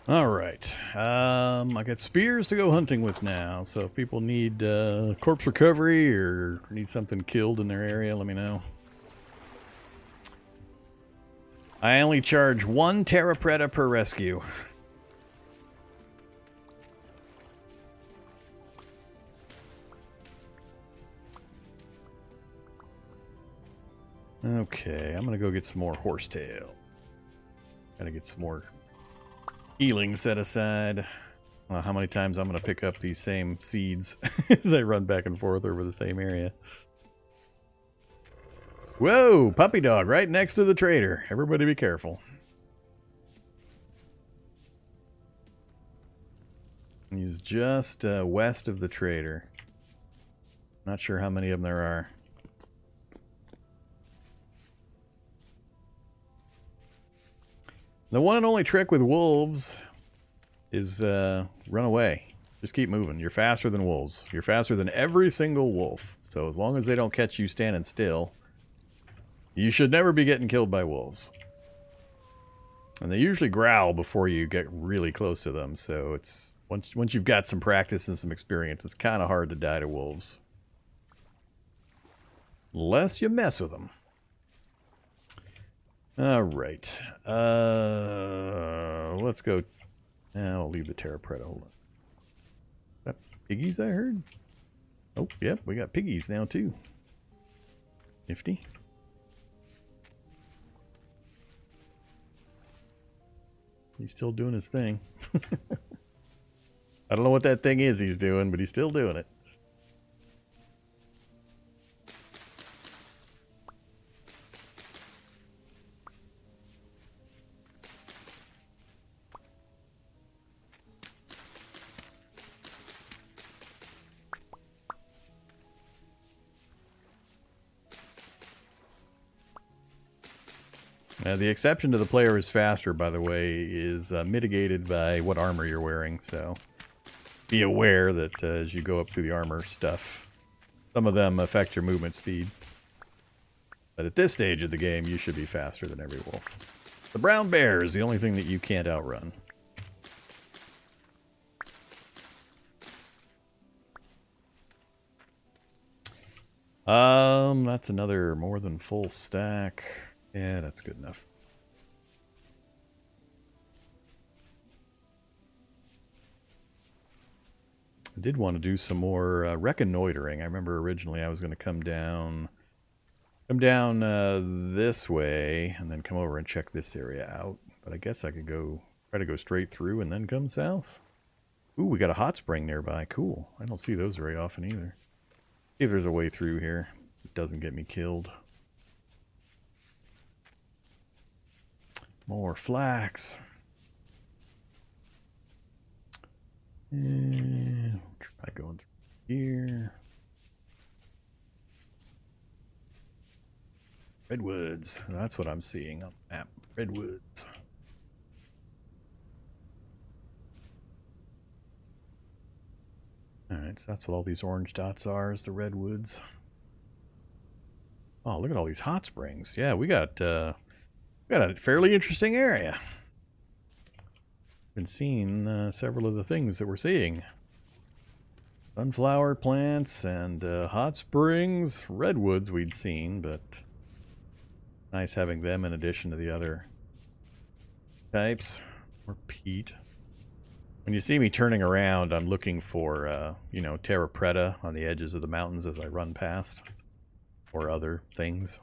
All right. I got spears to go hunting with now, so if people need corpse recovery or need something killed in their area, let me know. I only charge 1 Terra Preta per rescue. Okay, I'm gonna go get some more horsetail. Gotta get some more healing set aside. Well, how many times I'm going to pick up these same seeds as I run back and forth over the same area. Whoa, puppy dog right next to the trader. Everybody be careful. He's just west of the trader. Not sure how many of them there are. The one and only trick with wolves is run away. Just keep moving. You're faster than wolves. You're faster than every single wolf. So as long as they don't catch you standing still, you should never be getting killed by wolves. And they usually growl before you get really close to them. So it's once you've got some practice and some experience, it's kind of hard to die to wolves. Unless you mess with them. All right. Let's go. I'll leave the TerraFirma. Hold on. Is that piggies I heard? Oh, yep. We got piggies now, too. Nifty. He's still doing his thing. I don't know what that thing is he's doing, but he's still doing it. The exception to the player is faster, by the way, is mitigated by what armor you're wearing, so be aware that as you go up through the armor stuff, some of them affect your movement speed. But at this stage of the game, you should be faster than every wolf. The brown bear is the only thing that you can't outrun. That's another more than full stack. Yeah, that's good enough. I did want to do some more reconnoitering. I remember originally I was going to come down this way and then come over and check this area out. But I guess I could try to go straight through and then come south. Ooh, we got a hot spring nearby. Cool. I don't see those very often either. See if there's a way through here. It doesn't get me killed. More flax. And try going through here. Redwoods. That's what I'm seeing on the map. Redwoods. Alright, so that's what all these orange dots are, is the redwoods. Oh, look at all these hot springs. Yeah, we got a fairly interesting area. Been seeing several of the things that we're seeing. Sunflower plants and hot springs, redwoods we'd seen, but nice having them in addition to the other types. Or peat. When you see me turning around, I'm looking for, you know, TerraFirma on the edges of the mountains as I run past. Or other things.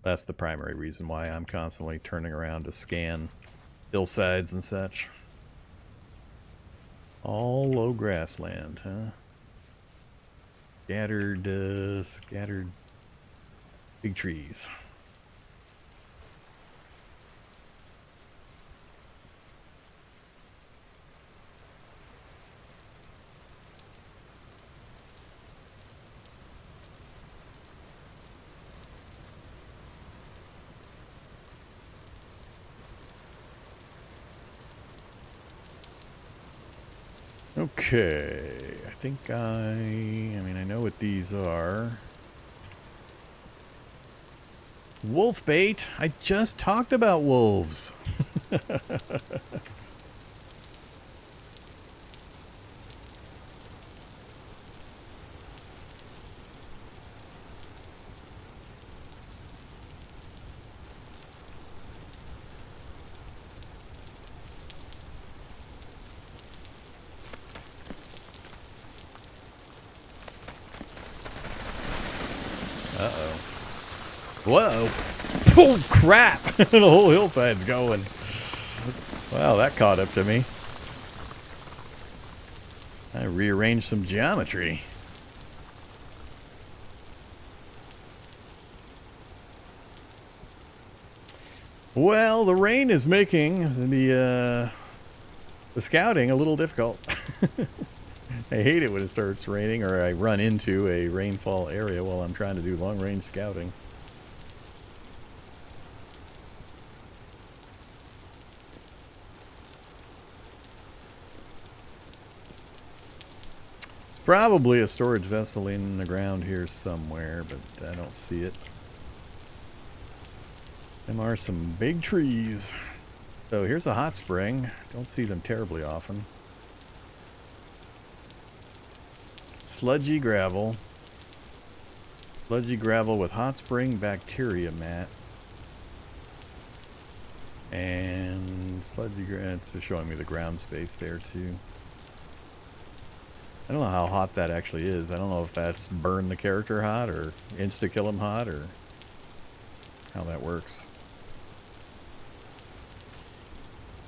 That's the primary reason why I'm constantly turning around to scan hillsides and such. All low grassland, huh? Scattered big trees. Okay, I think I mean, I know what these are. Wolf bait? I just talked about wolves. Uh-oh. Whoa. Oh, crap. The whole hillside's going. Wow, that caught up to me. I rearranged some geometry. Well, the rain is making the scouting a little difficult. I hate it when it starts raining or I run into a rainfall area while I'm trying to do long-range scouting. Probably a storage vessel in the ground here somewhere, but I don't see it. Them are some big trees. So here's a hot spring. Don't see them terribly often. Sludgy gravel. Sludgy gravel with hot spring bacteria mat. And sludgy gravel. It's showing me the ground space there too. I don't know how hot that actually is. I don't know if that's burn the character hot or insta-kill him hot or how that works.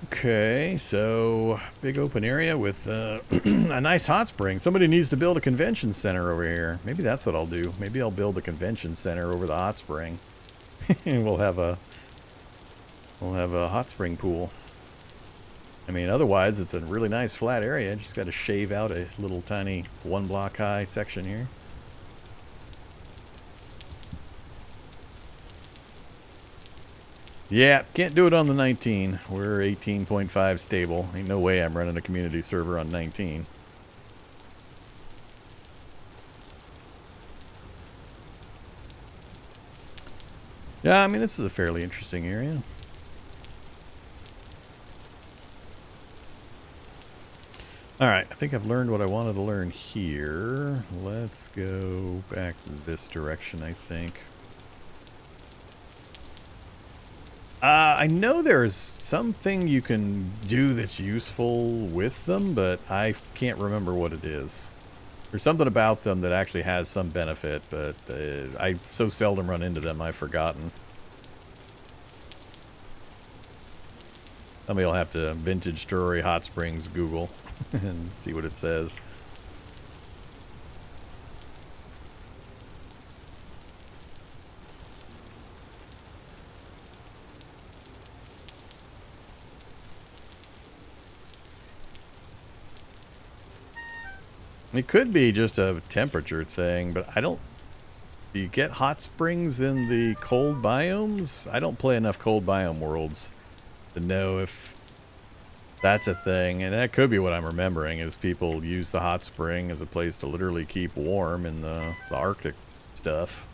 Okay, so big open area with a nice hot spring. Somebody needs to build a convention center over here. Maybe that's what I'll do. Maybe I'll build a convention center over the hot spring. And we'll have a hot spring pool. I mean, otherwise it's a really nice flat area. Just got to shave out a little tiny 1 block high section here. Yeah, can't do it on the 19. We're 18.5 stable. Ain't no way I'm running a community server on 19. Yeah, I mean, this is a fairly interesting area. Alright, I think I've learned what I wanted to learn here. Let's go back this direction, I think. I know there's something you can do that's useful with them, but I can't remember what it is. There's something about them that actually has some benefit, but I so seldom run into them, I've forgotten. Somebody will have to Vintage Story Hot Springs Google and see what it says. It could be just a temperature thing, but I don't... Do you get hot springs in the cold biomes? I don't play enough cold biome worlds to know if that's a thing. And that could be what I'm remembering, is people use the hot spring as a place to literally keep warm in the Arctic stuff.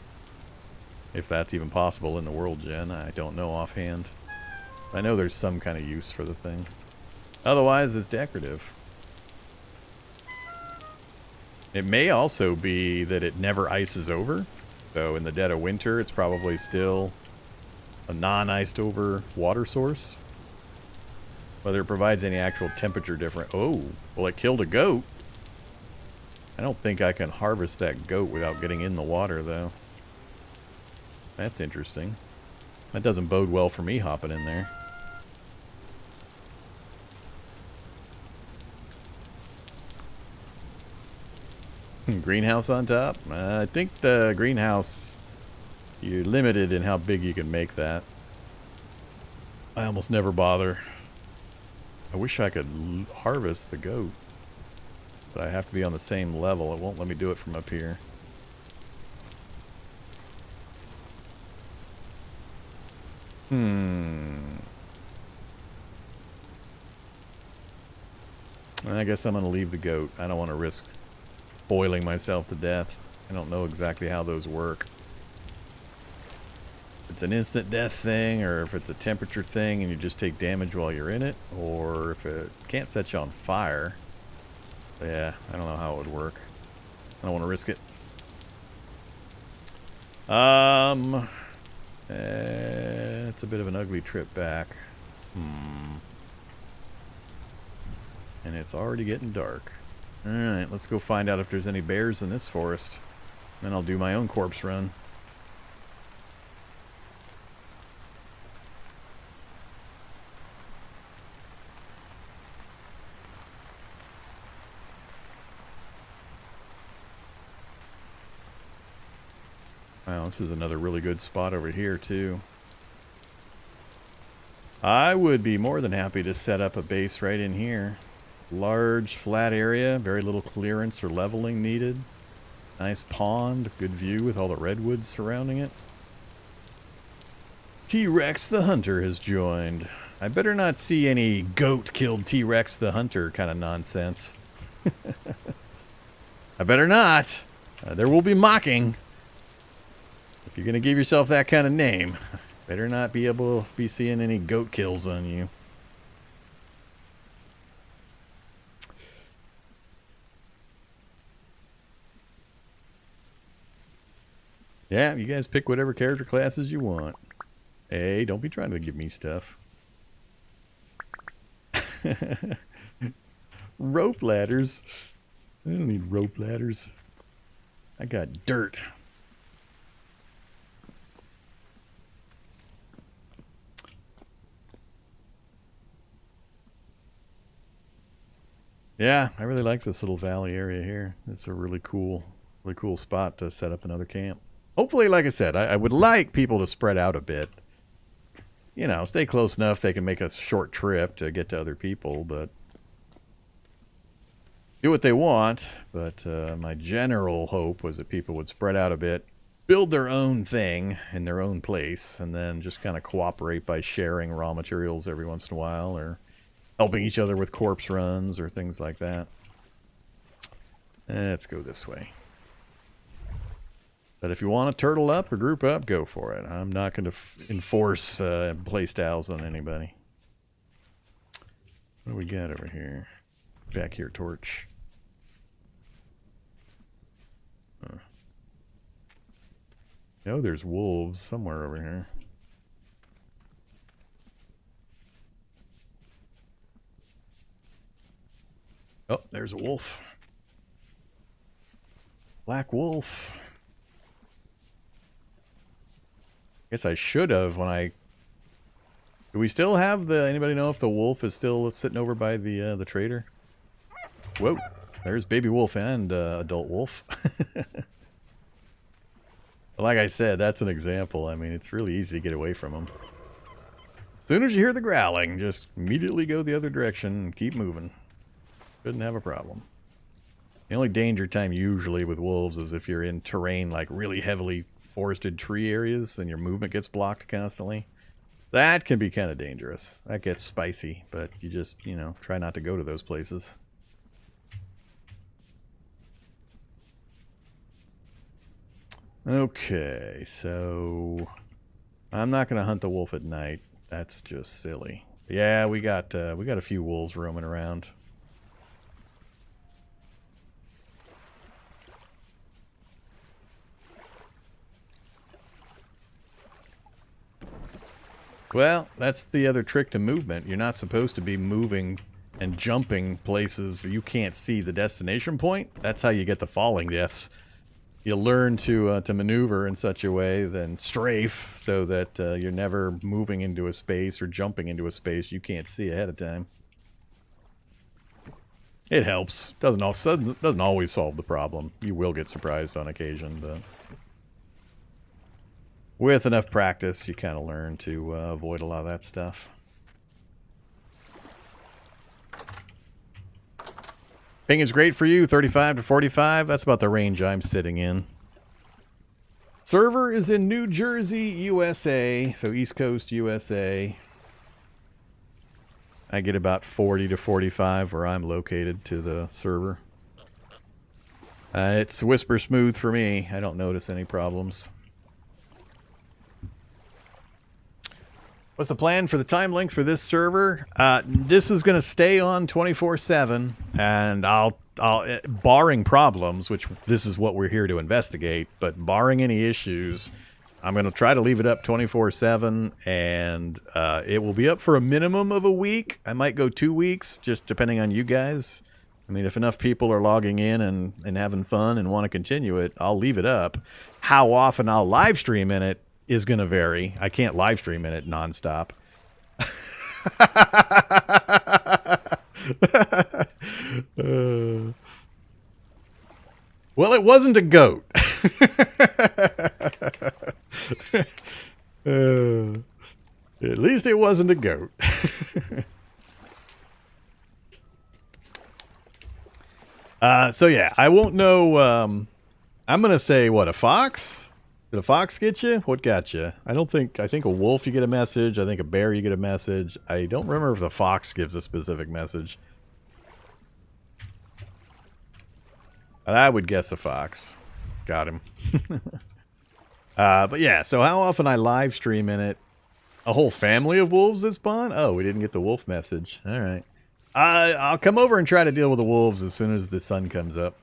If that's even possible in the world gen, I don't know offhand. I know there's some kind of use for the thing. Otherwise, it's decorative. It may also be that it never ices over. So in the dead of winter, it's probably still a non-iced over water source. Whether it provides any actual temperature difference. Oh, well, it killed a goat. I don't think I can harvest that goat without getting in the water, though. That's interesting. That doesn't bode well for me hopping in there. Greenhouse on top? I think the greenhouse, you're limited in how big you can make that. I almost never bother. I wish I could harvest the goat, but I have to be on the same level. It won't let me do it from up here. I guess I'm gonna leave the goat. I don't want to risk boiling myself to death. I don't know exactly how those work. If it's an instant death thing, or if it's a temperature thing and you just take damage while you're in it, or if it can't set you on fire. Yeah, I don't know how it would work. I don't want to risk it. It's a bit of an ugly trip back. And it's already getting dark. Alright, let's go find out if there's any bears in this forest. Then I'll do my own corpse run. Wow, this is another really good spot over here, too. I would be more than happy to set up a base right in here. Large, flat area, very little clearance or leveling needed. Nice pond, good view with all the redwoods surrounding it. T-Rex the Hunter has joined. I better not see any goat killed T-Rex the Hunter kind of nonsense. I better not. There will be mocking. If you're going to give yourself that kind of name, better not be able to be seeing any goat kills on you. Yeah, you guys pick whatever character classes you want. Hey, don't be trying to give me stuff. Rope ladders. I don't need rope ladders. I got dirt. Yeah, I really like this little valley area here. It's a really cool spot to set up another camp. Hopefully, like I said, I would like people to spread out a bit. You know, stay close enough they can make a short trip to get to other people, but do what they want. But my general hope was that people would spread out a bit, build their own thing in their own place, and then just kind of cooperate by sharing raw materials every once in a while, or helping each other with corpse runs or things like that. Let's go this way. But if you want to turtle up or group up, go for it. I'm not going to enforce play styles on anybody. What do we got over here? Back here, torch. Oh, there's wolves somewhere over here. Oh, there's a wolf. Black wolf. Guess I should have when I... Do we still have the... Anybody know if the wolf is still sitting over by the trader? Whoa. There's baby wolf and adult wolf. Like I said, that's an example. I mean, it's really easy to get away from them. As soon as you hear the growling, just immediately go the other direction and keep moving. Shouldn't have a problem. The only danger time usually with wolves is if you're in terrain like really heavily forested tree areas and your movement gets blocked constantly. That can be kind of dangerous. That gets spicy, but you just, you know, try not to go to those places. Okay, so I'm not going to hunt the wolf at night. That's just silly. Yeah, we got a few wolves roaming around. Well, that's the other trick to movement. You're not supposed to be moving and jumping places you can't see the destination point. That's how you get the falling deaths. You learn to maneuver in such a way, then strafe, so that you're never moving into a space or jumping into a space you can't see ahead of time. It helps. Doesn't always solve the problem. You will get surprised on occasion, but with enough practice, you kind of learn to avoid a lot of that stuff. Ping is great for you, 35 to 45. That's about the range I'm sitting in. Server is in New Jersey, USA, so East Coast, USA. I get about 40 to 45 where I'm located to the server. It's whisper smooth for me. I don't notice any problems. What's the plan for the time length for this server? This is going to stay on 24/7, and I'll barring problems, which this is what we're here to investigate, but barring any issues, I'm going to try to leave it up 24/7, and it will be up for a minimum of a week. I might go 2 weeks, just depending on you guys. I mean, if enough people are logging in and having fun and want to continue it, I'll leave it up. How often I'll live stream in it is going to vary. I can't live stream in it nonstop. Well, it wasn't a goat. At least it wasn't a goat. So yeah, I won't know. I'm going to say, what, a fox? Did a fox get you? What got you? I think a wolf you get a message. I think a bear you get a message. I don't remember if the fox gives a specific message. I would guess a fox. Got him. But yeah, so how often I live stream in it? A whole family of wolves that spawn? Oh, we didn't get the wolf message. All right. I'll come over and try to deal with the wolves as soon as the sun comes up.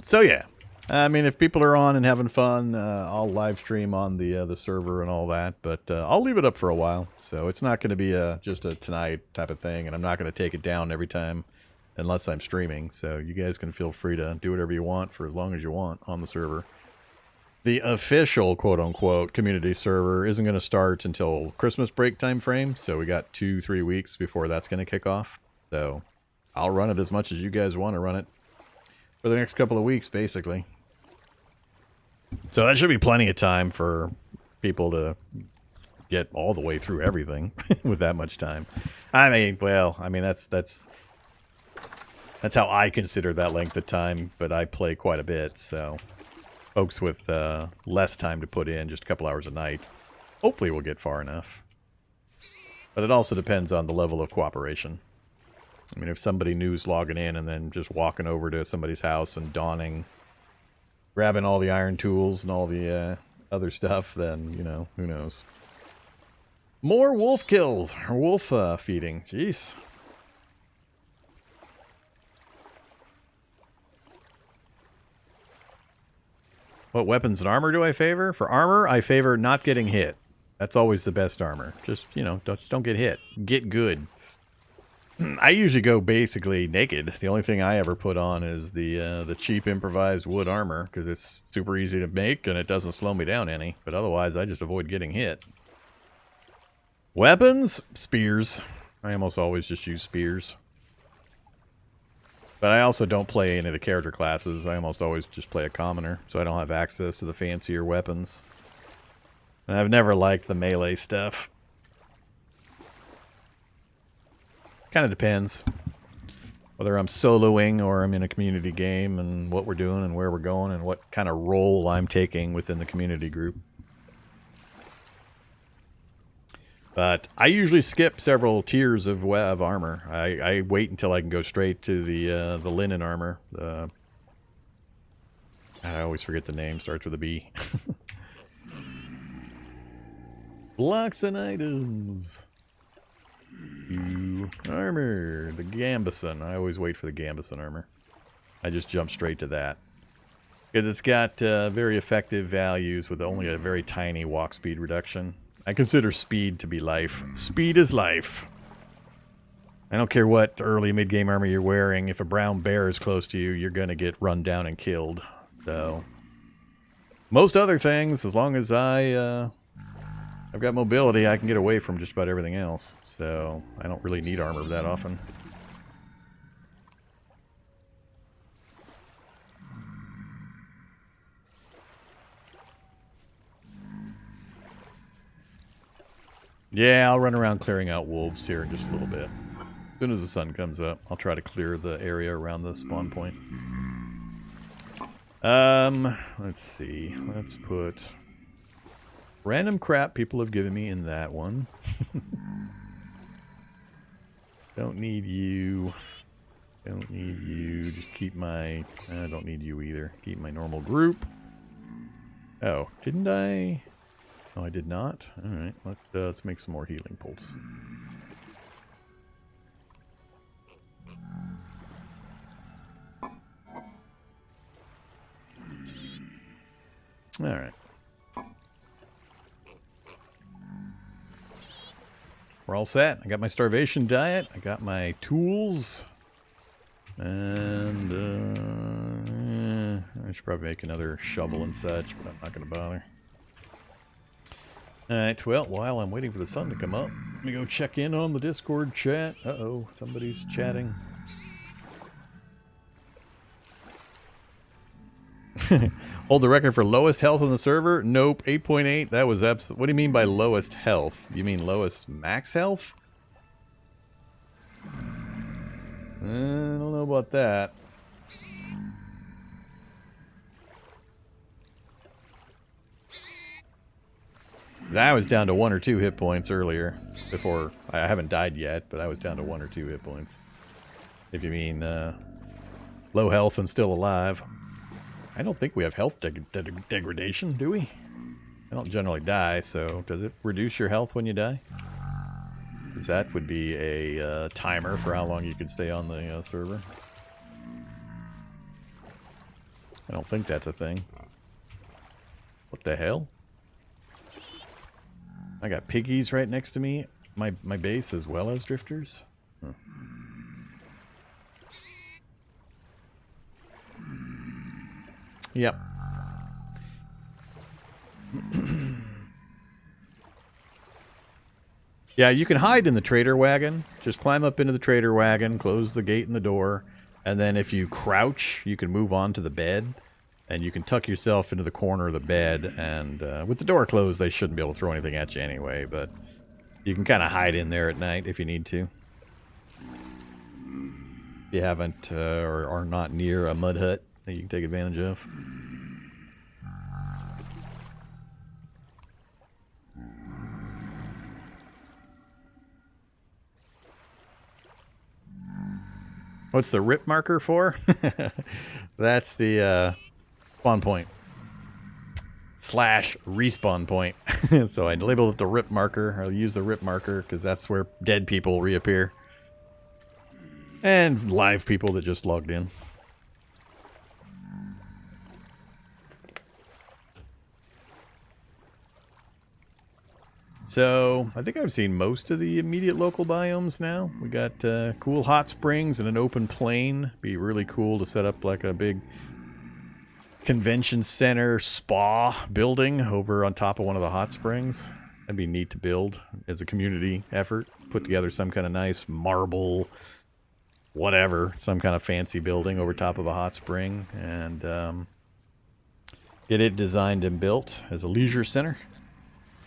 So yeah, I mean, if people are on and having fun, I'll live stream on the server and all that, but I'll leave it up for a while. So it's not going to be just a tonight type of thing, and I'm not going to take it down every time unless I'm streaming. So you guys can feel free to do whatever you want for as long as you want on the server. The official quote-unquote community server isn't going to start until Christmas break time frame, so we got 2-3 weeks before that's going to kick off. So I'll run it as much as you guys want to run it for the next couple of weeks, basically. So that should be plenty of time for people to get all the way through everything with that much time. I mean, well, I mean, that's how I consider that length of time, but I play quite a bit, so folks with less time to put in, just a couple hours a night, hopefully we'll get far enough. But it also depends on the level of cooperation. I mean, if somebody new's logging in and then just walking over to somebody's house and grabbing all the iron tools and all the other stuff, then, you know, who knows. More wolf kills, or wolf feeding, jeez. What weapons and armor do I favor? For armor, I favor not getting hit. That's always the best armor. Just, you know, don't get hit. Get good. I usually go basically naked. The only thing I ever put on is the cheap improvised wood armor, because it's super easy to make and it doesn't slow me down any. But otherwise, I just avoid getting hit. Weapons? Spears. I almost always just use spears. But I also don't play any of the character classes. I almost always just play a commoner, so I don't have access to the fancier weapons. And I've never liked the melee stuff. Kind of depends whether I'm soloing or I'm in a community game and what we're doing and where we're going and what kind of role I'm taking within the community group. But I usually skip several tiers of armor. I wait until I can go straight to the linen armor. I always forget the name. Starts with a B. Blocks and items. Armor. The Gambison. I always wait for the Gambison armor. I just jump straight to that. Because it's got very effective values with only a very tiny walk speed reduction. I consider speed to be life. Speed is life. I don't care what early mid-game armor you're wearing. If a brown bear is close to you, you're going to get run down and killed. So, most other things, as long as I've got mobility, I can get away from just about everything else. So, I don't really need armor that often. Yeah, I'll run around clearing out wolves here in just a little bit. As soon as the sun comes up, I'll try to clear the area around the spawn point. Let's see. Let's put random crap people have given me in that one. Don't need you. Don't need you. Just keep my... I don't need you either. Keep my normal group. Oh, didn't I... Oh, I did not? Alright, let's make some more healing pulse. Alright. We're all set. I got my starvation diet. I got my tools. And, I should probably make another shovel and such, but I'm not going to bother. Alright, well, while I'm waiting for the sun to come up, let me go check in on the Discord chat. Uh-oh, somebody's chatting. Hold the record for lowest health on the server? Nope, 8.8. That was absolute. What do you mean by lowest health? You mean lowest max health? I don't know about that. I was down to 1 or 2 hit points earlier. Before, I haven't died yet, but I was down to 1 or 2 hit points. If you mean low health and still alive. I don't think we have health degradation, do we? I don't generally die, so does it reduce your health when you die? That would be a timer for how long you can stay on the server. I don't think that's a thing. What the hell? I got piggies right next to me. My base as well as drifters. Huh. Yep. Yeah, you can hide in the trader wagon. Just climb up into the trader wagon, close the gate and the door, and then if you crouch, you can move on to the bed, and you can tuck yourself into the corner of the bed, and with the door closed, they shouldn't be able to throw anything at you anyway, but you can kind of hide in there at night if you need to. If you haven't or are not near a mud hut that you can take advantage of. What's the rip marker for? That's the spawn point. / respawn point. So I labeled it the rip marker. I'll use the rip marker because that's where dead people reappear. And live people that just logged in. So, I think I've seen most of the immediate local biomes now. We got cool hot springs and an open plain. Be really cool to set up like a big convention center spa building over on top of one of the hot springs. That'd be neat to build as a community effort. Put together some kind of nice marble, whatever, some kind of fancy building over top of a hot spring. And get it designed and built as a leisure center.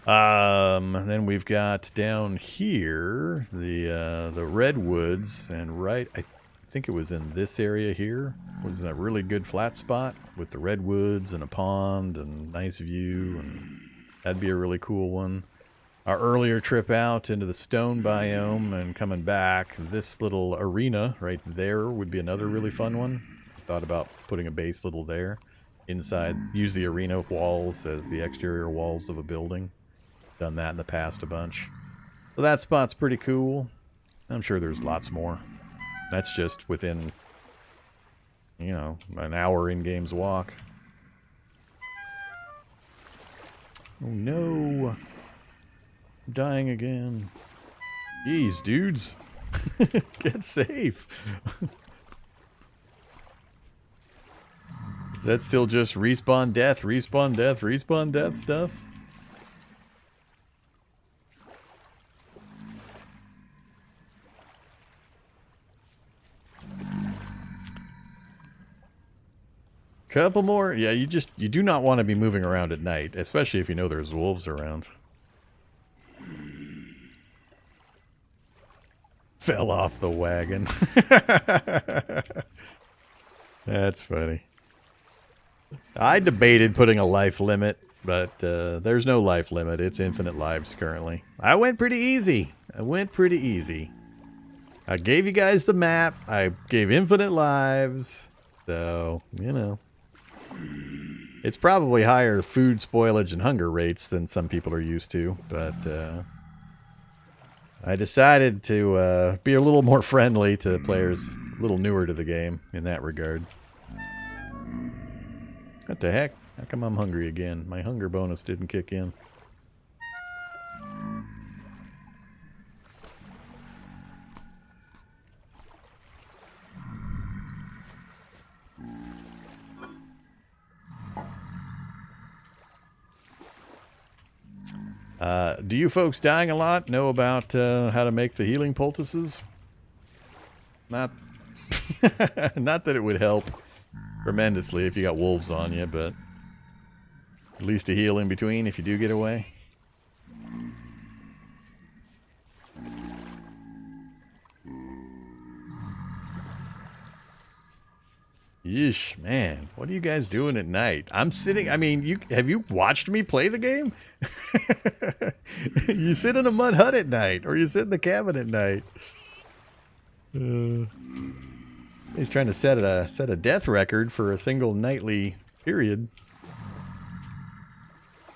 Then we've got down here the redwoods, and right, I think it was in this area here, was in a really good flat spot with the redwoods and a pond and nice view, and that'd be a really cool one. Our earlier trip out into the stone biome and coming back, this little arena right there would be another really fun one. I thought about putting a base little there inside, use the arena walls as the exterior walls of a building. Done that in the past a bunch. So that spot's pretty cool. I'm sure there's lots more. That's just within, you know, an hour in-game's walk. Oh no! I'm dying again. Jeez, dudes. Get safe. Is that still just respawn death, respawn death, respawn death stuff? Couple more. Yeah, you do not want to be moving around at night, especially if you know there's wolves around. Fell off the wagon. That's funny. I debated putting a life limit, but there's no life limit. It's infinite lives currently. I went pretty easy. I gave you guys the map. I gave infinite lives. So, you know. It's probably higher food spoilage and hunger rates than some people are used to, but I decided to be a little more friendly to players a little newer to the game in that regard. What the heck? How come I'm hungry again? My hunger bonus didn't kick in. Do you folks dying a lot know about how to make the healing poultices? Not, not that it would help tremendously if you got wolves on you, but at least a heal in between if you do get away. Yeesh, man. What are you guys doing at night? I'm sitting, I mean, have you watched me play the game? You sit in a mud hut at night, or you sit in the cabin at night. He's trying to set a death record for a single nightly period.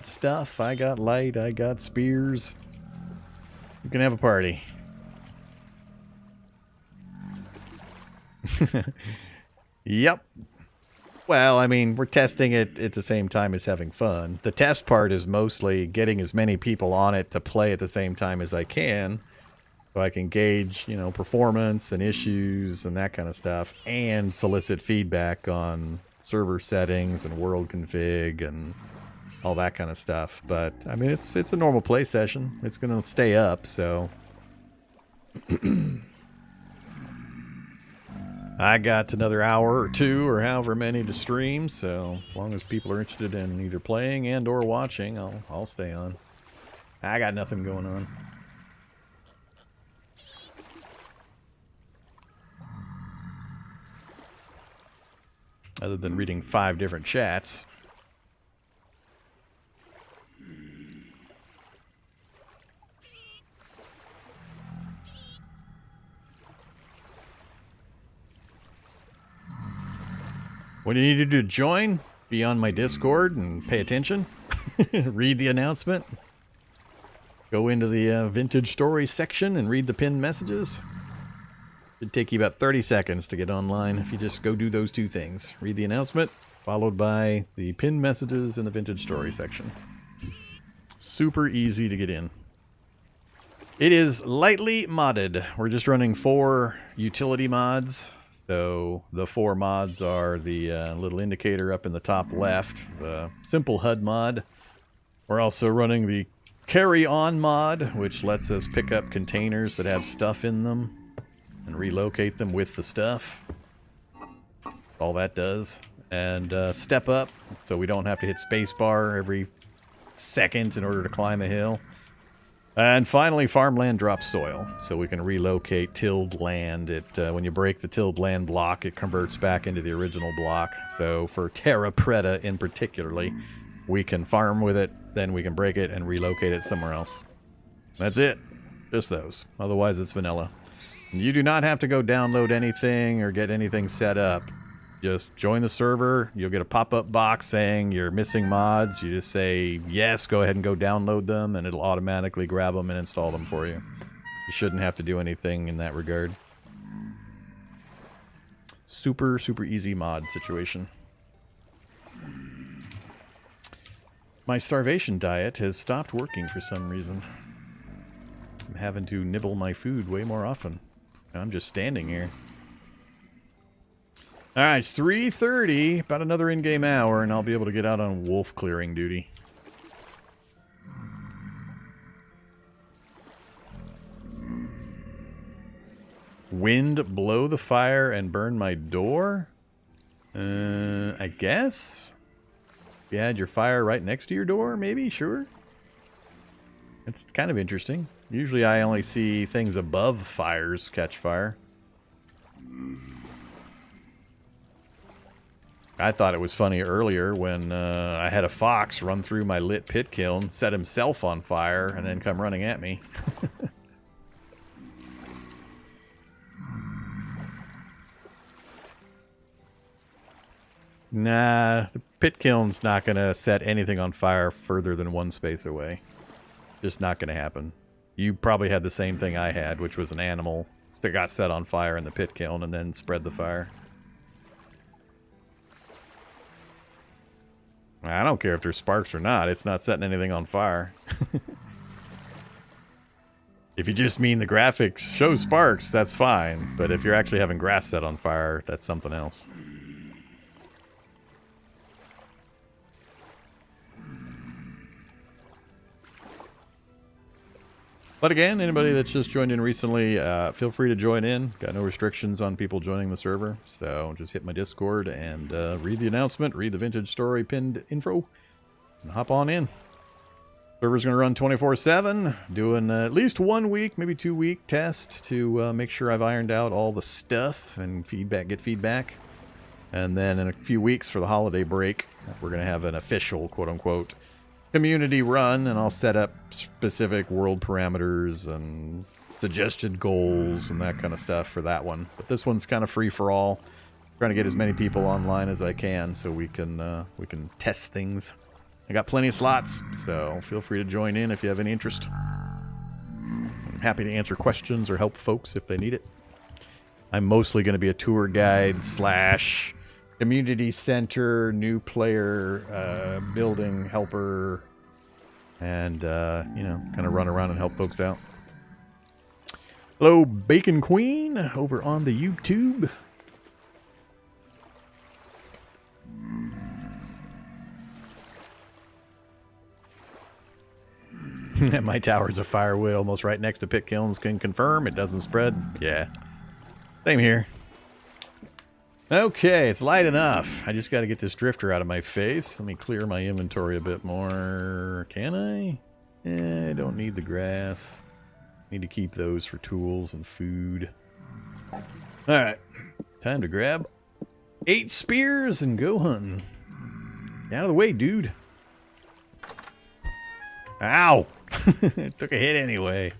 Stuff. I got light. I got spears. You can have a party. Yep. Well, I mean, we're testing it at the same time as having fun. The test part is mostly getting as many people on it to play at the same time as I can. So I can gauge, you know, performance and issues and that kind of stuff, and solicit feedback on server settings and world config and all that kind of stuff. But I mean, it's a normal play session. It's going to stay up, so I got another hour or two or however many to stream, so as long as people are interested in either playing and or watching, I'll stay on. I got nothing going on. Other than reading 5 different chats. What do you need to do to join? Be on my Discord and pay attention. Read the announcement. Go into the vintage story section and read the pinned messages. It'd take you about 30 seconds to get online if you just go do those 2 things. Read the announcement, followed by the pinned messages in the vintage story section. Super easy to get in. It is lightly modded. We're just running 4 utility mods. So the 4 mods are the little indicator up in the top left, the simple HUD mod. We're also running the carry on mod, which lets us pick up containers that have stuff in them and relocate them with the stuff. All that does. And step up, so we don't have to hit spacebar every second in order to climb a hill. And finally, Farmland Drops Soil, so we can relocate tilled land. When you break the tilled land block, it converts back into the original block. So for TerraFirma in particularly, we can farm with it, then we can break it and relocate it somewhere else. That's it. Just those. Otherwise, it's vanilla. You do not have to go download anything or get anything set up. Just join the server. You'll get a pop-up box saying you're missing mods. You just say, yes, go ahead and go download them, and it'll automatically grab them and install them for you. You shouldn't have to do anything in that regard. Super, super easy mod situation. My starvation diet has stopped working for some reason. I'm having to nibble my food way more often. I'm just standing here. Alright, it's 3:30, about another in-game hour, and I'll be able to get out on wolf clearing duty. Wind blow the fire and burn my door? I guess? If you had your fire right next to your door, maybe? Sure. It's kind of interesting. Usually I only see things above fires catch fire. I thought it was funny earlier when I had a fox run through my lit pit kiln, set himself on fire, and then come running at me. Nah, the pit kiln's not going to set anything on fire further than 1 space away. Just not going to happen. You probably had the same thing I had, which was an animal that got set on fire in the pit kiln and then spread the fire. I don't care if there's sparks or not. It's not setting anything on fire. If you just mean the graphics show sparks, that's fine. But if you're actually having grass set on fire, that's something else. But again, anybody that's just joined in recently, feel free to join in. Got no restrictions on people joining the server. So just hit my Discord and read the announcement, read the vintage story pinned info, and hop on in. Server's going to run 24/7, doing at least 1 week, maybe 2 week test to make sure I've ironed out all the stuff and get feedback. And then in a few weeks for the holiday break, we're going to have an official, quote-unquote, community run, and I'll set up specific world parameters and suggested goals and that kind of stuff for that one. But this one's kind of free for all. Trying to get as many people online as I can so we can test things. I got plenty of slots, so feel free to join in if you have any interest. I'm happy to answer questions or help folks if they need it. I'm mostly going to be a tour guide slash community center, new player, building helper, and, you know, kind of run around and help folks out. Hello, Bacon Queen, over on the YouTube. My tower's of firewood almost right next to pit kilns. Can confirm it doesn't spread. Yeah. Same here. Okay, it's light enough. I just got to get this drifter out of my face. Let me clear my inventory a bit more. Can I? I don't need the grass. Need to keep those for tools and food. Alright. Time to grab 8 spears and go hunting. Get out of the way, dude. Ow! Took a hit anyway.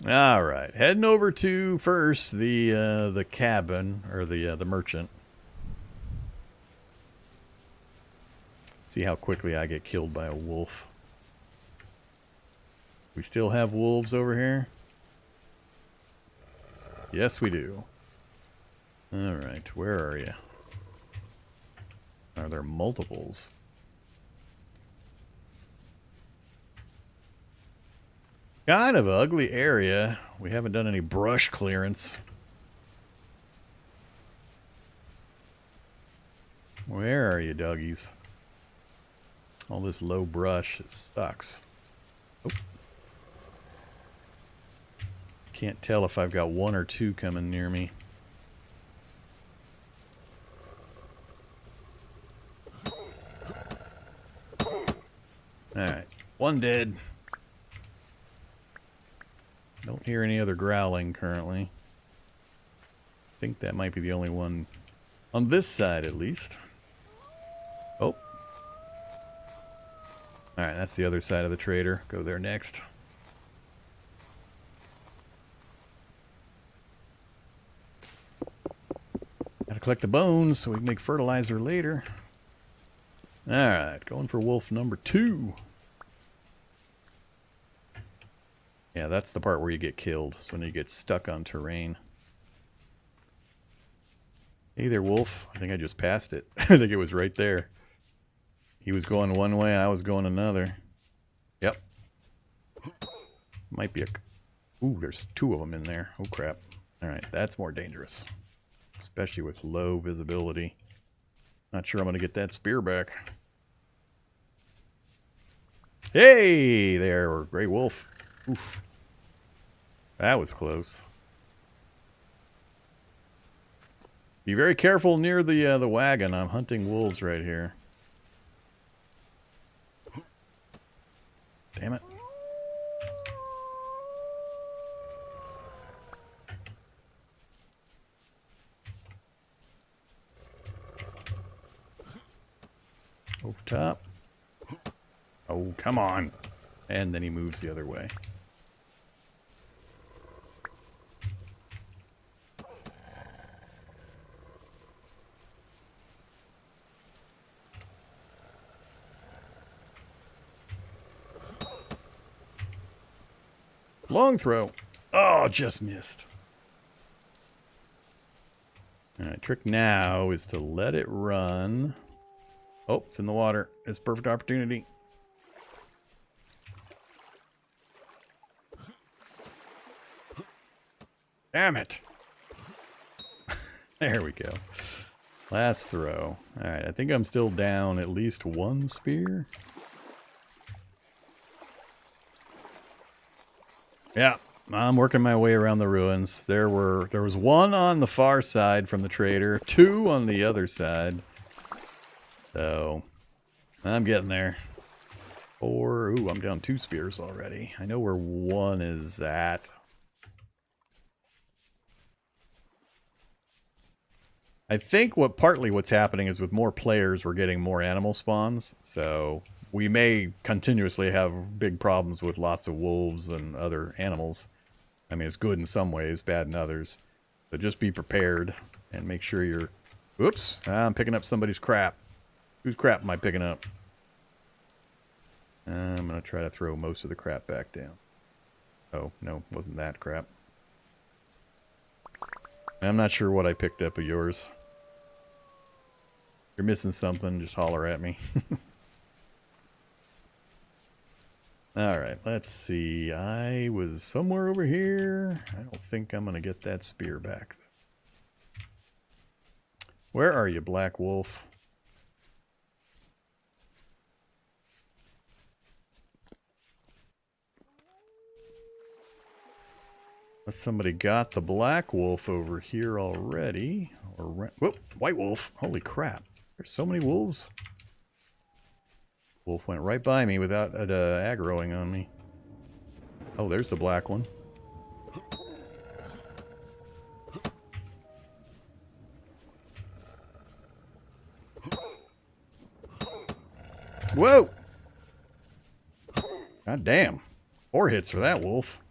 All right, heading over to first the cabin or the merchant. See how quickly I get killed by a wolf. We still have wolves over here? Yes, we do. All right, where are you? Are there multiples? Kind of an ugly area. We haven't done any brush clearance. Where are you, doggies? All this low brush, it sucks. Oh. Can't tell if I've got 1 or 2 coming near me. Alright, 1 dead. Don't hear any other growling currently. I think that might be the only one on this side at least. Oh. Alright, that's the other side of the trader. Go there next. Gotta collect the bones so we can make fertilizer later. Alright, going for wolf number 2. Yeah, that's the part where you get killed. It's when you get stuck on terrain. Hey there, wolf. I think I just passed it. I think it was right there. He was going one way, I was going another. Yep. Might be a... Ooh, there's 2 of them in there. Oh, crap. Alright, that's more dangerous. Especially with low visibility. Not sure I'm going to get that spear back. Hey there, Grey Wolf. Oof. That was close. Be very careful near the wagon. I'm hunting wolves right here. Damn it. Over top. Oh, come on. And then he moves the other way. Long throw. Oh, just missed. Alright, trick now is to let it run. Oh, it's in the water. It's a perfect opportunity. Damn it. There we go. Last throw. Alright, I think I'm still down at least 1 spear. Yeah, I'm working my way around the ruins. There was 1 on the far side from the trader, 2 on the other side. So, I'm getting there. 4, ooh, I'm down 2 spears already. I know where 1 is at. I think partly what's happening is with more players, we're getting more animal spawns. So we may continuously have big problems with lots of wolves and other animals. I mean, it's good in some ways, bad in others. So just be prepared and make sure you're... Oops, I'm picking up somebody's crap. Whose crap am I picking up? I'm going to try to throw most of the crap back down. Oh, no, wasn't that crap. I'm not sure what I picked up of yours. If you're missing something, just holler at me. Alright, let's see. I was somewhere over here. I don't think I'm going to get that spear back. Where are you, Black Wolf? Somebody got the Black Wolf over here already. Or whoop, White Wolf. Holy crap. There's so many wolves. Wolf went right by me without aggroing on me. Oh, there's the black one. Whoa! God damn. 4 hits for that wolf.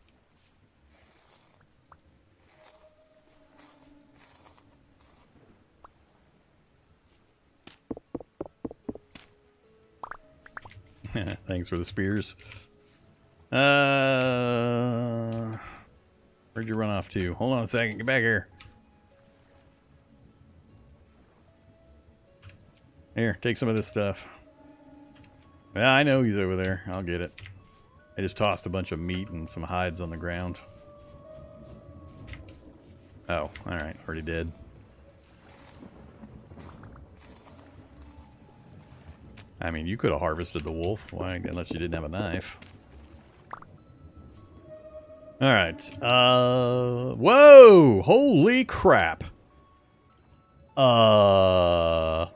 Thanks for the spears. Where'd you run off to? Hold on a second. Get back here. Here, take some of this stuff. Yeah, I know he's over there. I'll get it. I just tossed a bunch of meat and some hides on the ground. Oh, alright. Already dead. I mean, you could have harvested the wolf. Why? Unless you didn't have a knife. Alright. Whoa! Holy crap. 1,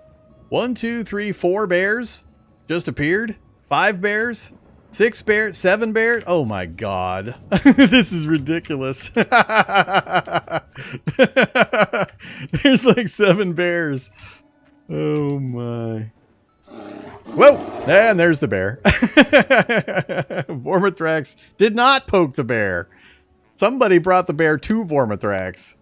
2, 3, 4 bears just appeared. 5 bears. 6 bears. 7 bears. Oh my god. This is ridiculous. There's like 7 bears. Oh my. Whoa! And there's the bear. Vormithrax did not poke the bear. Somebody brought the bear to Vormithrax.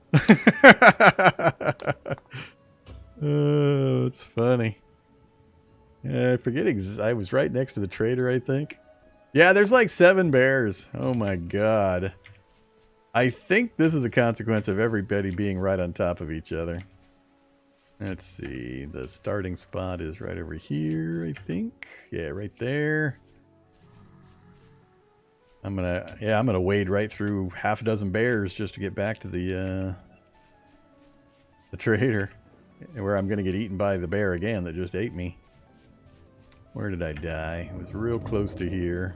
Oh, it's funny. I forget. I was right next to the trader, I think. Yeah, there's like 7 bears. Oh my god. I think this is a consequence of everybody being right on top of each other. Let's see. The starting spot is right over here, I think. Yeah, right there. I'm gonna wade right through half a dozen bears just to get back to the trader, where I'm gonna get eaten by the bear again that just ate me. Where did I die? It was real close to here.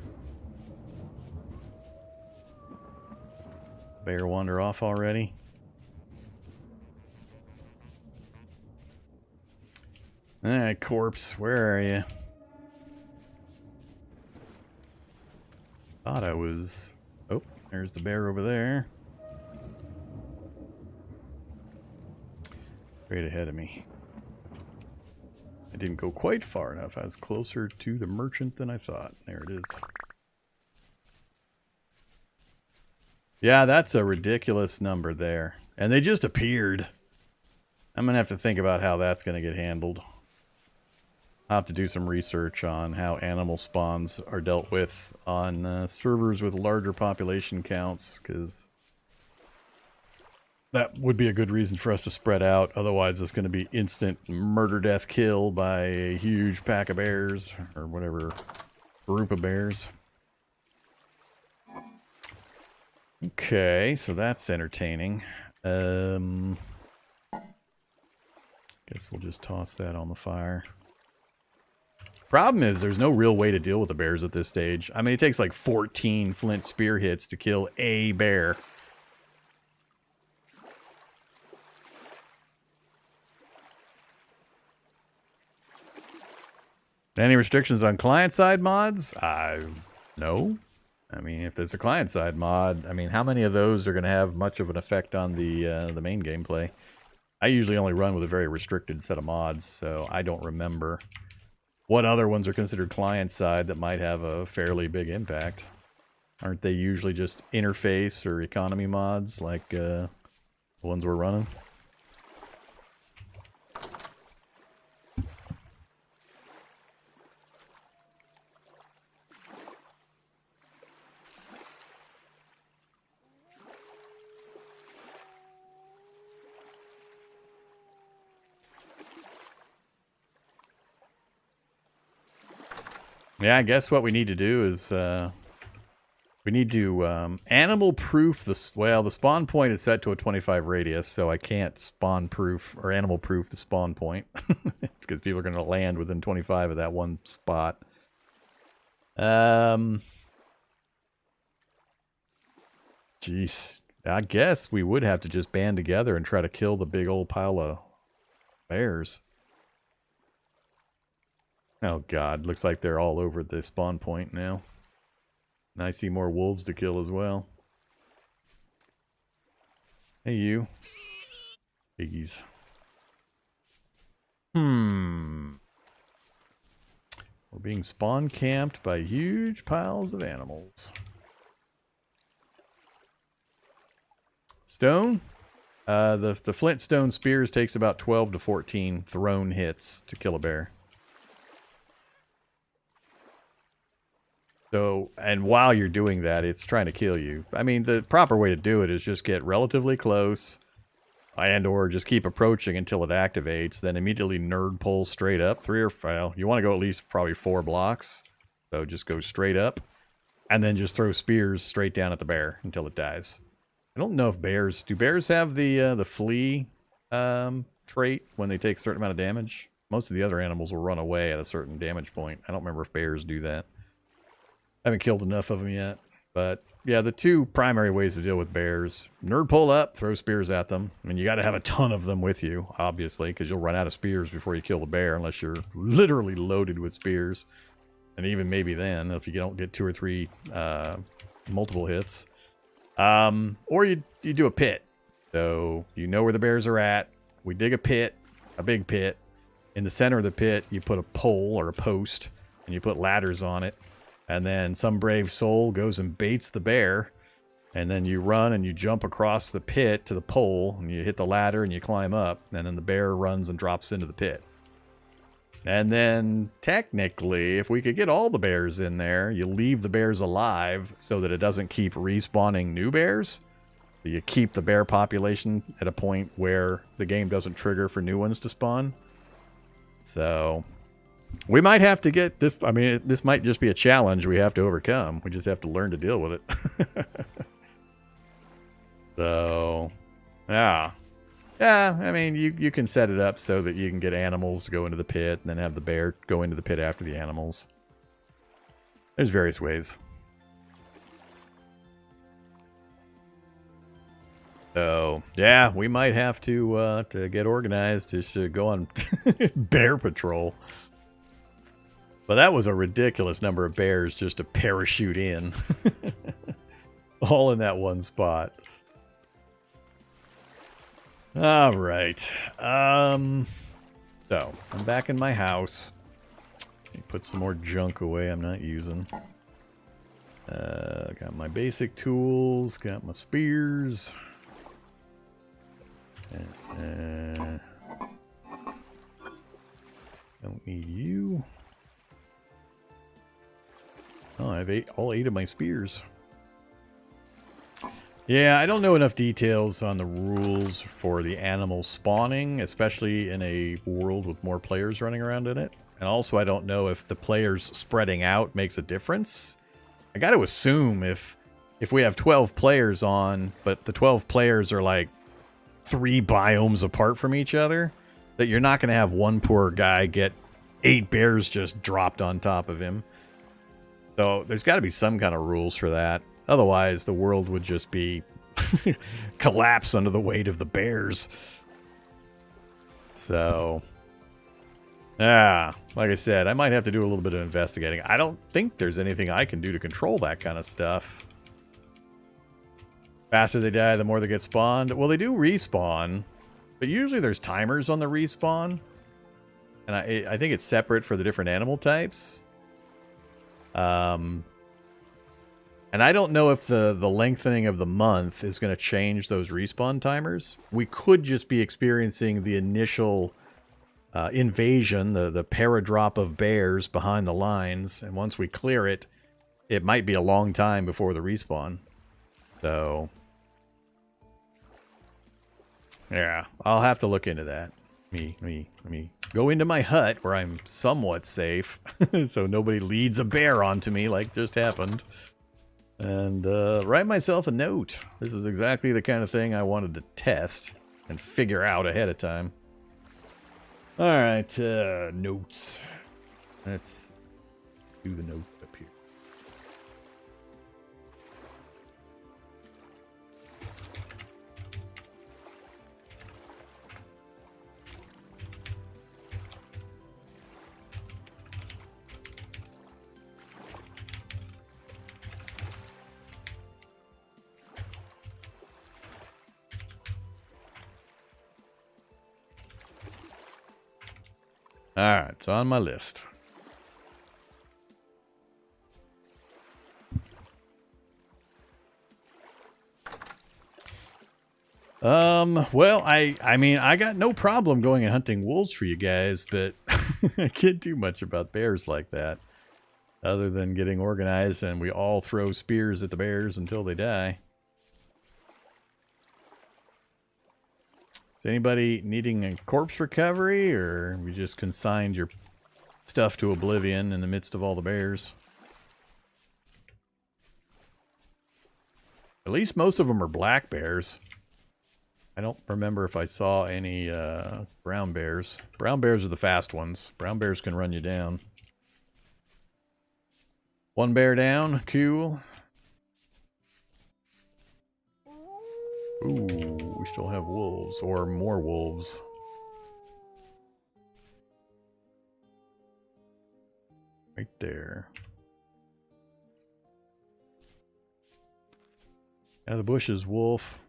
Bear wander off already? Alright, corpse, where are you? Thought I was... Oh, there's the bear over there. Straight ahead of me. I didn't go quite far enough. I was closer to the merchant than I thought. There it is. Yeah, that's a ridiculous number there. And they just appeared. I'm going to have to think about how that's going to get handled. I'll have to do some research on how animal spawns are dealt with on servers with larger population counts, because that would be a good reason for us to spread out. Otherwise, it's going to be instant murder, death, kill by a huge pack of bears, or whatever group of bears. Okay, so that's entertaining. Guess we'll just toss that on the fire. Problem is, there's no real way to deal with the bears at this stage. I mean, it takes like 14 flint spear hits to kill a bear. Any restrictions on client-side mods? No. I mean, if there's a client-side mod, I mean, how many of those are going to have much of an effect on the main gameplay? I usually only run with a very restricted set of mods, so I don't remember what other ones are considered client-side that might have a fairly big impact. Aren't they usually just interface or economy mods like the ones we're running? Yeah, I guess what we need to do is we need to animal proof the the spawn point is set to a 25 radius, so I can't spawn proof or animal proof the spawn point because people are going to land within 25 of that one spot. Jeez, I guess we would have to just band together and try to kill the big old pile of bears. Oh god, looks like they're all over the spawn point now. And I see more wolves to kill as well. Hey you. Piggies. We're being spawn camped by huge piles of animals. Stone? The flintstone spears takes about 12 to 14 thrown hits to kill a bear. So, and while you're doing that, it's trying to kill you. I mean, the proper way to do it is just get relatively close and or just keep approaching until it activates, then immediately nerd pull straight up. You want to go at least probably 4 blocks. So just go straight up and then just throw spears straight down at the bear until it dies. I don't know if do bears have the flee trait when they take a certain amount of damage? Most of the other animals will run away at a certain damage point. I don't remember if bears do that. I haven't killed enough of them yet. But yeah, the two primary ways to deal with bears: nerd pull up, throw spears at them. I mean, you got to have a ton of them with you, obviously, because you'll run out of spears before you kill the bear, unless you're literally loaded with spears. And even maybe then, if you don't get 2 or 3 multiple hits. Or you do a pit. So you know where the bears are at. We dig a pit, a big pit. In the center of the pit, you put a pole or a post, and you put ladders on it. And then some brave soul goes and baits the bear. And then you run and you jump across the pit to the pole. And you hit the ladder and you climb up. And then the bear runs and drops into the pit. And then, technically, if we could get all the bears in there, you leave the bears alive so that it doesn't keep respawning new bears. So you keep the bear population at a point where the game doesn't trigger for new ones to spawn. So we might have to get this. I mean, this might just be a challenge we have to overcome. We just have to learn to deal with it. So, yeah. Yeah, I mean, you can set it up so that you can get animals to go into the pit and then have the bear go into the pit after the animals. There's various ways. So, yeah, we might have to get organized to go on bear patrol. But that was a ridiculous number of bears just to parachute in. All in that one spot. All right. So, I'm back in my house. Let me put some more junk away I'm not using. Got my basic tools. Got my spears. Don't need you. Oh, I have all 8 of my spears. Yeah, I don't know enough details on the rules for the animal spawning, especially in a world with more players running around in it. And also, I don't know if the players spreading out makes a difference. I got to assume if we have 12 players on, but the 12 players are like 3 biomes apart from each other, that you're not going to have one poor guy get 8 bears just dropped on top of him. So there's got to be some kind of rules for that. Otherwise, the world would just be collapse under the weight of the bears. So, yeah, like I said, I might have to do a little bit of investigating. I don't think there's anything I can do to control that kind of stuff. Faster they die, the more they get spawned. Well, they do respawn. But usually there's timers on the respawn. And I think it's separate for the different animal types. And I don't know if the lengthening of the month is going to change those respawn timers. We could just be experiencing the initial invasion, the paradrop of bears behind the lines. And once we clear it, it might be a long time before the respawn. So, yeah, I'll have to look into that. Let me go into my hut where I'm somewhat safe, so nobody leads a bear onto me like just happened. And write myself a note. This is exactly the kind of thing I wanted to test and figure out ahead of time. Alright, notes. Let's do the notes up here. Alright, it's on my list. Well, I mean, I got no problem going and hunting wolves for you guys, but I can't do much about bears like that. Other than getting organized and we all throw spears at the bears until they die. Is anybody needing a corpse recovery, or we just consigned your stuff to oblivion in the midst of all the bears? At least most of them are black bears. I don't remember if I saw any brown bears. Brown bears are the fast ones. Brown bears can run you down. One bear down. Cool. Ooh, we still have wolves, or more wolves. Right there. Out of the bushes, wolf.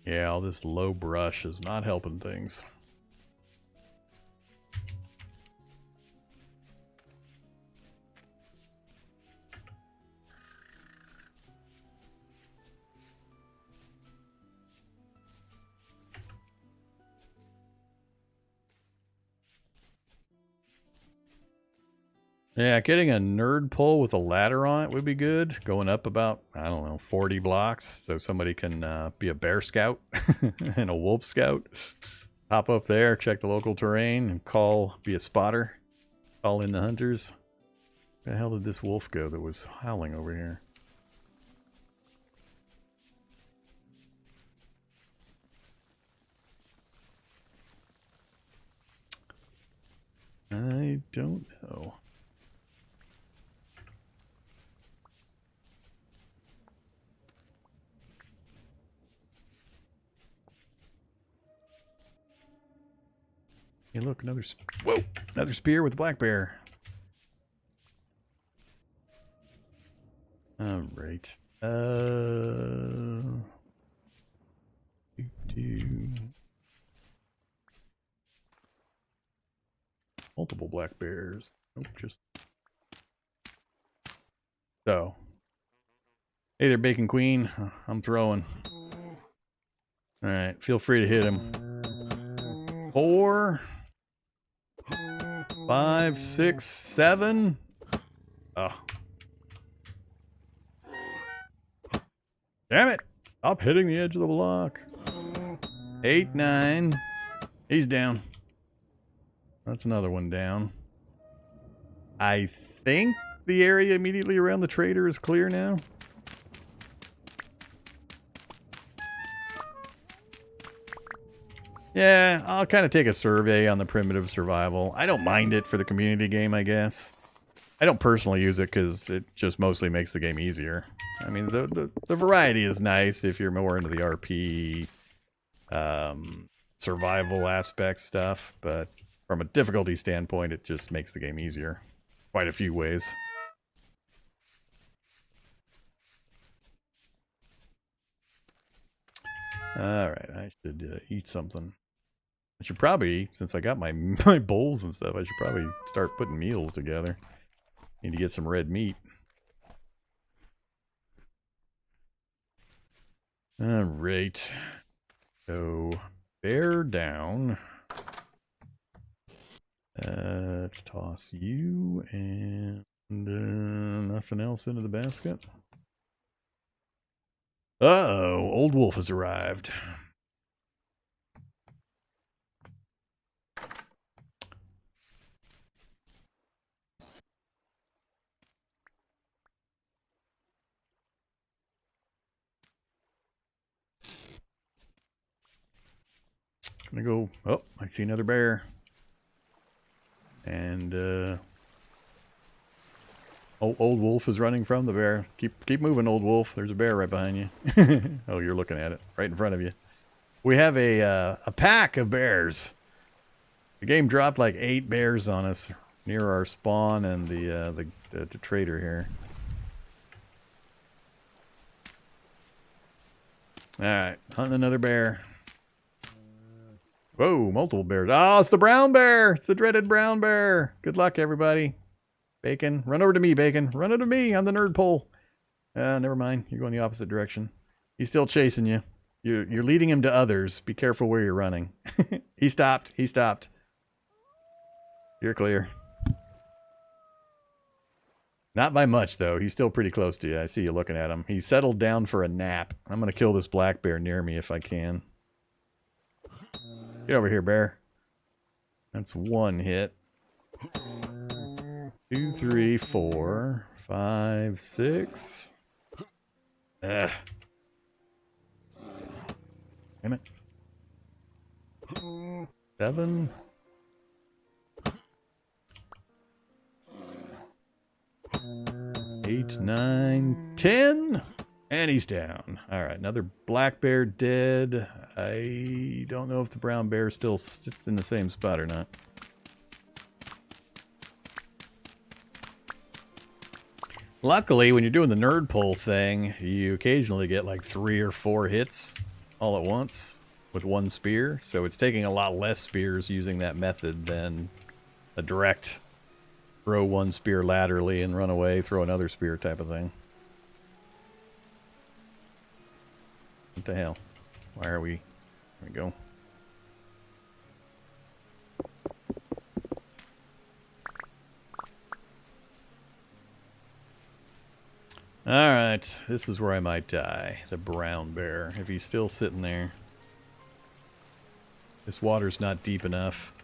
Yeah, all this low brush is not helping things. Yeah, getting a nerd pole with a ladder on it would be good. Going up about, I don't know, 40 blocks so somebody can be a bear scout and a wolf scout. Hop up there, check the local terrain, and be a spotter. Call in the hunters. Where the hell did this wolf go that was howling over here? I don't know. Hey, look, another spear with a black bear. All right. Multiple black bears. Nope, just so. Hey there, Bacon Queen. I'm throwing. All right, feel free to hit him. 4, 5, 6, 7. Oh. Damn it! Stop hitting the edge of the block. 8, 9. He's down. That's another one down. I think the area immediately around the trader is clear now. Yeah, I'll kind of take a survey on the primitive survival. I don't mind it for the community game, I guess. I don't personally use it because it just mostly makes the game easier. I mean, the variety is nice if you're more into the RP survival aspect stuff, but from a difficulty standpoint, it just makes the game easier. Quite a few ways. Alright, I should eat something. I should probably, since I got my bowls and stuff, I should probably start putting meals together. Need to get some red meat. Alright. So, bear down. Let's toss you and nothing else into the basket. Uh-oh, Old Wolf has arrived. I'm gonna go. Oh, I see another bear. And Old Wolf is running from the bear. Keep moving, Old Wolf. There's a bear right behind you. Oh, you're looking at it right in front of you. We have a pack of bears. The game dropped like 8 bears on us near our spawn and the trader here. All right, hunting another bear. Whoa, multiple bears. Oh, it's the brown bear. It's the dreaded brown bear. Good luck, everybody. Bacon, run over to me, Bacon. Run over to me on the nerd pole. Never mind. You're going the opposite direction. He's still chasing you. You're leading him to others. Be careful where you're running. He stopped. He stopped. You're clear. Not by much, though. He's still pretty close to you. I see you looking at him. He settled down for a nap. I'm going to kill this black bear near me if I can. Get over here, bear. That's 1 hit. 2, 3, 4, 5, 6. Ugh. Damn it. 7. 8, 9, 10. And he's down. All right, another black bear dead. I don't know if the brown bear still sits in the same spot or not. Luckily, when you're doing the nerd pull thing, you occasionally get like 3 or 4 hits all at once with 1 spear. So it's taking a lot less spears using that method than a direct throw 1 spear laterally and run away, throw another spear type of thing. What the hell? Why are we... There we go. Alright, this is where I might die. The brown bear, if he's still sitting there. This water's not deep enough.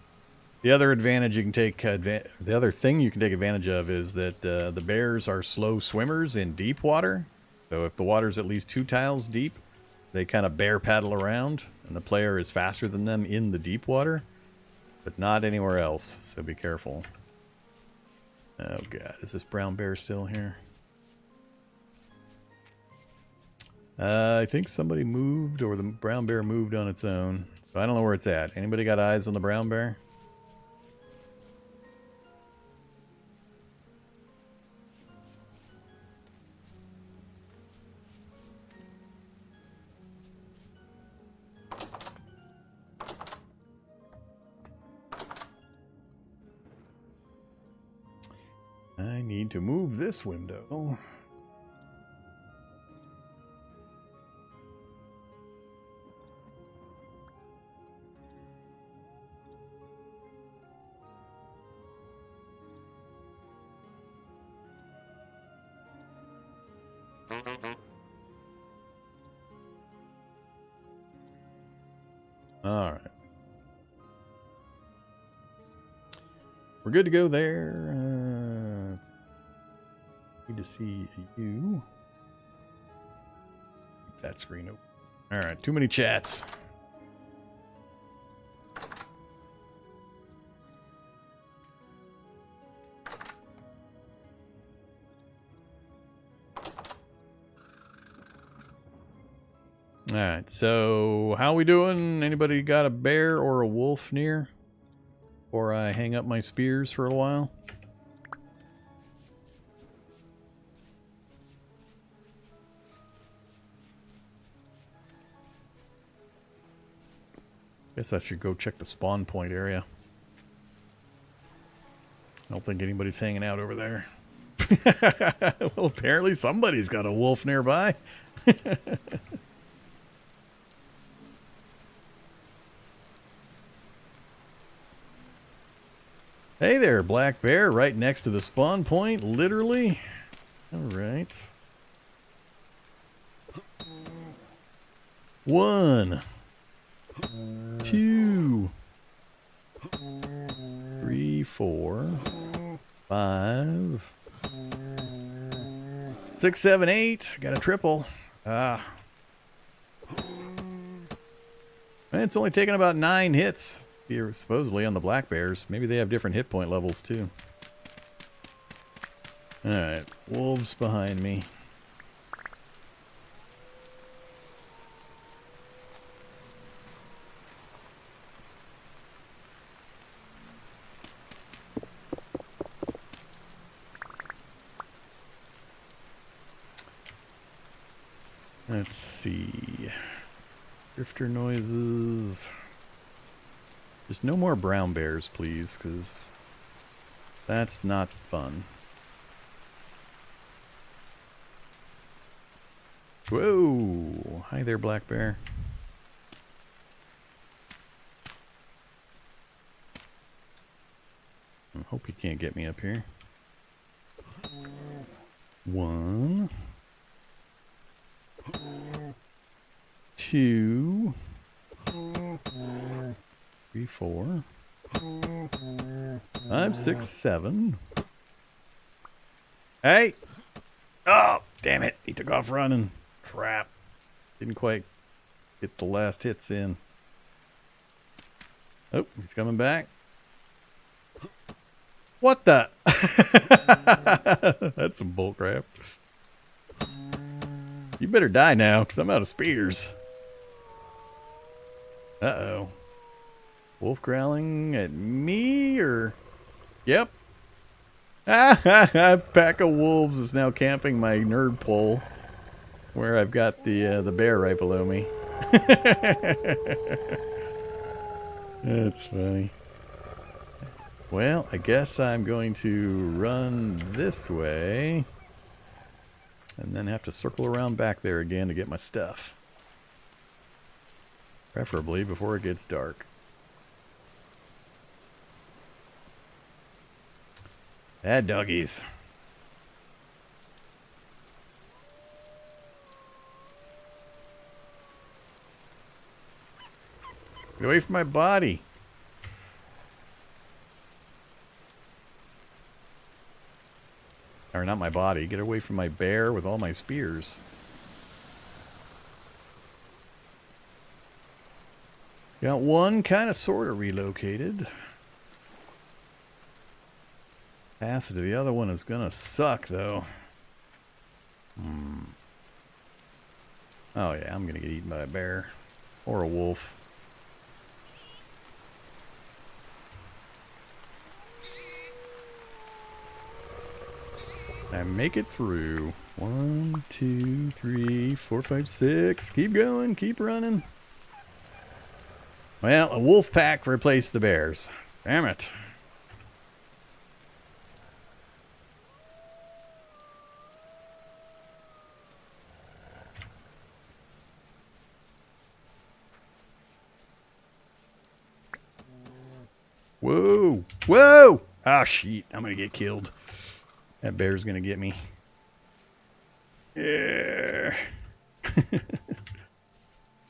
The other advantage you can take... the other thing you can take advantage of is that the bears are slow swimmers in deep water. So if the water's at least 2 tiles deep, they kind of bear paddle around, and the player is faster than them in the deep water, but not anywhere else, so be careful. Oh god, is this brown bear still here? I think somebody moved, or the brown bear moved on its own, so I don't know where it's at. Anybody got eyes on the brown bear? I need to move this window. All right. We're good to go there. Need to see you. Keep that screen open. All right, too many chats. Alright, so how we doing? Anybody got a bear or a wolf near? Before I hang up my spears for a while? Guess I should go check the spawn point area. I don't think anybody's hanging out over there. Well, apparently somebody's got a wolf nearby. Hey there, black bear, right next to the spawn point, literally. Alright. 1, 2, 3, 4, 5, 6, 7, 8. Got a triple. And it's only taken about 9 hits here, supposedly, on the black bears. Maybe they have different hit point levels, too. Alright, wolves behind me. Let's see. Drifter noises. Just no more brown bears, please, because that's not fun. Whoa! Hi there, black bear. I hope you can't get me up here. 1, 2, 3, 4, 5, 6, 7. Hey! Oh, damn it. He took off running. Crap. Didn't quite get the last hits in. Oh, he's coming back. What the? That's some bullcrap. You better die now, because I'm out of spears. Uh-oh. Wolf growling at me, or... Yep. A pack of wolves is now camping my nerd pole, where I've got the bear right below me. That's funny. Well, I guess I'm going to run this way, and then have to circle around back there again to get my stuff. Preferably before it gets dark. Bad doggies. Get away from my body. Or not my body. Get away from my bear with all my spears. Got one kind of sort of relocated. Path to the other one is gonna suck, though. Oh yeah, I'm gonna get eaten by a bear. Or a wolf. I make it through. 1, 2, 3, 4, 5, 6. Keep going, keep running. Well, a wolf pack replaced the bears. Damn it. Whoa! Whoa! Ah, shit. I'm gonna get killed. That bear's gonna get me. Yeah.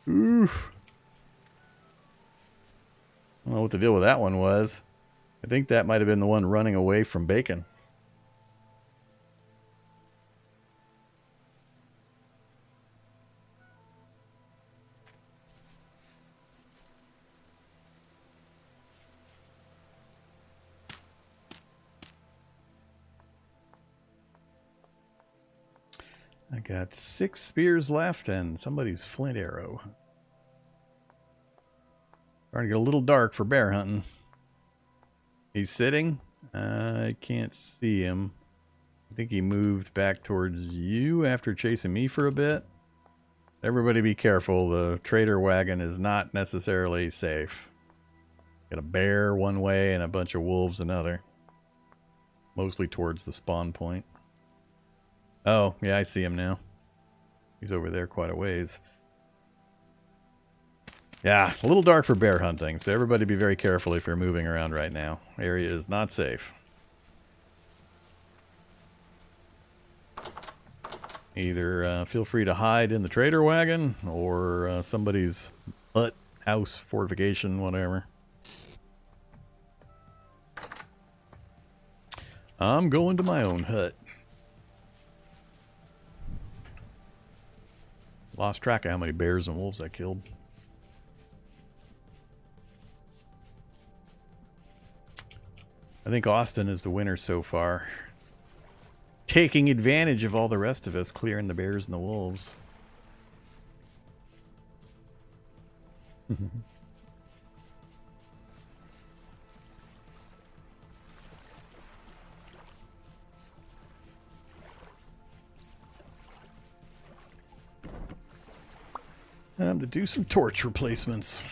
Oof. I don't know what the deal with that one was. I think that might have been the one running away from bacon. I got 6 spears left and somebody's flint arrow. Starting to get a little dark for bear hunting. He's sitting. I can't see him. I think he moved back towards you after chasing me for a bit. Everybody be careful. The trader wagon is not necessarily safe. Got a bear one way and a bunch of wolves another. Mostly towards the spawn point. Oh, yeah, I see him now. He's over there quite a ways. Yeah, a little dark for bear hunting, so everybody be very careful if you're moving around right now. Area is not safe. Either feel free to hide in the trader wagon or somebody's hut, house, fortification, whatever. I'm going to my own hut. Lost track of how many bears and wolves I killed. I think Austin is the winner so far. Taking advantage of all the rest of us, clearing the bears and the wolves. Time to do some torch replacements.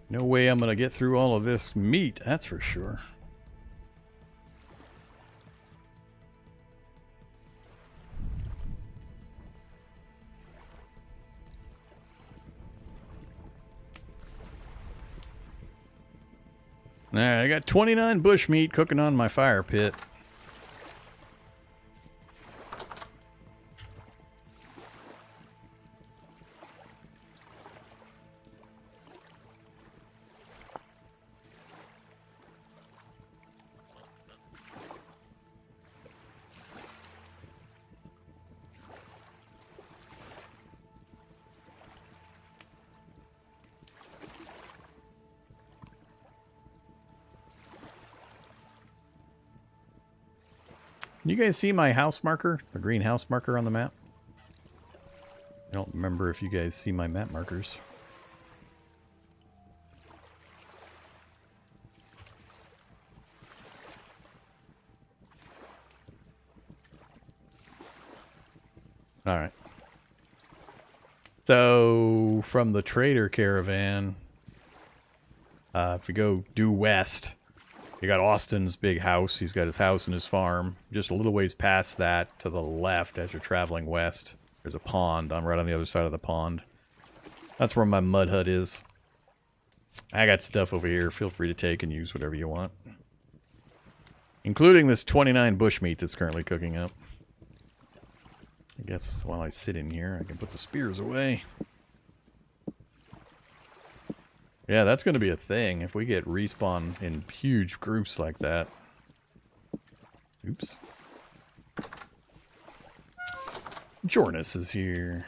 No way I'm going to get through all of this meat, that's for sure. Alright, I got 29 bush meat cooking on my fire pit. Can you guys see my house marker? The green house marker on the map? I don't remember if you guys see my map markers. Alright. So, from the trader caravan, if we go due west, you got Austin's big house. He's got his house and his farm. Just a little ways past that, to the left, as you're traveling west, there's a pond. I'm right on the other side of the pond. That's where my mud hut is. I got stuff over here. Feel free to take and use whatever you want. Including this 29 bushmeat that's currently cooking up. I guess while I sit in here, I can put the spears away. Yeah, that's going to be a thing if we get respawn in huge groups like that. Oops. Jornus is here.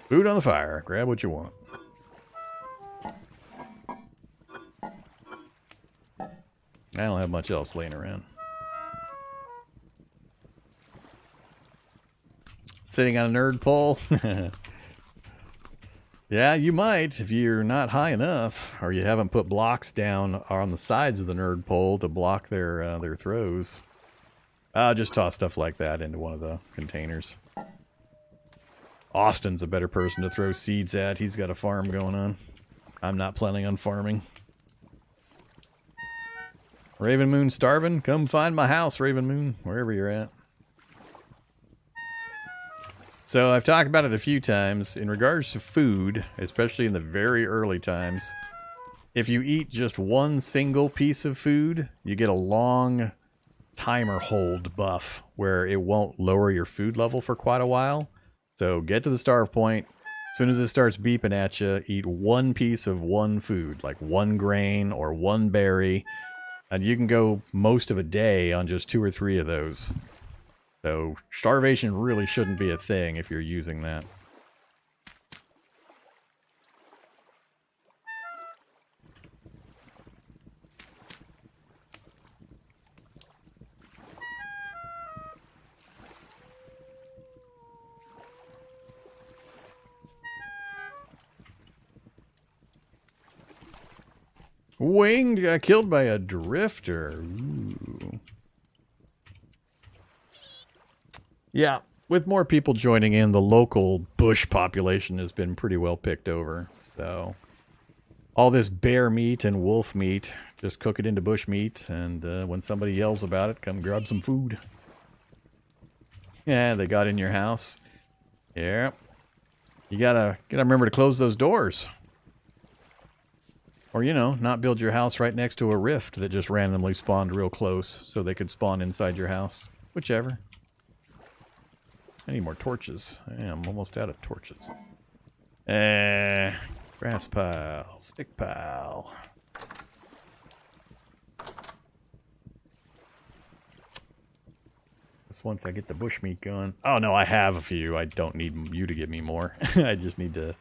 Food on the fire. Grab what you want. I don't have much else laying around. Sitting on a nerd pole? Yeah, you might if you're not high enough, or you haven't put blocks down on the sides of the nerd pole to block their throws. I'll just toss stuff like that into one of the containers. Austin's a better person to throw seeds at. He's got a farm going on. I'm not planning on farming. Raven Moon starving? Come find my house, Raven Moon, wherever you're at. So I've talked about it a few times. In regards to food, especially in the very early times, if you eat just one single piece of food, you get a long timer hold buff where it won't lower your food level for quite a while. So get to the starve point. As soon as it starts beeping at you, eat one piece of one food, like one grain or one berry, and you can go most of a day on just 2 or 3 of those. So starvation really shouldn't be a thing if you're using that. Winged got killed by a drifter. Ooh. Yeah, with more people joining in, the local bush population has been pretty well picked over. So all this bear meat and wolf meat, just cook it into bush meat, and when somebody yells about it, come grab some food. Yeah, they got in your house. Yeah. You gotta remember to close those doors. Or, you know, not build your house right next to a rift that just randomly spawned real close so they could spawn inside your house. Whichever. I need more torches. I'm almost out of torches. Grass pile. Stick pile. Just once I get the bushmeat going. Oh, no, I have a few. I don't need you to give me more. I just need to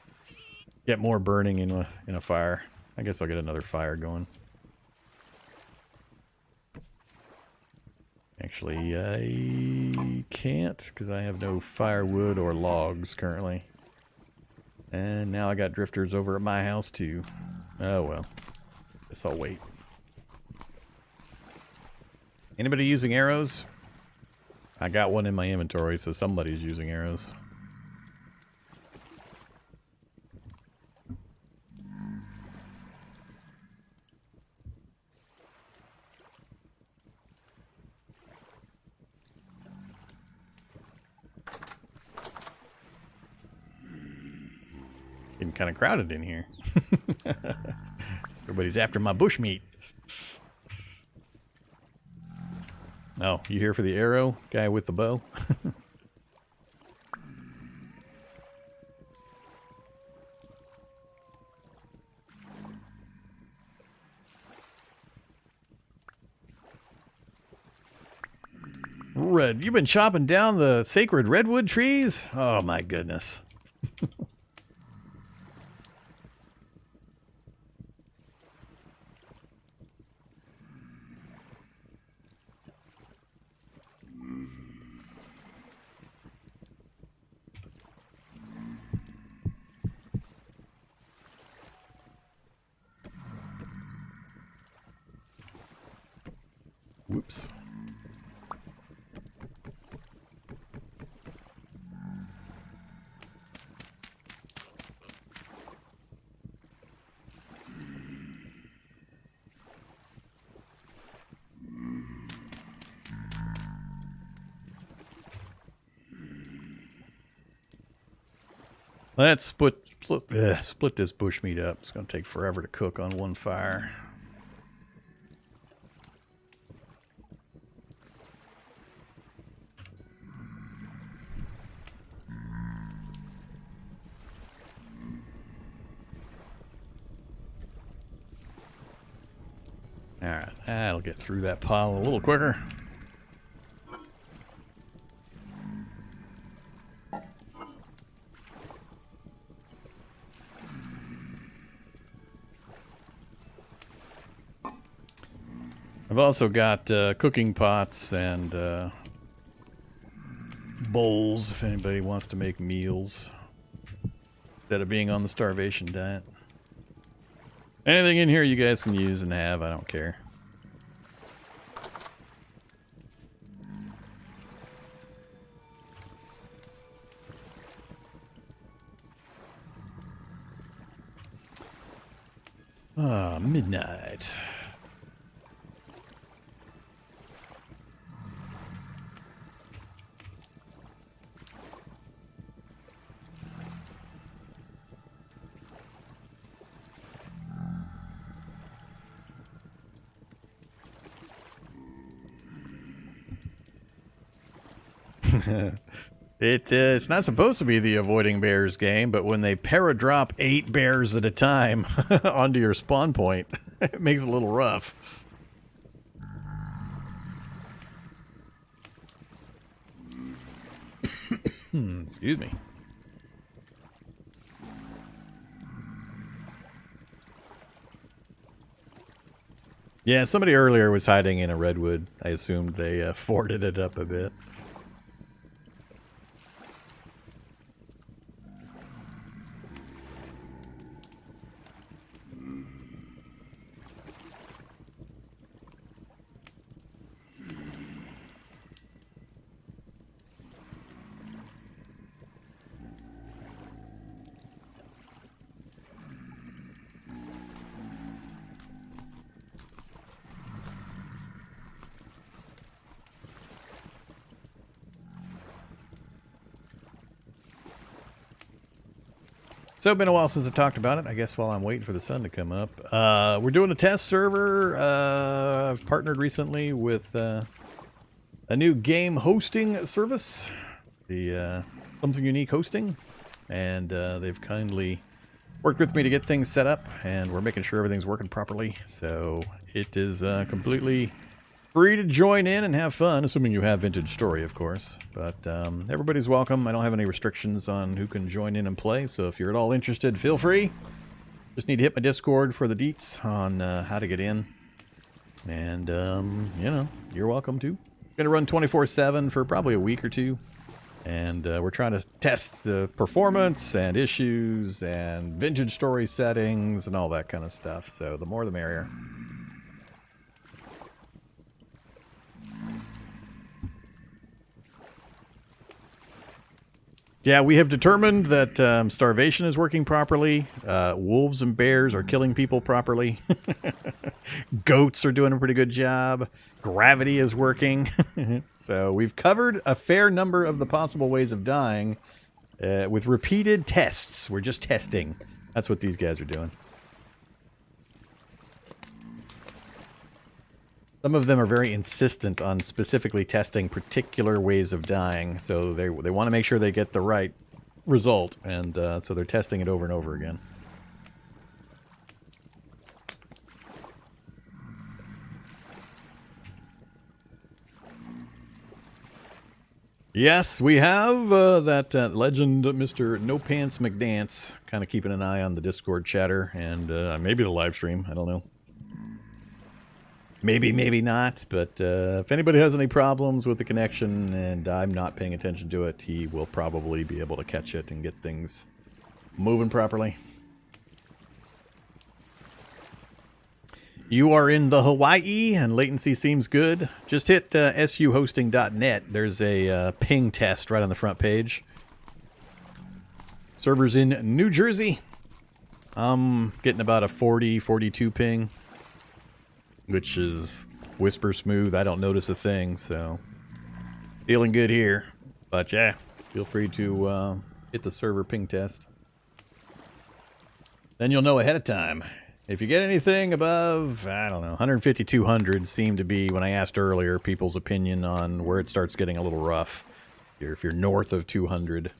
get more burning in a fire. I guess I'll get another fire going. Actually, I can't because I have no firewood or logs currently. And now I got drifters over at my house too. Oh well. Guess I'll wait. Anybody using arrows? I got one in my inventory, so somebody's using arrows. Getting kind of crowded in here. Everybody's after my bushmeat. Oh, you here for the arrow? Guy with the bow? Red, you've been chopping down the sacred redwood trees? Oh my goodness. Whoops. Let's split this bushmeat up. It's going to take forever to cook on one fire. Alright, that'll get through that pile a little quicker. I've also got cooking pots and bowls if anybody wants to make meals instead of being on the starvation diet. Anything in here you guys can use and have, I don't care. Ah, midnight. It's not supposed to be the avoiding bears game, but when they para-drop 8 bears at a time onto your spawn point, it makes it a little rough. Excuse me. Yeah, somebody earlier was hiding in a redwood. I assumed they forted it up a bit. So it's been a while since I talked about it. I guess while I'm waiting for the sun to come up. We're doing a test server. I've partnered recently with a new game hosting service. The Something Unique Hosting. And they've kindly worked with me to get things set up. And we're making sure everything's working properly. So it is completely free to join in and have fun, assuming you have Vintage Story, of course. But everybody's welcome. I don't have any restrictions on who can join in and play, so if you're at all interested, feel free. Just need to hit my Discord for the deets on how to get in. And, you know, you're welcome to. Going to run 24/7 for probably a week or two. And we're trying to test the performance and issues and Vintage Story settings and all that kind of stuff. So the more the merrier. Yeah, we have determined that starvation is working properly. Wolves and bears are killing people properly. Goats are doing a pretty good job. Gravity is working. So we've covered a fair number of the possible ways of dying with repeated tests. We're just testing. That's what these guys are doing. Some of them are very insistent on specifically testing particular ways of dying, so they want to make sure they get the right result, and so they're testing it over and over again. Yes, we have that legend, Mr. No Pants McDance, kind of keeping an eye on the Discord chatter, and maybe the live stream, I don't know. Maybe, maybe not, but if anybody has any problems with the connection and I'm not paying attention to it, he will probably be able to catch it and get things moving properly. You are in the Hawaii and latency seems good. Just hit suhosting.net. There's a ping test right on the front page. Servers in New Jersey. I'm getting about a 40-42 ping, which is whisper smooth. I don't notice a thing, so feeling good here. But yeah, feel free to hit the server ping test. Then you'll know ahead of time. If you get anything above, I don't know, 150, 200 seemed to be, when I asked earlier, people's opinion on where it starts getting a little rough. If you're north of 200.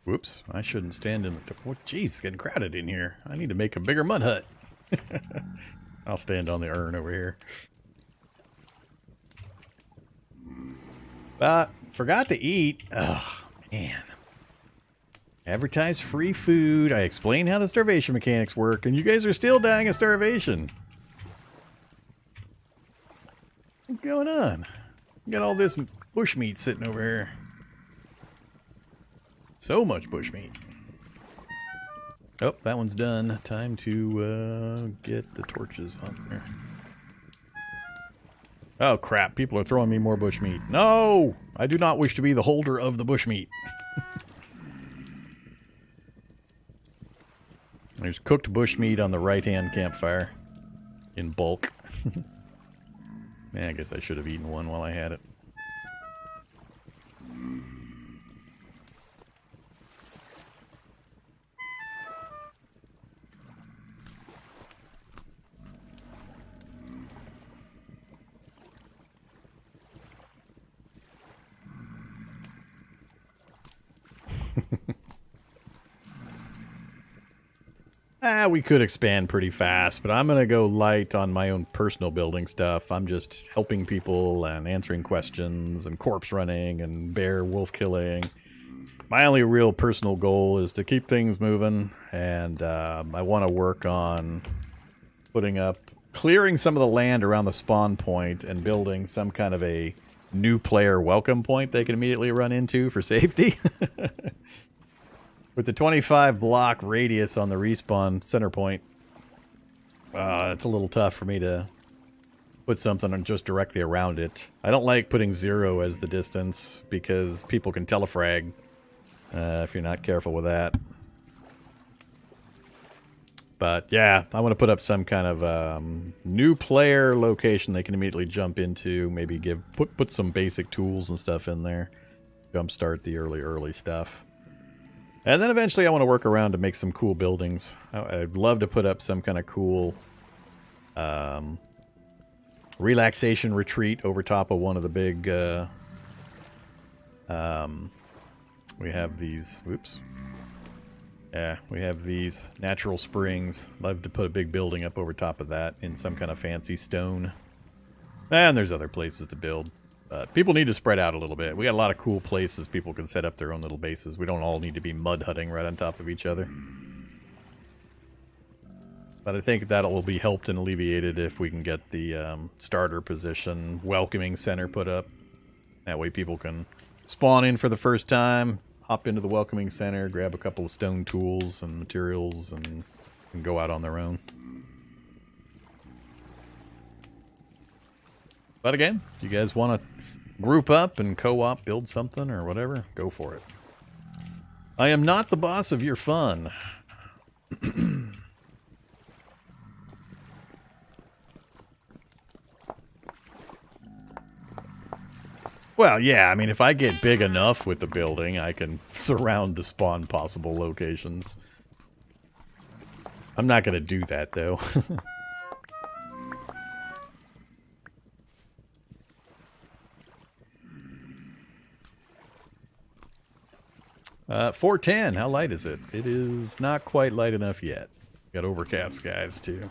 Whoops, I shouldn't stand in the... Oh, jeez, it's getting crowded in here. I need to make a bigger mud hut. I'll stand on the urn over here. Forgot to eat. Oh, man. Advertise free food. I explained how the starvation mechanics work, and you guys are still dying of starvation. What's going on? Got all this bushmeat sitting over here. So much bushmeat. Oh, that one's done. Time to get the torches on there. Oh crap, people are throwing me more bushmeat. No! I do not wish to be the holder of the bushmeat. There's cooked bushmeat on the right-hand campfire. In bulk. Yeah, I guess I should have eaten one while I had it. We could expand pretty fast, but I'm going to go light on my own personal building stuff. I'm just helping people and answering questions and corpse running and bear wolf killing. My only real personal goal is to keep things moving, and I want to work on clearing some of the land around the spawn point and building some kind of a new player welcome point they can immediately run into for safety. With the 25 block radius on the respawn center point, it's a little tough for me to put something just directly around it. I don't like putting 0 as the distance because people can telefrag if you're not careful with that. But yeah, I want to put up some kind of new player location they can immediately jump into. Maybe put some basic tools and stuff in there. Jumpstart the early stuff. And then eventually I want to work around to make some cool buildings. I'd love to put up some kind of cool relaxation retreat over top of one of the big... we have these... Whoops. Yeah, we have these natural springs. Love to put a big building up over top of that in some kind of fancy stone. And there's other places to build. But people need to spread out a little bit. We got a lot of cool places people can set up their own little bases. We don't all need to be mud hutting right on top of each other. But I think that will be helped and alleviated if we can get the starter position welcoming center put up. That way people can spawn in for the first time, hop into the welcoming center, grab a couple of stone tools and materials, and go out on their own. But again, if you guys want to group up and co-op, build something or whatever, go for it. I am not the boss of your fun. Well, yeah, I mean, if I get big enough with the building, I can surround the spawn possible locations. I'm not going to do that, though. 410, how light is it? It is not quite light enough yet. Got overcast skies, too.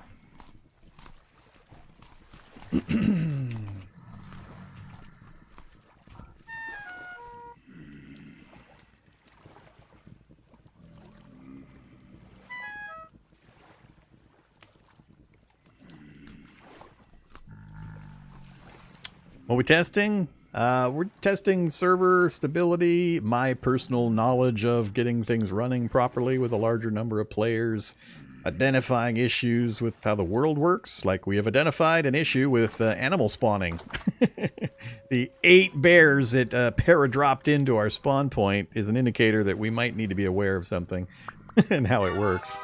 What are we testing? We're testing server stability, my personal knowledge of getting things running properly with a larger number of players, identifying issues with how the world works, like we have identified an issue with animal spawning. The 8 bears that para-dropped into our spawn point is an indicator that we might need to be aware of something and how it works.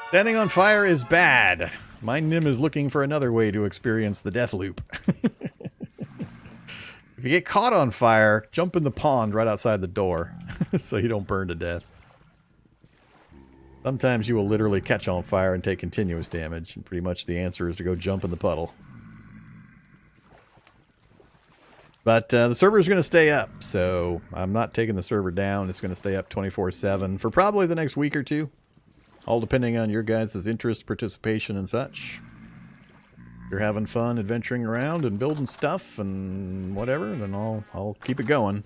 Standing on fire is bad. My Nim is looking for another way to experience the death loop. If you get caught on fire, jump in the pond right outside the door so you don't burn to death. Sometimes you will literally catch on fire and take continuous damage, and pretty much the answer is to go jump in the puddle. But the server is going to stay up, so I'm not taking the server down. It's going to stay up 24/7 for probably the next week or two, all depending on your guys' interest, participation, and such. You're having fun adventuring around and building stuff and whatever, then I'll keep it going.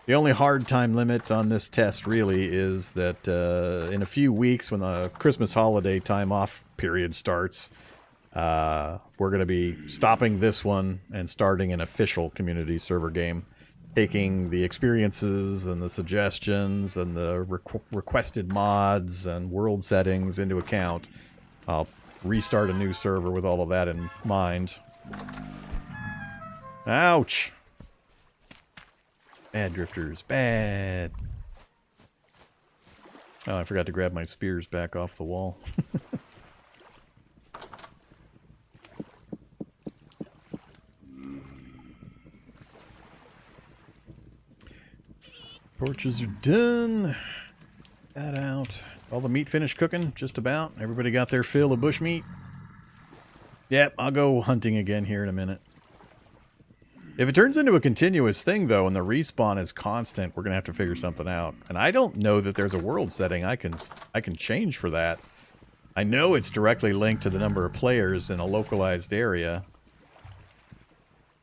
The only hard time limit on this test really is that in a few weeks when the Christmas holiday time off period starts, we're going to be stopping this one and starting an official community server game, taking the experiences and the suggestions and the requested mods and world settings into account. I'll restart a new server with all of that in mind. Ouch. Bad drifters. Bad. Oh, I forgot to grab my spears back off the wall. Torches are done. That out. All the meat finished cooking, just about. Everybody got their fill of bush meat. Yep, I'll go hunting again here in a minute. If it turns into a continuous thing, though, and the respawn is constant, we're going to have to figure something out. And I don't know that there's a world setting I can change for that. I know it's directly linked to the number of players in a localized area.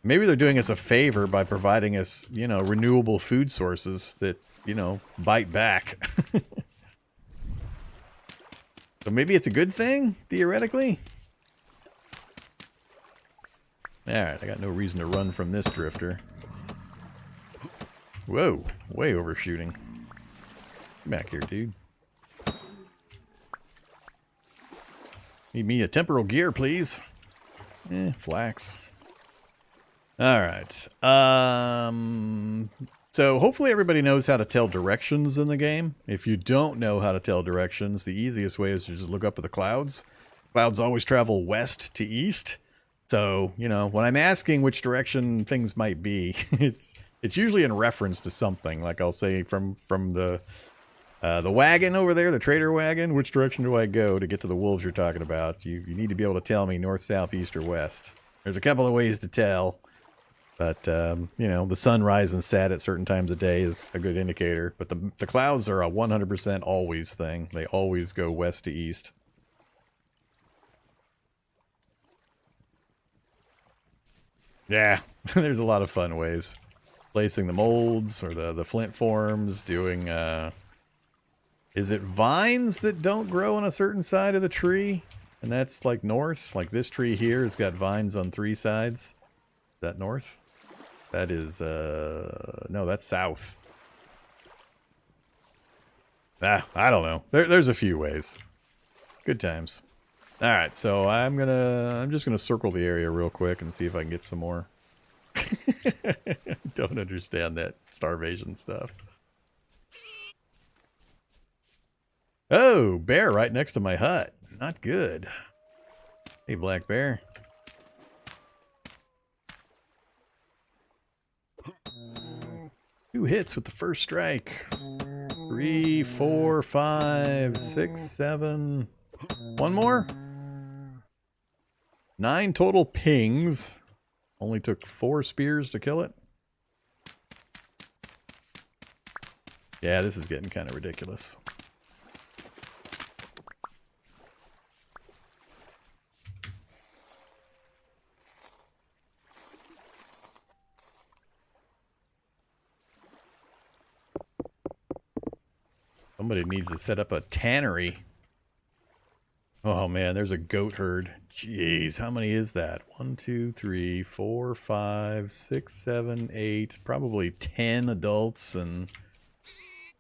Maybe they're doing us a favor by providing us, you know, renewable food sources that, you know, bite back. So maybe it's a good thing, theoretically? Alright, I got no reason to run from this drifter. Whoa, way overshooting. Come back here, dude. Need me a temporal gear, please. Flax. Alright. So hopefully everybody knows how to tell directions in the game. If you don't know how to tell directions, the easiest way is to just look up at the clouds. Clouds always travel west to east. So, you know, when I'm asking which direction things might be, it's usually in reference to something. Like I'll say from the wagon over there, the trader wagon, which direction do I go to get to the wolves you're talking about? You need to be able to tell me north, south, east, or west. There's a couple of ways to tell. But, you know, the sun rise and set at certain times of day is a good indicator. But the clouds are a 100% always thing. They always go west to east. Yeah, there's a lot of fun ways. Placing the molds or the flint forms, doing, is it vines that don't grow on a certain side of the tree? And that's like north? Like this tree here has got vines on 3 sides. Is that north? That is, no, that's south. I don't know. There's a few ways. Good times. Alright, so I'm just gonna circle the area real quick and see if I can get some more. Don't understand that starvation stuff. Oh, bear right next to my hut. Not good. Hey, black bear. 2 hits with the first strike. 3, 4, 5, 6, 7. One more? 9 total pings. Only took 4 spears to kill it. Yeah, this is getting kind of ridiculous. Somebody needs to set up a tannery. Oh man, there's a goat herd. Jeez, how many is that? 1, 2, 3, 4, 5, 6, 7, 8. Probably 10 adults and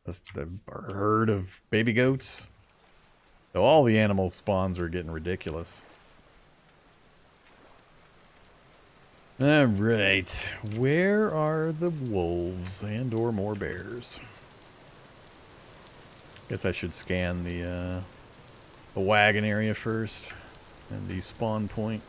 a herd of baby goats. So all the animal spawns are getting ridiculous. Alright, where are the wolves and or more bears? Guess I should scan the wagon area first and the spawn point.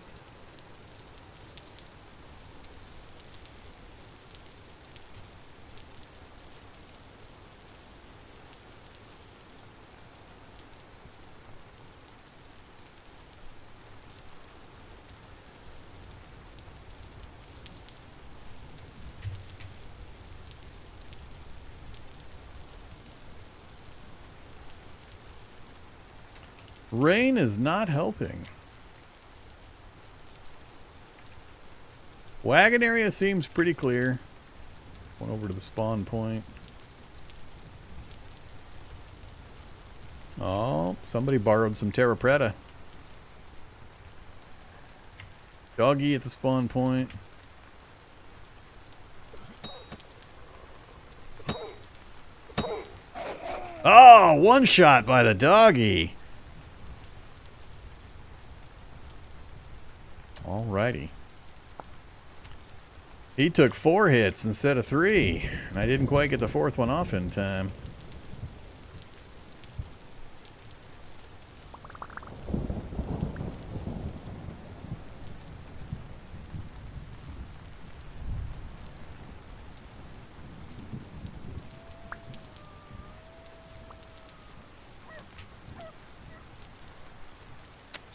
Rain is not helping. Wagon area seems pretty clear. Went over to the spawn point. Oh, somebody borrowed some terra preta. Doggy at the spawn point. Oh, one shot by the doggy. Alrighty. He took 4 hits instead of 3, and I didn't quite get the 4th one off in time.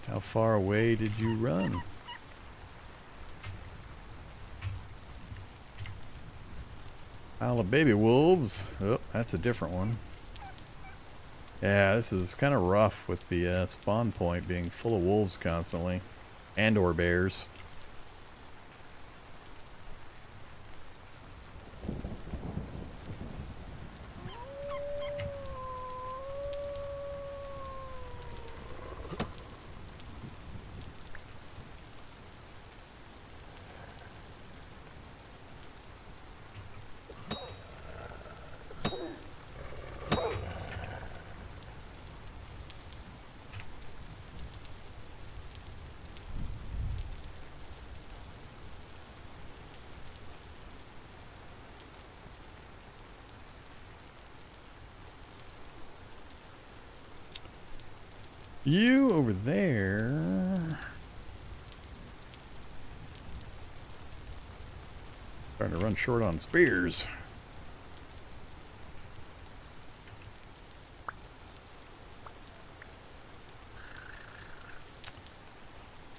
How far away did you run? Pile of baby wolves. Oh, that's a different one. Yeah, this is kind of rough with the spawn point being full of wolves constantly. And or bears. You over there. Starting to run short on spears.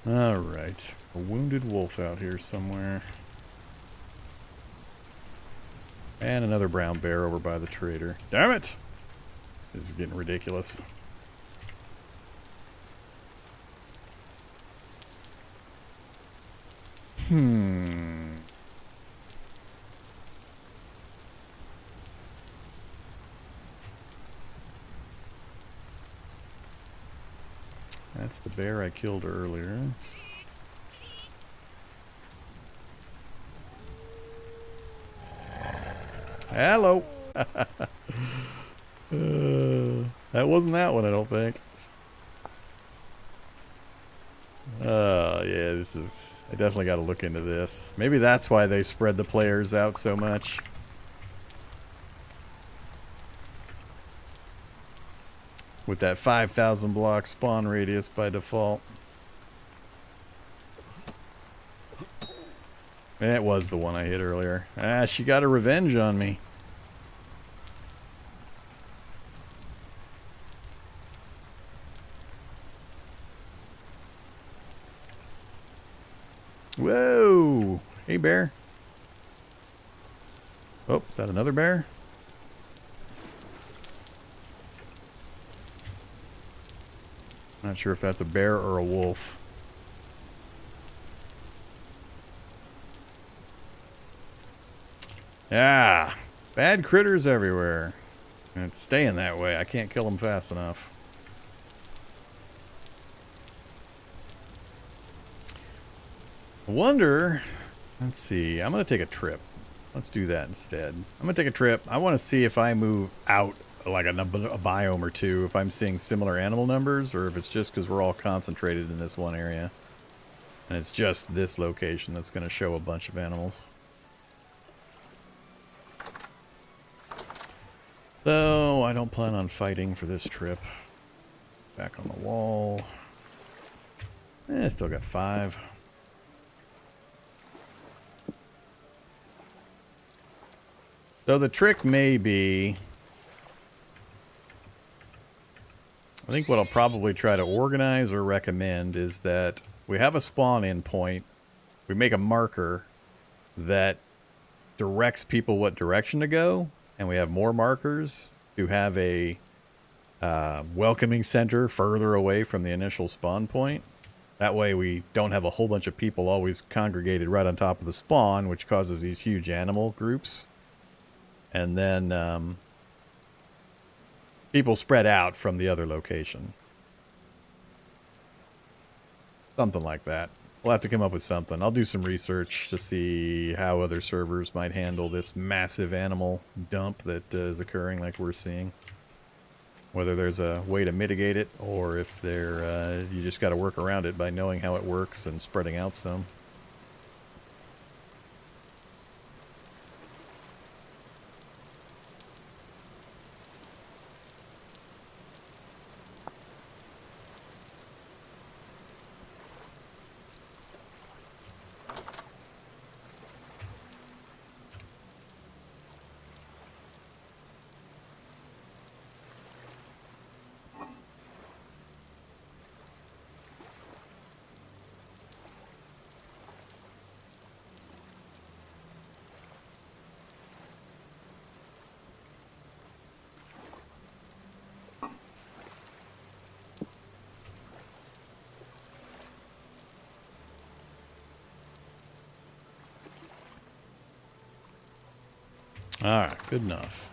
Alright. A wounded wolf out here somewhere. And another brown bear over by the trader. Damn it! This is getting ridiculous. That's the bear I killed earlier. Hello! That wasn't that one, I don't think. Yeah, this is... I definitely got to look into this. Maybe that's why they spread the players out so much. With that 5,000 block spawn radius by default. It was the one I hit earlier. Ah, she got a revenge on me. Whoa! Hey, bear. Oh, is that another bear? Not sure if that's a bear or a wolf. Ah, bad critters everywhere. And it's staying that way. I can't kill them fast enough. I wonder, let's see, I'm going to take a trip. Let's do that instead. I'm going to take a trip. I want to see if I move out like a biome or two, if I'm seeing similar animal numbers, or if it's just because we're all concentrated in this one area. And it's just this location that's going to show a bunch of animals. So, I don't plan on fighting for this trip. Back on the wall. Still got 5. So the trick may be... I think what I'll probably try to organize or recommend is that we have a spawn-in point. We make a marker that directs people what direction to go. And we have more markers to have a welcoming center further away from the initial spawn point. That way we don't have a whole bunch of people always congregated right on top of the spawn, which causes these huge animal groups. And then people spread out from the other location. Something like that. We'll have to come up with something. I'll do some research to see how other servers might handle this massive animal dump that is occurring like we're seeing. Whether there's a way to mitigate it, or if you just got to work around it by knowing how it works and spreading out some. Alright, good enough.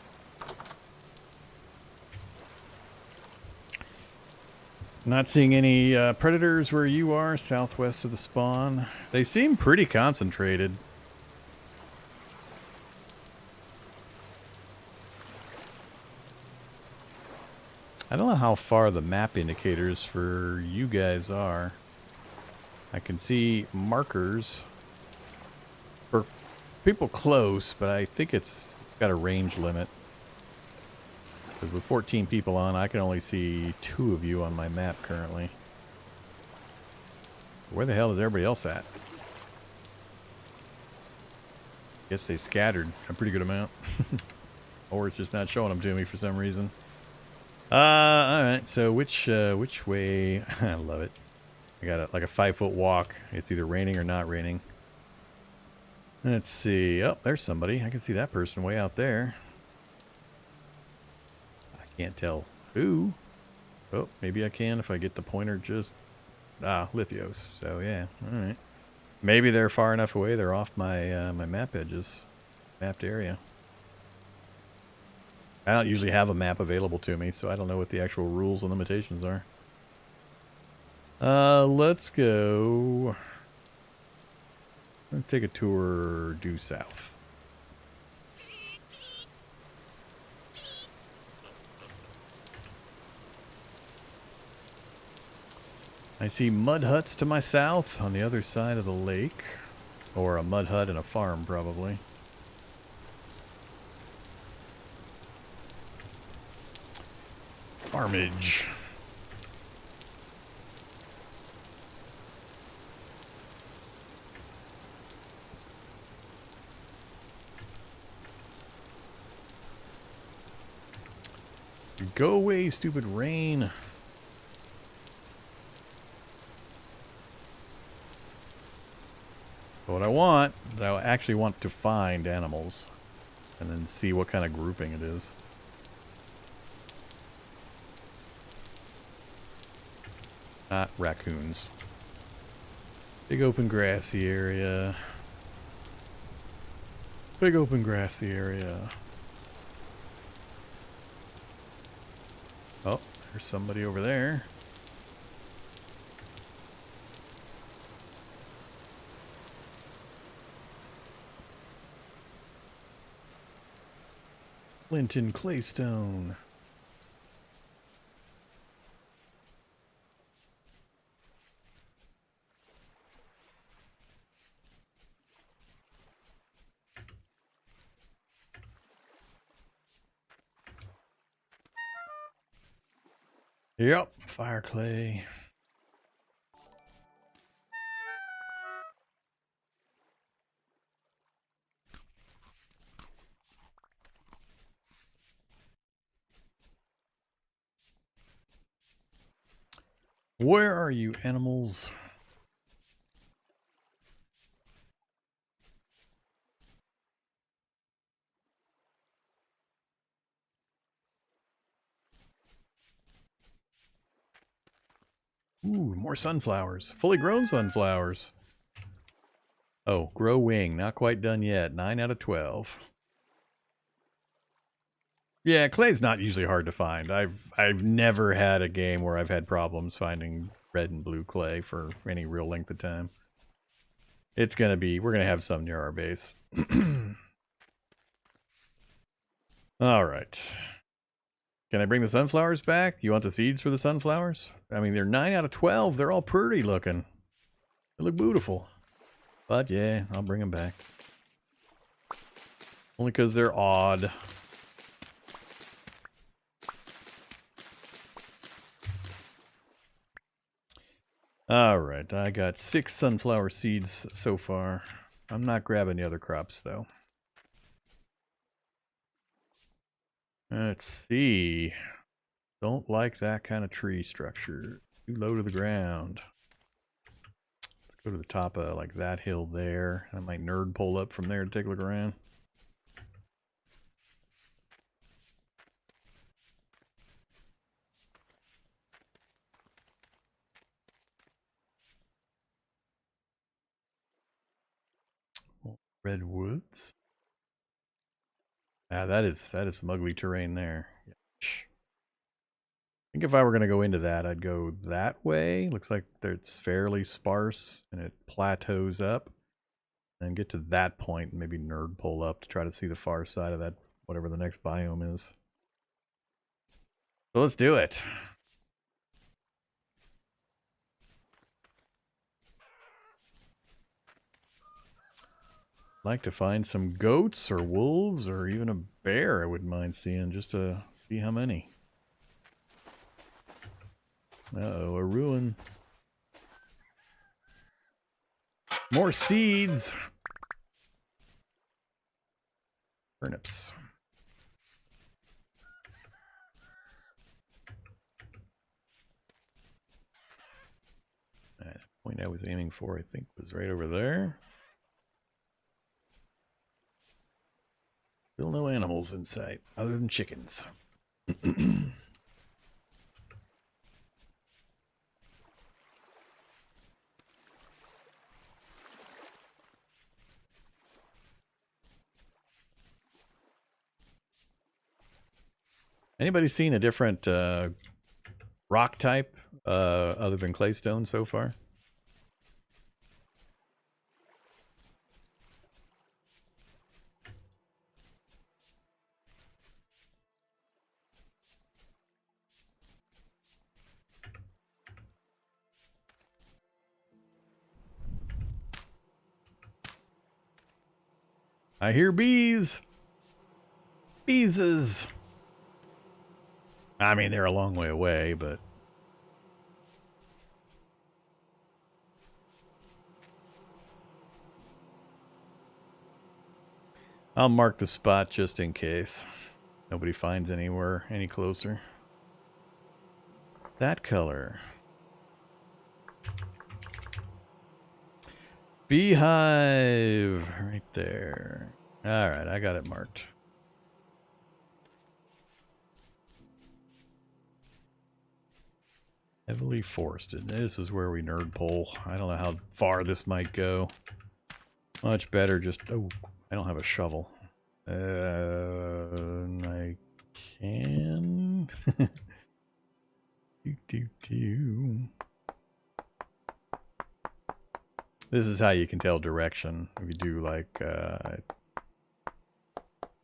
Not seeing any predators where you are, southwest of the spawn. They seem pretty concentrated. I don't know how far the map indicators for you guys are. I can see markers for people close, but I think it's got a range limit. Because with 14 people on, I can only see 2 of you on my map currently. Where the hell is everybody else at? Guess they scattered a pretty good amount. Or it's just not showing them to me for some reason. Alright, so which way? I love it. I got like a 5-foot walk. It's either raining or not raining. Let's see. Oh, there's somebody. I can see that person way out there. I can't tell who. Oh, maybe I can if I get the pointer just... Ah, Lithios. So yeah, alright. Maybe they're far enough away they're off my my map edges. Mapped area. I don't usually have a map available to me, so I don't know what the actual rules and limitations are. Let's go... Let's take a tour due south. I see mud huts to my south on the other side of the lake. Or a mud hut and a farm, probably. Farmage. Go away, stupid rain. But what I want is I actually want to find animals and then see what kind of grouping it is. Not raccoons. Big open grassy area. Big open grassy area. Oh, there's somebody over there. Flint and claystone. Yep, fire clay. Where are you, animals? Ooh, more sunflowers. Fully grown sunflowers. Oh, grow wing. Not quite done yet. 9 out of 12. Yeah, clay's not usually hard to find. I've never had a game where I've had problems finding red and blue clay for any real length of time. It's gonna be, we're gonna have some near our base. Alright. Can I bring the sunflowers back? You want the seeds for the sunflowers? I mean, they're 9 out of 12. They're all pretty looking. They look beautiful. But yeah, I'll bring them back. Only because they're odd. Alright, I got 6 sunflower seeds so far. I'm not grabbing the other crops, though. Let's see. Don't like that kind of tree structure. Too low to the ground. Let's go to the top of like that hill there. I might nerd pull up from there to take a look around. Redwoods. Ah, that is some ugly terrain there. I think if I were going to go into that, I'd go that way. Looks like it's fairly sparse and it plateaus up. And get to that point and maybe nerd pull up to try to see the far side of that, whatever the next biome is. So let's do it. Like to find some goats or wolves or even a bear I wouldn't mind seeing just to see how many. Uh-oh, a ruin. More seeds. Turnips. The point I was aiming for, I think, was right over there. Still no animals in sight, other than chickens. Anybody seen a different rock type other than claystone so far? I hear bees. Beeses. I mean, they're a long way away, but... I'll mark the spot just in case nobody finds anywhere any closer. That color. Beehive right there. All right, I got it marked. Heavily forested. This is where we nerd pole. I don't know how far this might go. Much better just... Oh, I don't have a shovel. I can... This is how you can tell direction. If you do, like I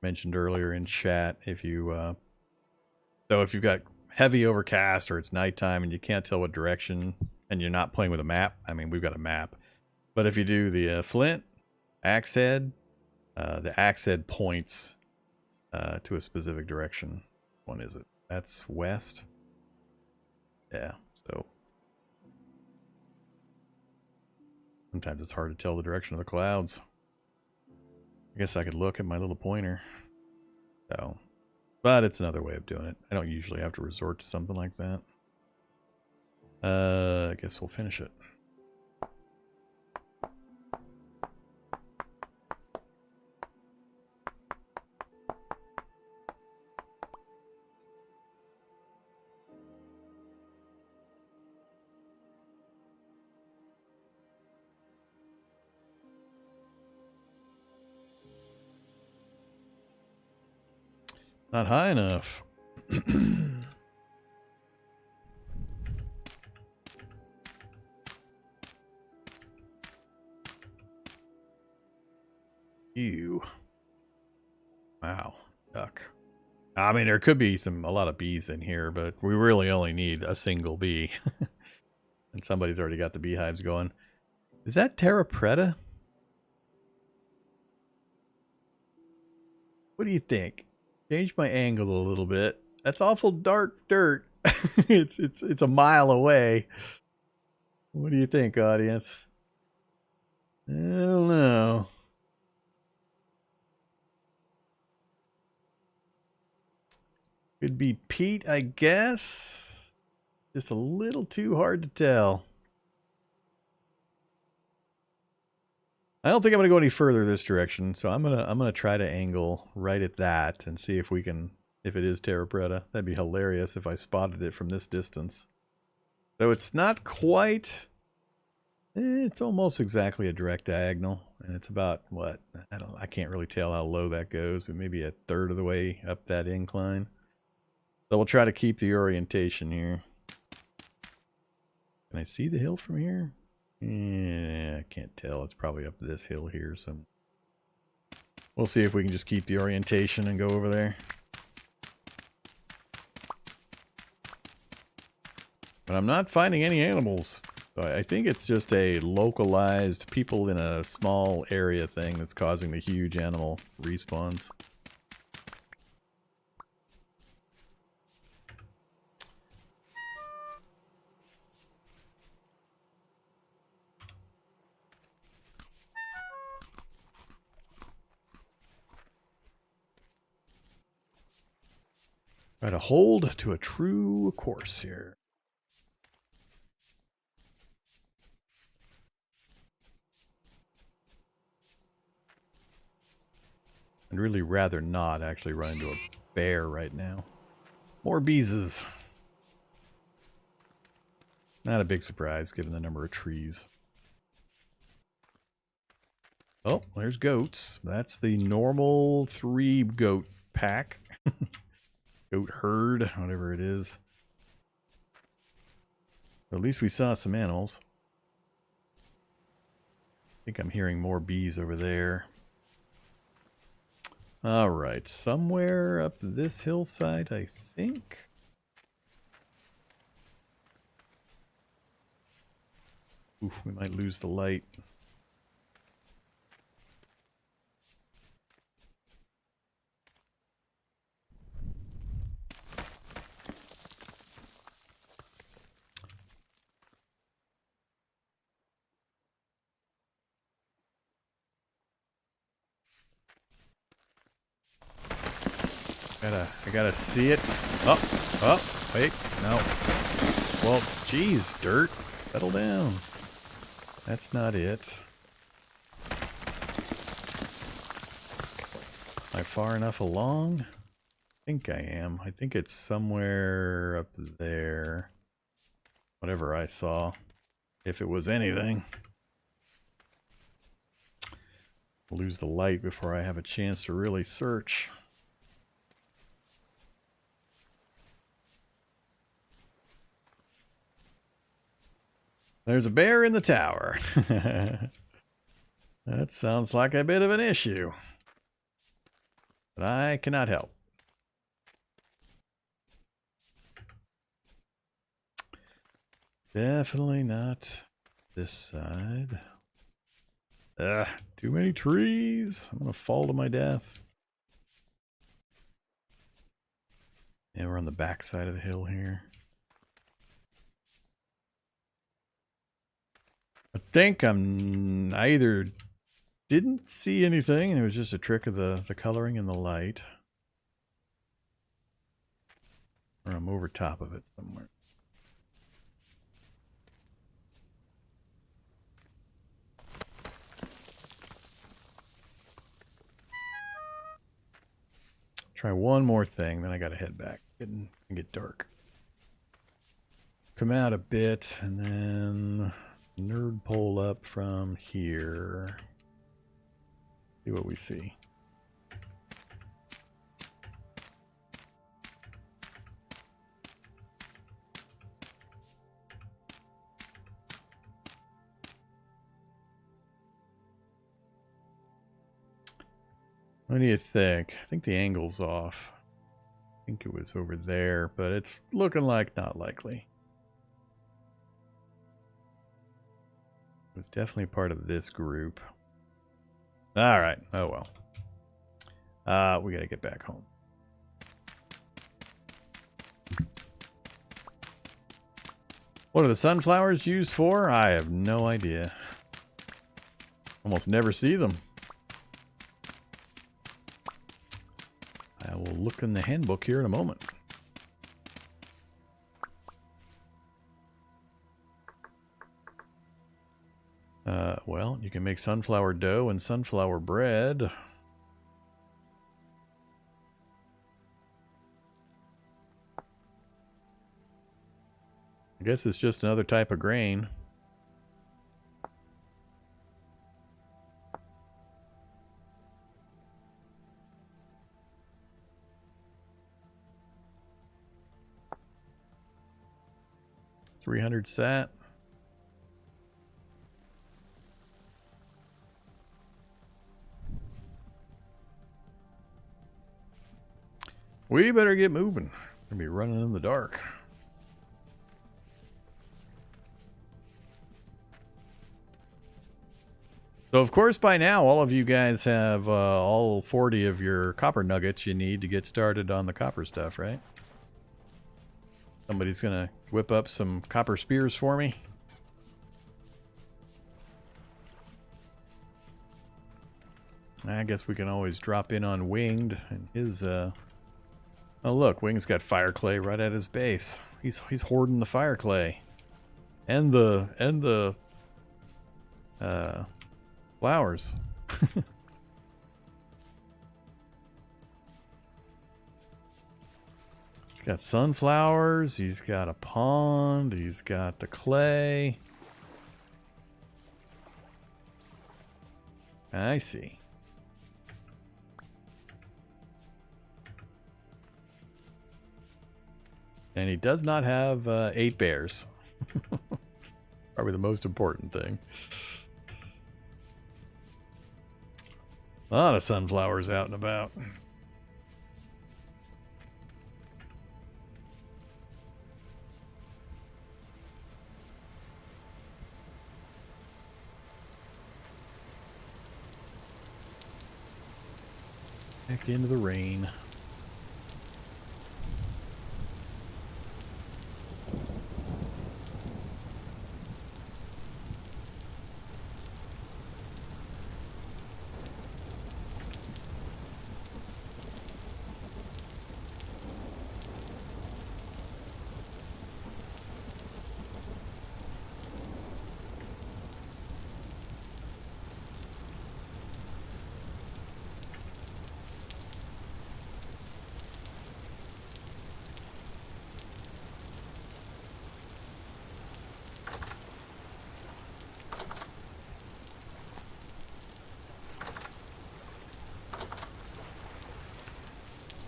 mentioned earlier in chat, if you... so if you've got heavy overcast or it's nighttime and you can't tell what direction and you're not playing with a map, I mean, we've got a map. But if you do the flint, axe head, the axe head points to a specific direction. One is it? That's west. Yeah, so sometimes it's hard to tell the direction of the clouds. I guess I could look at my little pointer. So, but it's another way of doing it. I don't usually have to resort to something like that. I guess we'll finish it. Not high enough. Ew. Wow. Duck. I mean, there could be a lot of bees in here, but we really only need a single bee. And somebody's already got the beehives going. Is that TerraFirma? What do you think? Change my angle a little bit. That's awful dark dirt. it's a mile away. What do you think, audience? I don't know. Could be Pete, I guess. Just a little too hard to tell. I don't think I'm gonna go any further this direction, so I'm gonna try to angle right at that and see if we can, if it is TerraFirma. That'd be hilarious if I spotted it from this distance. So it's not quite It's almost exactly a direct diagonal, and it's about what? I can't really tell how low that goes, but maybe a third of the way up that incline. So we'll try to keep the orientation here. Can I see the hill from here? Yeah, I can't tell. It's probably up this hill here. So we'll see if we can just keep the orientation and go over there. But I'm not finding any animals. So I think it's just a localized people in a small area thing that's causing the huge animal respawns. Try to hold to a true course here. I'd really rather not actually run into a bear right now. More beeses. Not a big surprise given the number of trees. Oh, there's goats. That's the normal 3 goat pack. Goat herd, whatever it is. At least we saw some animals. I think I'm hearing more bees over there. Alright, somewhere up this hillside, I think. Oof, we might lose the light. I gotta see it. Oh, wait, no. Well, geez, dirt, settle down. That's not it. Am I far enough along? I think I am. I think it's somewhere up there. Whatever I saw. If it was anything. I'll lose the light before I have a chance to really search. There's a bear in the tower. That sounds like a bit of an issue. But I cannot help. Definitely not this side. Too many trees. I'm gonna fall to my death. Yeah, we're on the back side of the hill here. I think I either didn't see anything and it was just a trick of the coloring and the light, or I'm over top of it somewhere. Try one more thing, then I gotta head back. Getting get dark. Come out a bit and then nerd pole up from here. See what we see. What do you think? I think the angle's off. I think it was over there, but it's looking like not likely. It was definitely part of this group. All right. Oh well. We gotta get back home. What are the sunflowers used for? I have no idea. Almost never see them. I will look in the handbook here in a moment. Well, you can make sunflower dough and sunflower bread. I guess it's just another type of grain. 300 sat. We better get moving. We're gonna be running in the dark. So, of course, by now, all of you guys have all 40 of your copper nuggets you need to get started on the copper stuff, right? Somebody's going to whip up some copper spears for me. I guess we can always drop in on Winged and his... Oh, look, Winged's got fire clay right at his base. He's hoarding the fire clay. And the flowers. He's got sunflowers, he's got a pond, he's got the clay. I see. And he does not have 8 bears. Probably the most important thing. A lot of sunflowers out and about. Back into the rain.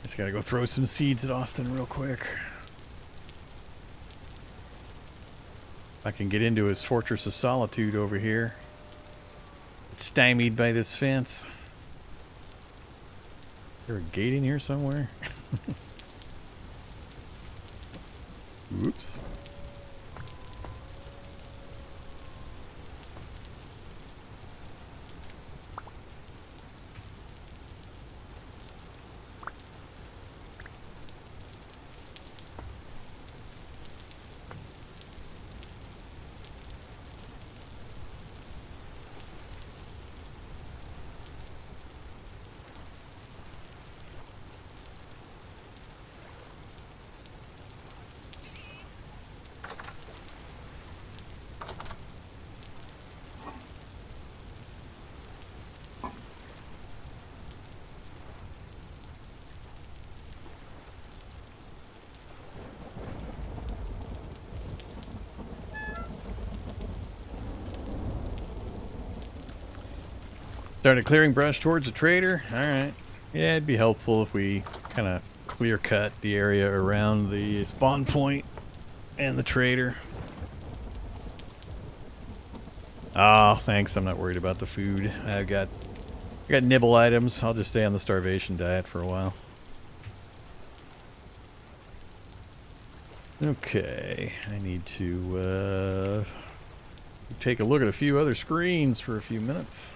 Just gotta go throw some seeds at Austin real quick. If I can get into his Fortress of Solitude over here. It's stymied by this fence. Is there a gate in here somewhere? Oops. Started clearing brush towards the trader. Alright. Yeah, it'd be helpful if we kind of clear cut the area around the spawn point and the trader. Oh, thanks. I'm not worried about the food. I got nibble items. I'll just stay on the starvation diet for a while. Okay. I need to take a look at a few other screens for a few minutes.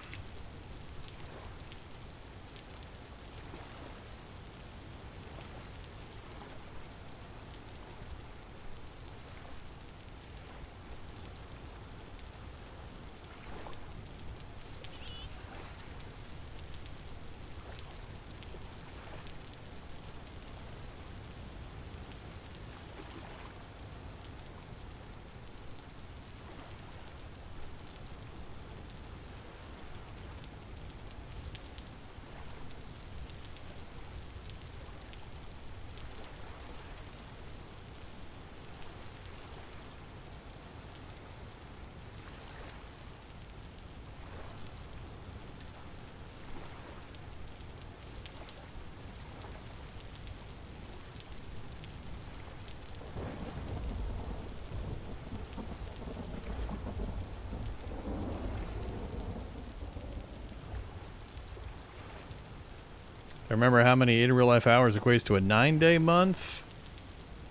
I remember how many in real life hours equates to a 9-day month.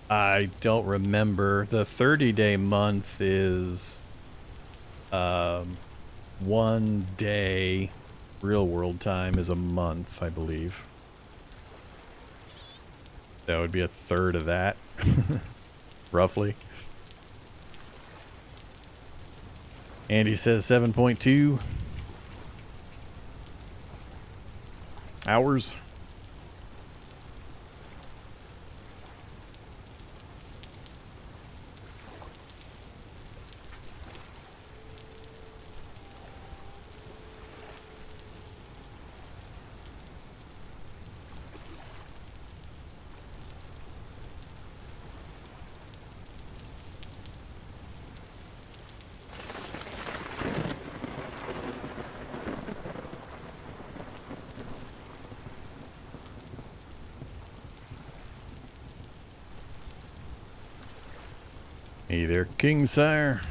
I don't remember. The 30-day month is 1 day. Real world time is a month, I believe. That would be a third of that, roughly. Andy says 7.2 hours. Hey there, King Sire.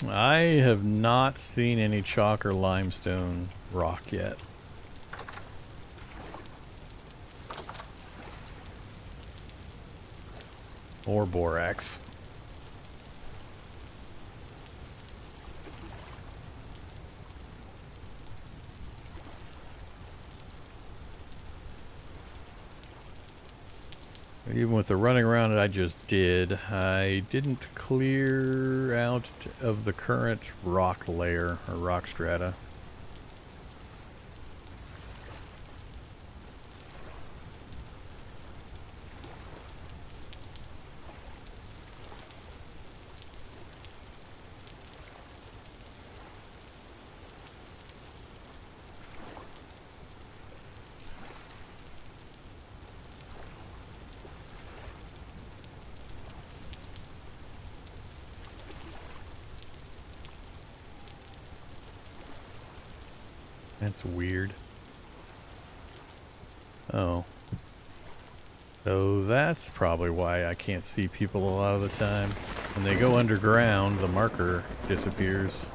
I have not seen any chalk or limestone rock yet. Or borax. Even with the running around that I just did, I didn't clear out of the current rock layer or rock strata. That's weird. Oh. So that's probably why I can't see people a lot of the time. When they go underground, the marker disappears.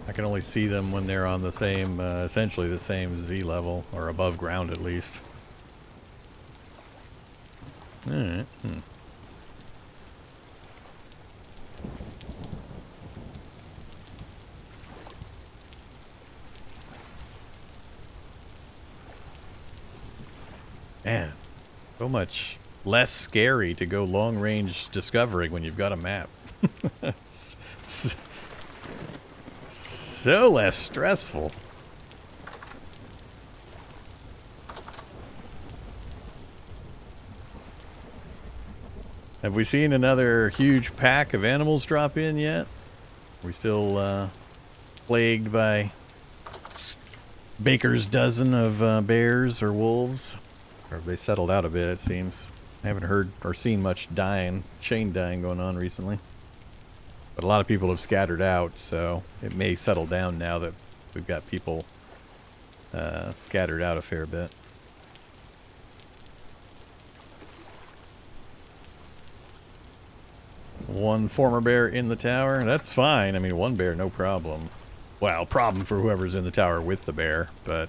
I can only see them when they're on the same, essentially the same Z level, or above ground at least. Alright. Man, so much less scary to go long-range discovering when you've got a map. it's so less stressful. Have we seen another huge pack of animals drop in yet? Are we still plagued by baker's dozen of bears or wolves? Or have they settled out a bit, it seems. I haven't heard or seen much chain dying going on recently. But a lot of people have scattered out, so it may settle down now that we've got people scattered out a fair bit. One former bear in the tower. That's fine. I mean, one bear, no problem. Well, problem for whoever's in the tower with the bear, but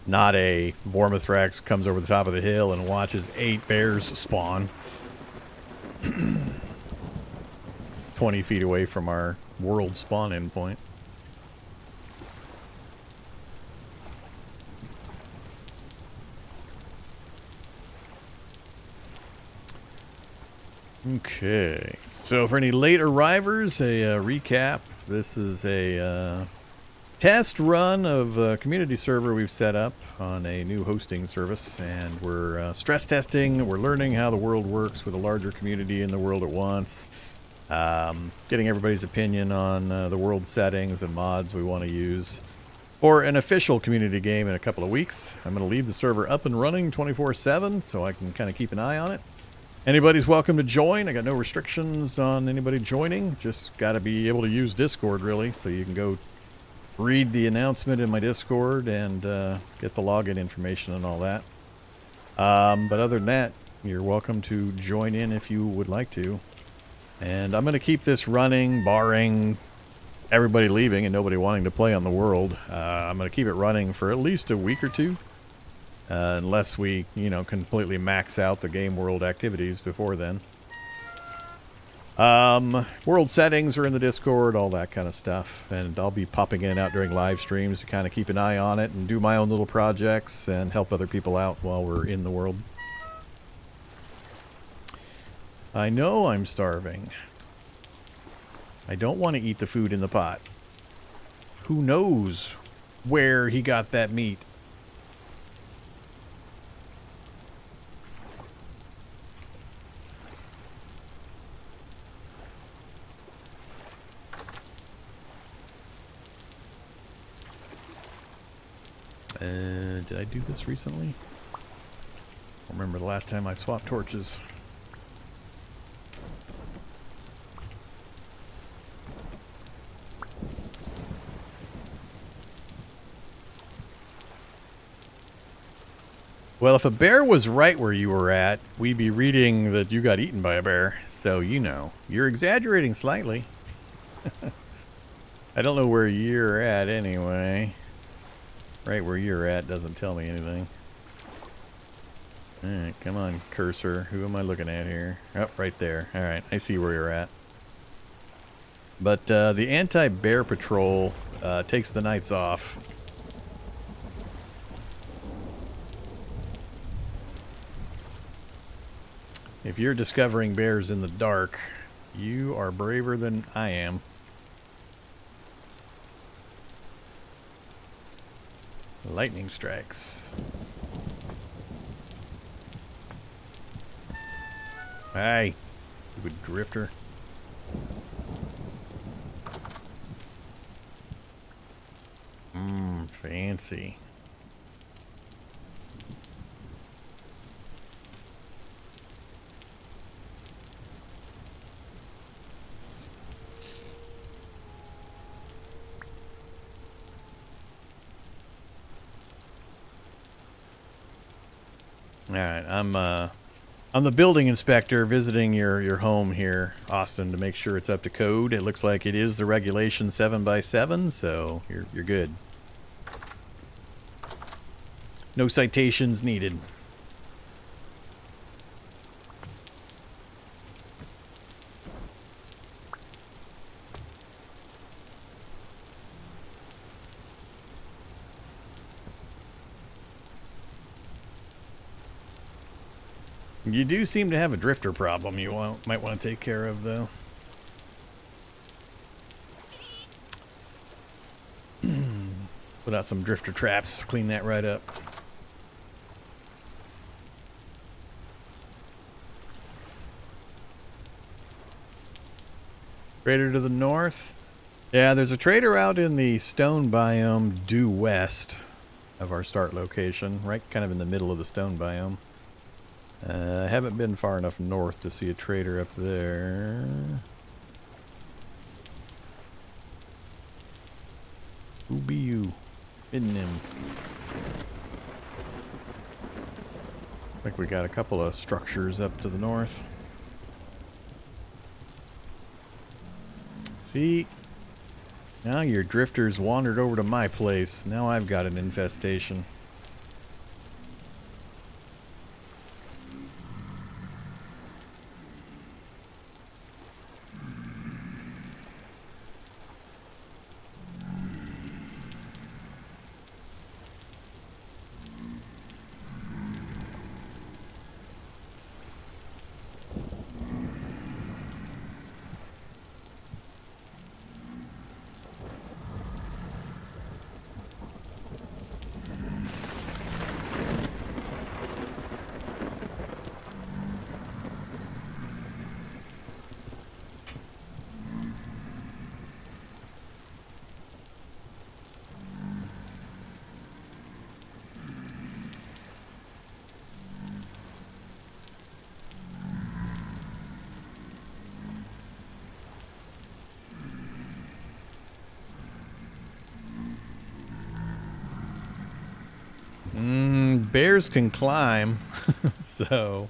not a Vormithrax comes over the top of the hill and watches 8 bears spawn 20 feet away from our world spawn endpoint. Okay, so for any late arrivers, a recap. This is a test run of a community server we've set up on a new hosting service, and we're stress testing. We're learning how the world works with a larger community in the world at once. Getting everybody's opinion on the world settings and mods we want to use for an official community game in a couple of weeks. I'm going to leave the server up and running 24/7 so I can kind of keep an eye on it. Anybody's welcome to join. I got no restrictions on anybody joining. Just got to be able to use Discord, really, so you can go read the announcement in my Discord and get the login information and all that. But other than that, you're welcome to join in if you would like to. And I'm going to keep this running, barring everybody leaving and nobody wanting to play on the world. I'm going to keep it running for at least a week or two. Unless we, you know, completely max out the game world activities before then. World settings are in the Discord, all that kind of stuff. And I'll be popping in and out during live streams to kind of keep an eye on it and do my own little projects and help other people out while we're in the world. I know I'm starving. I don't want to eat the food in the pot. Who knows where he got that meat? Did I do this recently? I don't remember the last time I swapped torches. Well, if a bear was right where you were at, we'd be reading that you got eaten by a bear. So, you know, you're exaggerating slightly. I don't know where you're at anyway. Right where you're at doesn't tell me anything. Alright, come on, cursor. Who am I looking at here? Oh, right there. Alright, I see where you're at. But the anti-bear patrol takes the nights off. If you're discovering bears in the dark, you are braver than I am. Lightning strikes. Hey, stupid drifter. Fancy. Alright, I'm the building inspector visiting your home here, Austin, to make sure it's up to code. It looks like it is the regulation 7x7, so you're good. No citations needed. You do seem to have a drifter problem you might want to take care of, though. Put out some drifter traps, clean that right up. Trader to the north. Yeah, there's a trader out in the stone biome due west of our start location, right kind of in the middle of the stone biome. I haven't been far enough north to see a trader up there. Who be you? Hidden him. I think we got a couple of structures up to the north. See? Now your drifters wandered over to my place. Now I've got an infestation. Bears can climb, so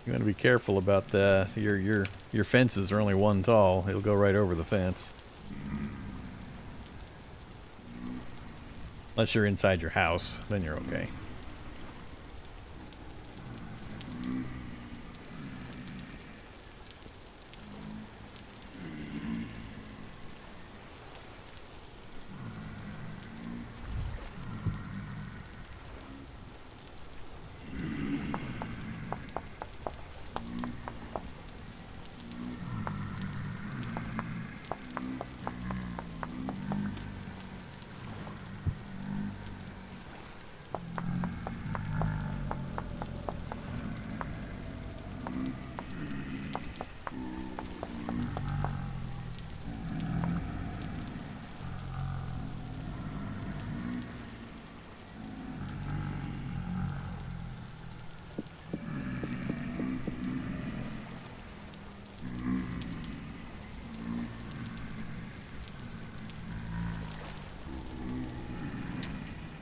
you got to be careful about that. Your fences are only one tall. It'll go right over the fence. Unless you're inside your house, then you're okay.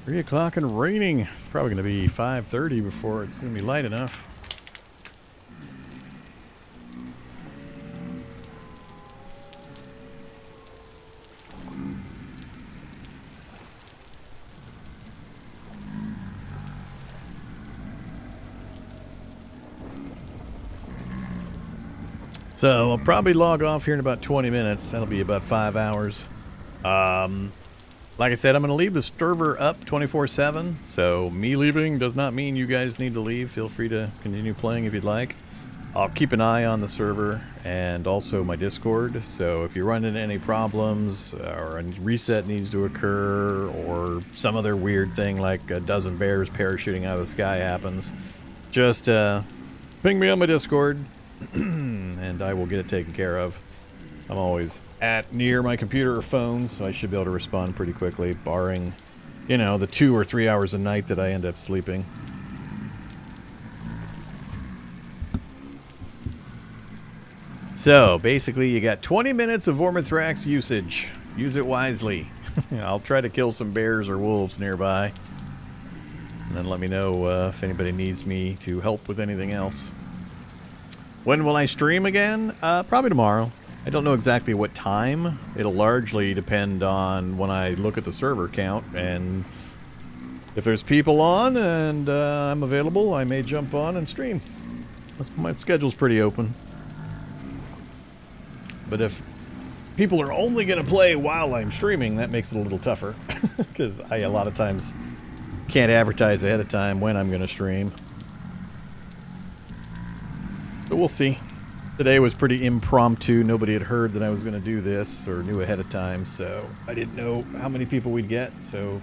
Three o'clock and raining. It's probably going to be 5:30 before it's going to be light enough. So I'll probably log off here in about 20 minutes. That'll be about 5 hours. Like I said, I'm going to leave the server up 24/7, so me leaving does not mean you guys need to leave. Feel free to continue playing if you'd like. I'll keep an eye on the server and also my Discord, so if you run into any problems or a reset needs to occur or some other weird thing like a dozen bears parachuting out of the sky happens, just ping me on my Discord and I will get it taken care of. I'm always near my computer or phone, so I should be able to respond pretty quickly, barring, you know, the 2 or 3 hours a night that I end up sleeping. So, basically, you got 20 minutes of Vormithrax usage. Use it wisely. I'll try to kill some bears or wolves nearby. And then let me know if anybody needs me to help with anything else. When will I stream again? Probably tomorrow. I don't know exactly what time. It'll largely depend on when I look at the server count, and if there's people on and I'm available, I may jump on and stream. My schedule's pretty open. But if people are only going to play while I'm streaming, that makes it a little tougher, because I a lot of times can't advertise ahead of time when I'm going to stream. But we'll see. Today was pretty impromptu. Nobody had heard that I was going to do this or knew ahead of time, so I didn't know how many people we'd get. So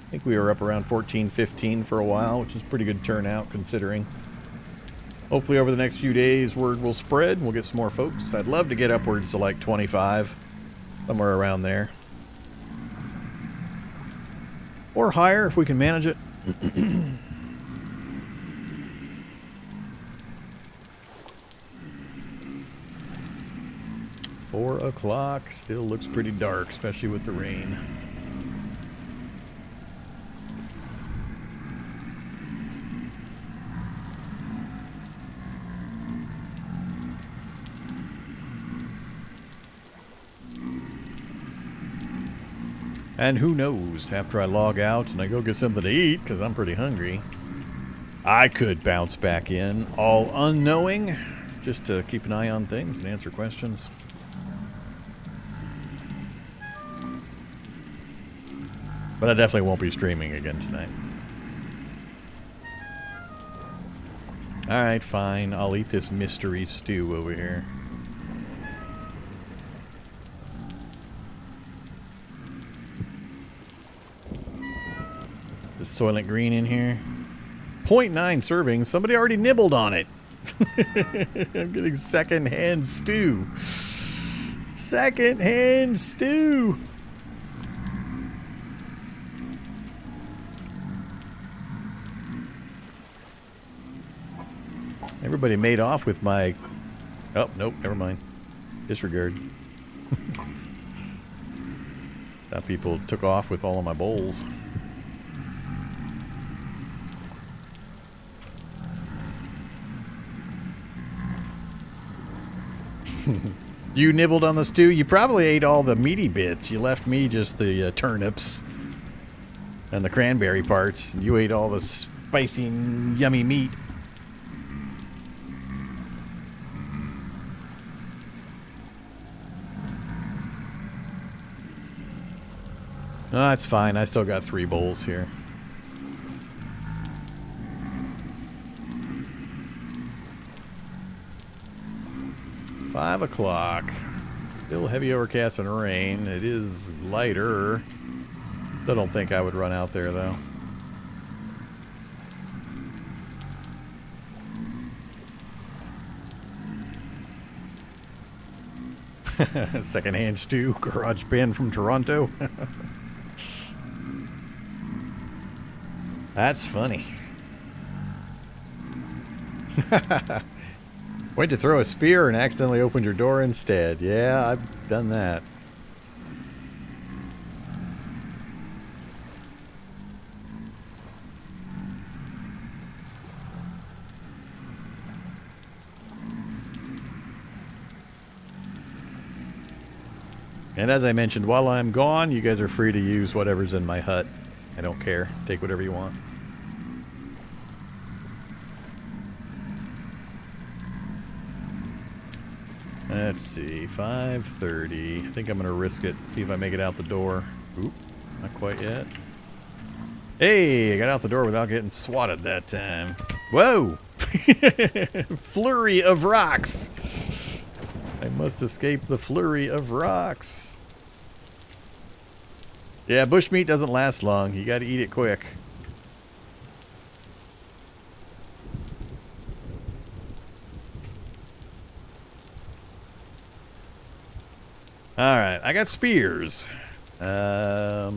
I think we were up around 14, 15 for a while, which is pretty good turnout considering. Hopefully over the next few days word will spread. We'll get some more folks. I'd love to get upwards to like 25, somewhere around there. Or higher if we can manage it. 4 o'clock, still looks pretty dark, especially with the rain. And who knows, after I log out and I go get something to eat, because I'm pretty hungry, I could bounce back in, all unknowing, just to keep an eye on things and answer questions. But I definitely won't be streaming again tonight. Alright, fine. I'll eat this mystery stew over here. The Soylent Green in here. 0.9 servings. Somebody already nibbled on it. I'm getting secondhand stew. Secondhand stew. Everybody made off with my... Oh, nope, never mind. Disregard. Thought people took off with all of my bowls. You nibbled on the stew? You probably ate all the meaty bits. You left me just the turnips and the cranberry parts. You ate all the spicy, yummy meat. No, that's fine. I still got 3 bowls here. $5 o'clock. Still heavy overcast and rain. It is lighter. Still don't think I would run out there though. Secondhand stew, garage band from Toronto. That's funny. Went to throw a spear and accidentally opened your door instead. Yeah, I've done that. And as I mentioned, while I'm gone, you guys are free to use whatever's in my hut. I don't care. Take whatever you want. Let's see, 5:30. I think I'm going to risk it. See if I make it out the door. Oop, not quite yet. Hey, I got out the door without getting swatted that time. Whoa! Flurry of rocks. I must escape the flurry of rocks. Yeah, bushmeat doesn't last long. You got to eat it quick. Alright, I got spears. I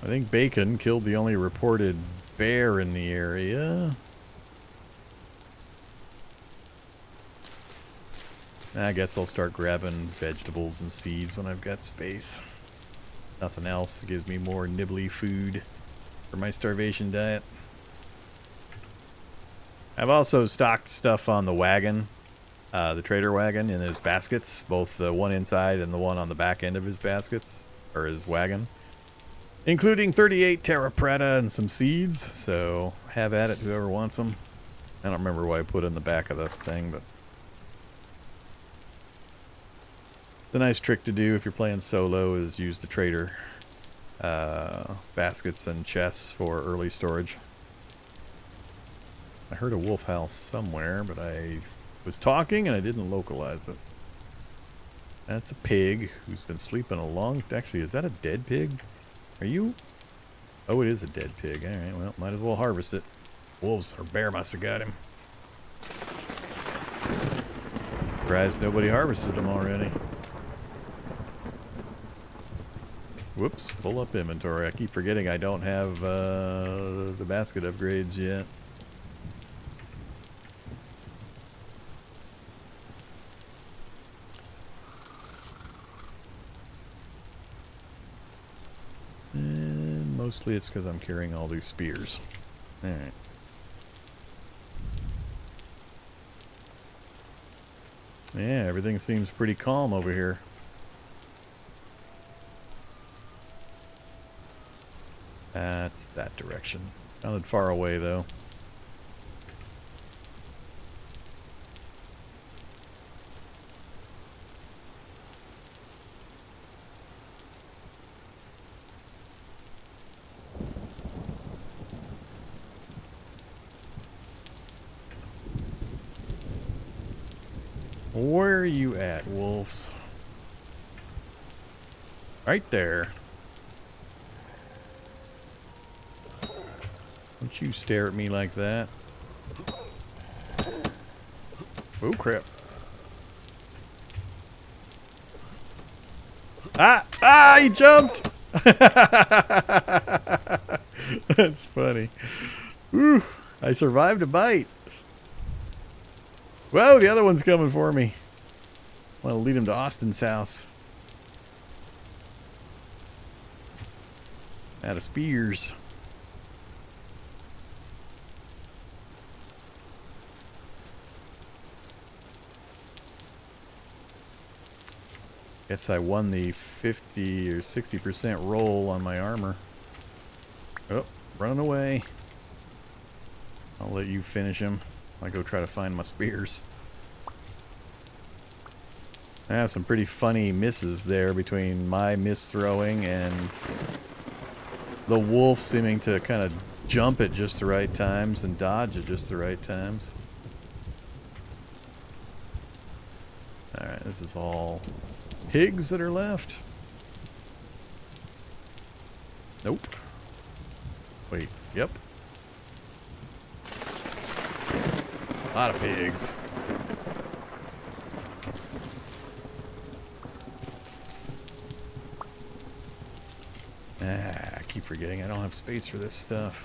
think Bacon killed the only reported bear in the area. I guess I'll start grabbing vegetables and seeds when I've got space. Nothing else gives me more nibbly food for my starvation diet. I've also stocked stuff on the wagon. The trader wagon in his baskets, both the one inside and the one on the back end of his baskets, or his wagon, including 38 terra preta and some seeds, so have at it whoever wants them. I don't remember what I put in the back of the thing, but the nice trick to do if you're playing solo is use the trader baskets and chests for early storage. I heard a wolf howl somewhere, but I was talking and I didn't localize it. That's a pig who's been sleeping a long... Actually, is that a dead pig? Are you... Oh, it is a dead pig. Alright, well, might as well harvest it. Wolves or bear must have got him. Surprised nobody harvested him already. Whoops, full up inventory. I keep forgetting I don't have the basket upgrades yet. And mostly it's because I'm carrying all these spears. Alright. Yeah, everything seems pretty calm over here. That's that direction. Sounded far away, though. Where are you at, wolves? Right there. Don't you stare at me like that. Oh, crap. Ah! Ah! He jumped! That's funny. Whew. I survived a bite. Whoa, the other one's coming for me. I want to lead him to Austin's house. Out of spears. Guess I won the 50 or 60% roll on my armor. Oh, running away. I'll let you finish him. I'll go try to find my spears. I have some pretty funny misses there between my misthrowing and the wolf seeming to kind of jump at just the right times and dodge at just the right times. Alright, this is all pigs that are left. Nope. Wait, yep. A lot of pigs. I keep forgetting I don't have space for this stuff.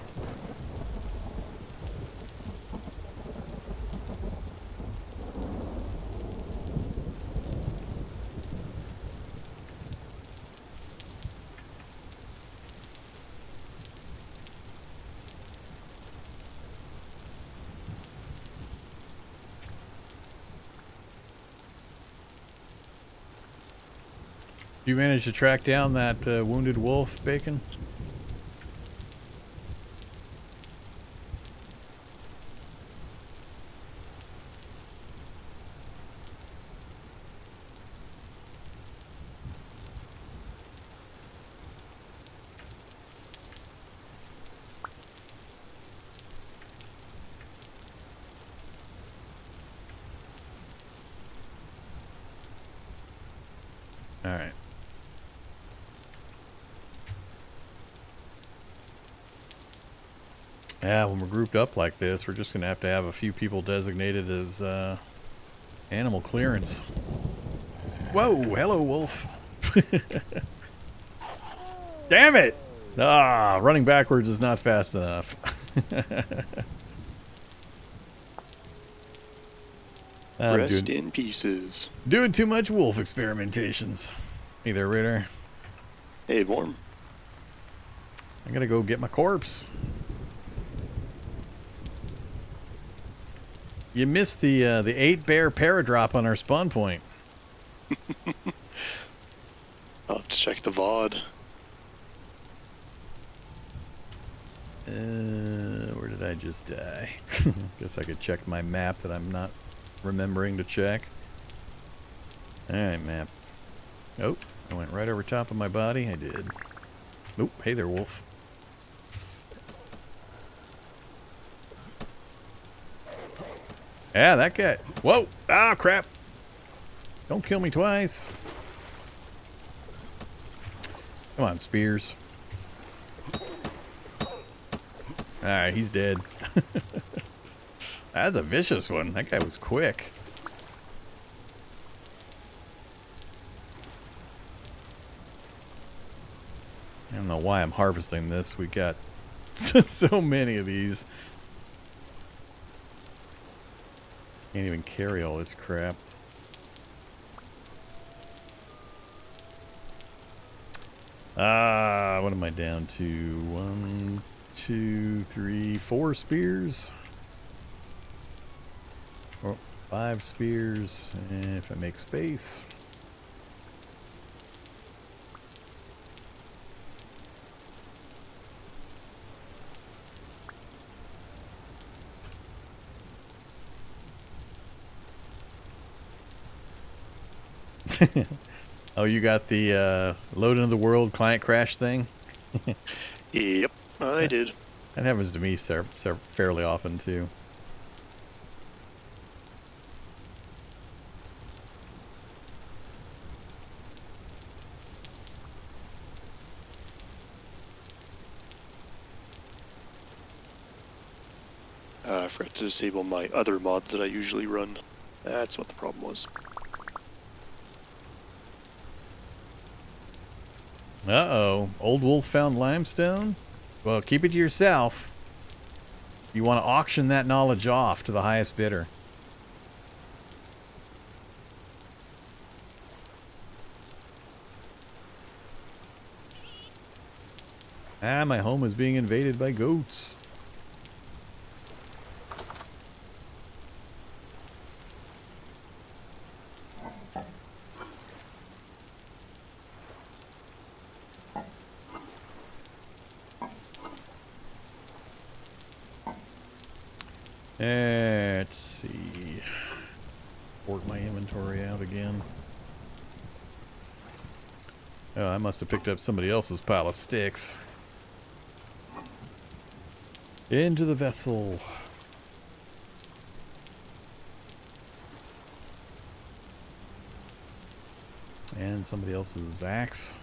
You managed to track down that wounded wolf, Bacon? All right. Yeah, when we're grouped up like this, we're just going to have a few people designated as animal clearance. Whoa, hello, wolf. Damn it! Ah, running backwards is not fast enough. Rest in pieces. Doing too much wolf experimentations. Hey there, Ritter. Hey, Vorm. I gotta go get my corpse. You missed the 8-bear paradrop on our spawn point. I'll have to check the VOD. Where did I just die? Guess I could check my map that I'm not remembering to check. Alright, map. Oh, I went right over top of my body. I did. Nope. Hey there, wolf. Yeah, that guy. Whoa! Ah, crap! Don't kill me twice. Come on, spears. Alright, he's dead. That's a vicious one. That guy was quick. I don't know why I'm harvesting this. We got so many of these. Can't even carry all this crap. What am I down to? 1, 2, 3, 4 spears. Or 5 spears, if I make space. Oh, you got the load into the world client crash thing? Yep, I did. That happens to me fairly often, too. I forgot to disable my other mods that I usually run. That's what the problem was. Uh-oh. Old Wolf found limestone? Well, keep it to yourself. You want to auction that knowledge off to the highest bidder. Ah, my home is being invaded by goats. Let's see. Work my inventory out again. Oh, I must have picked up somebody else's pile of sticks. Into the vessel. And somebody else's axe.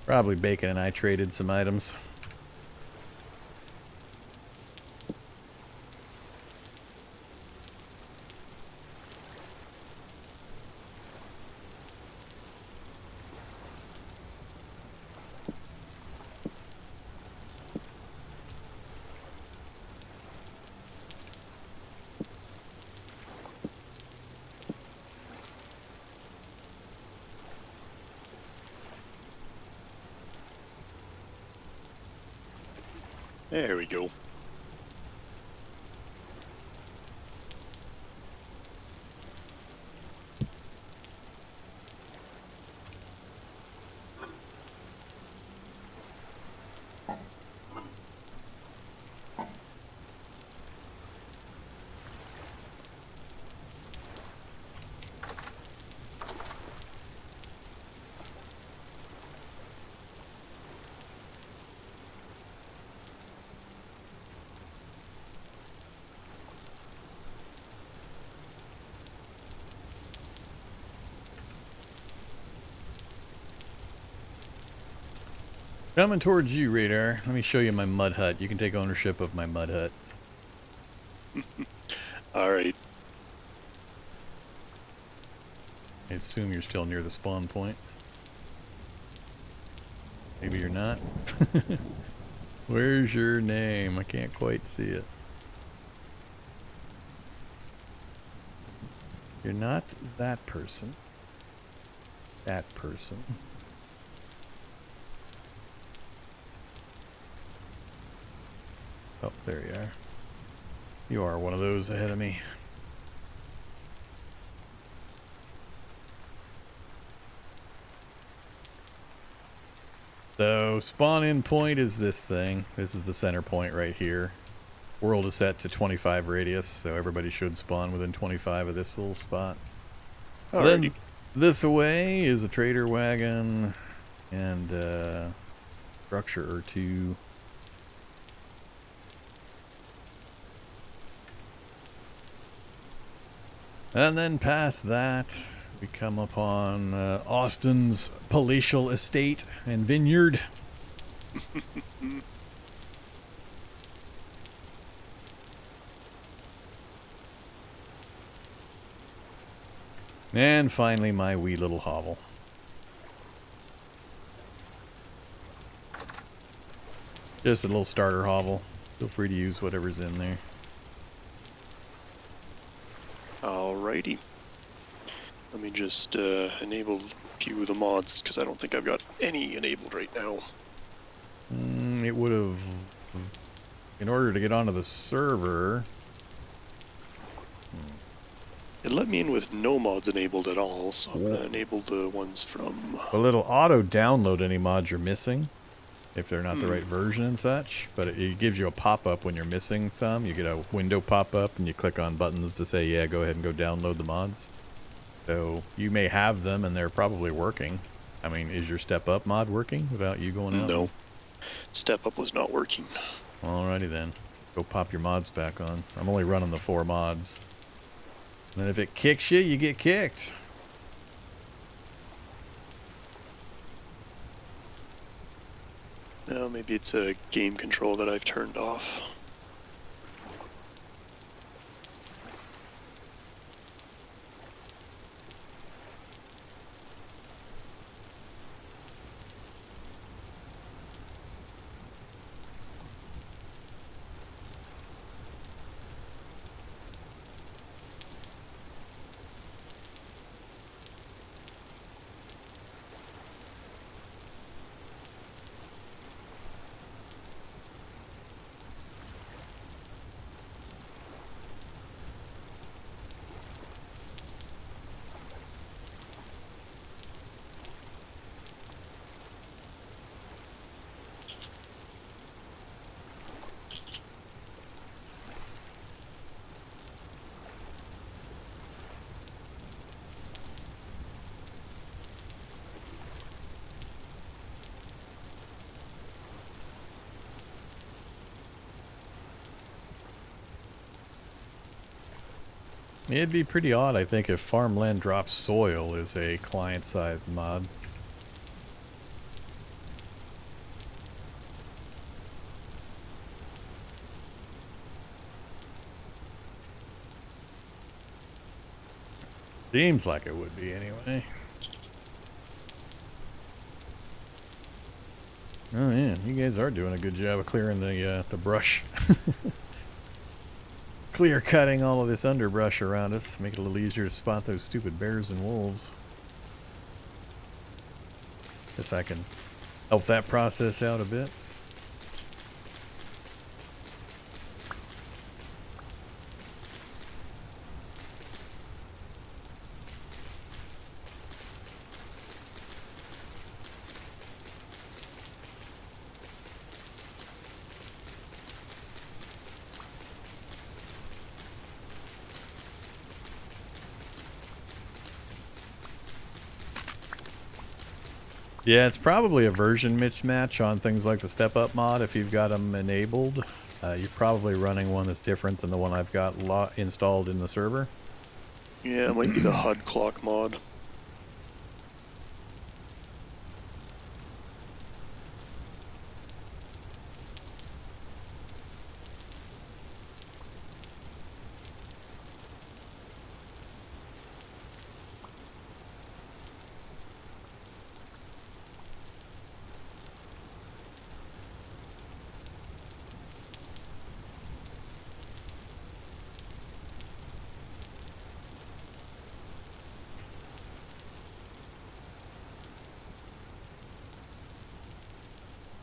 Probably Bacon and I traded some items. There we go. Coming towards you, Radar. Let me show you my mud hut. You can take ownership of my mud hut. Alright. I assume you're still near the spawn point. Maybe you're not. Where's your name? I can't quite see it. You're not that person. That person. Oh, there you are. You are one of those ahead of me. So, spawn in point is this thing. This is the center point right here. World is set to 25 radius, so everybody should spawn within 25 of this little spot. Alrighty. Then this away is a trader wagon and a structure or two. And then past that, we come upon Austin's palatial estate and vineyard. And finally, my wee little hovel. Just a little starter hovel. Feel free to use whatever's in there. Alrighty. Let me just enable a few of the mods, because I don't think I've got any enabled right now. It would have... In order to get onto the server... It let me in with no mods enabled at all, so I'm going to enable the ones from... Well, it'll auto-download any mods you're missing, if they're not the right version and such, but it gives you a pop-up when you're missing some. You get a window pop-up, and you click on buttons to say, yeah, go ahead and go download the mods. So you may have them and they're probably working. I mean, is your step up mod working without you going out? No. Step up was not working. Alrighty then. Go pop your mods back on. I'm only running the 4 mods. And if it kicks you, you get kicked. No, maybe it's a game control that I've turned off. It'd be pretty odd, I think, if Farmland Drops Soil is a client-side mod. Seems like it would be anyway. Oh man, you guys are doing a good job of clearing the brush. Clear cutting all of this underbrush around us, make it a little easier to spot those stupid bears and wolves. Guess I can help that process out a bit. Yeah, it's probably a version mismatch on things like the Step Up mod if you've got them enabled. You're probably running one that's different than the one I've got installed in the server. Yeah, it might be the HUD clock mod.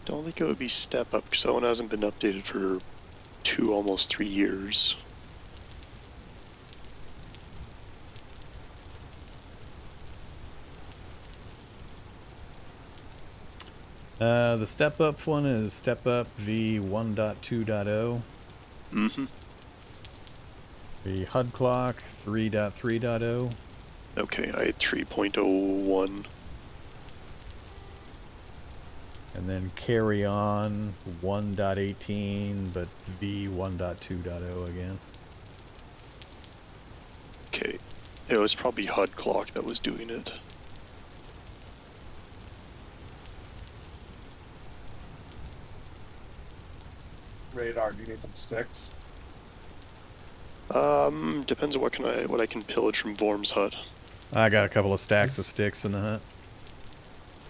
Don't think it would be Step Up because that one hasn't been updated for almost 3 years. The Step Up one is Step Up v 1.2.0. Mm-hmm. The HUD Clock 3.3.0. Okay, I had 3.01. And then Carry On 1.18, but v 1.2.0 again. Okay, it was probably HUD clock that was doing it. Radar, do you need some sticks? Depends on what I can pillage from Vorm's hut. I got a couple of stacks of sticks in the hut.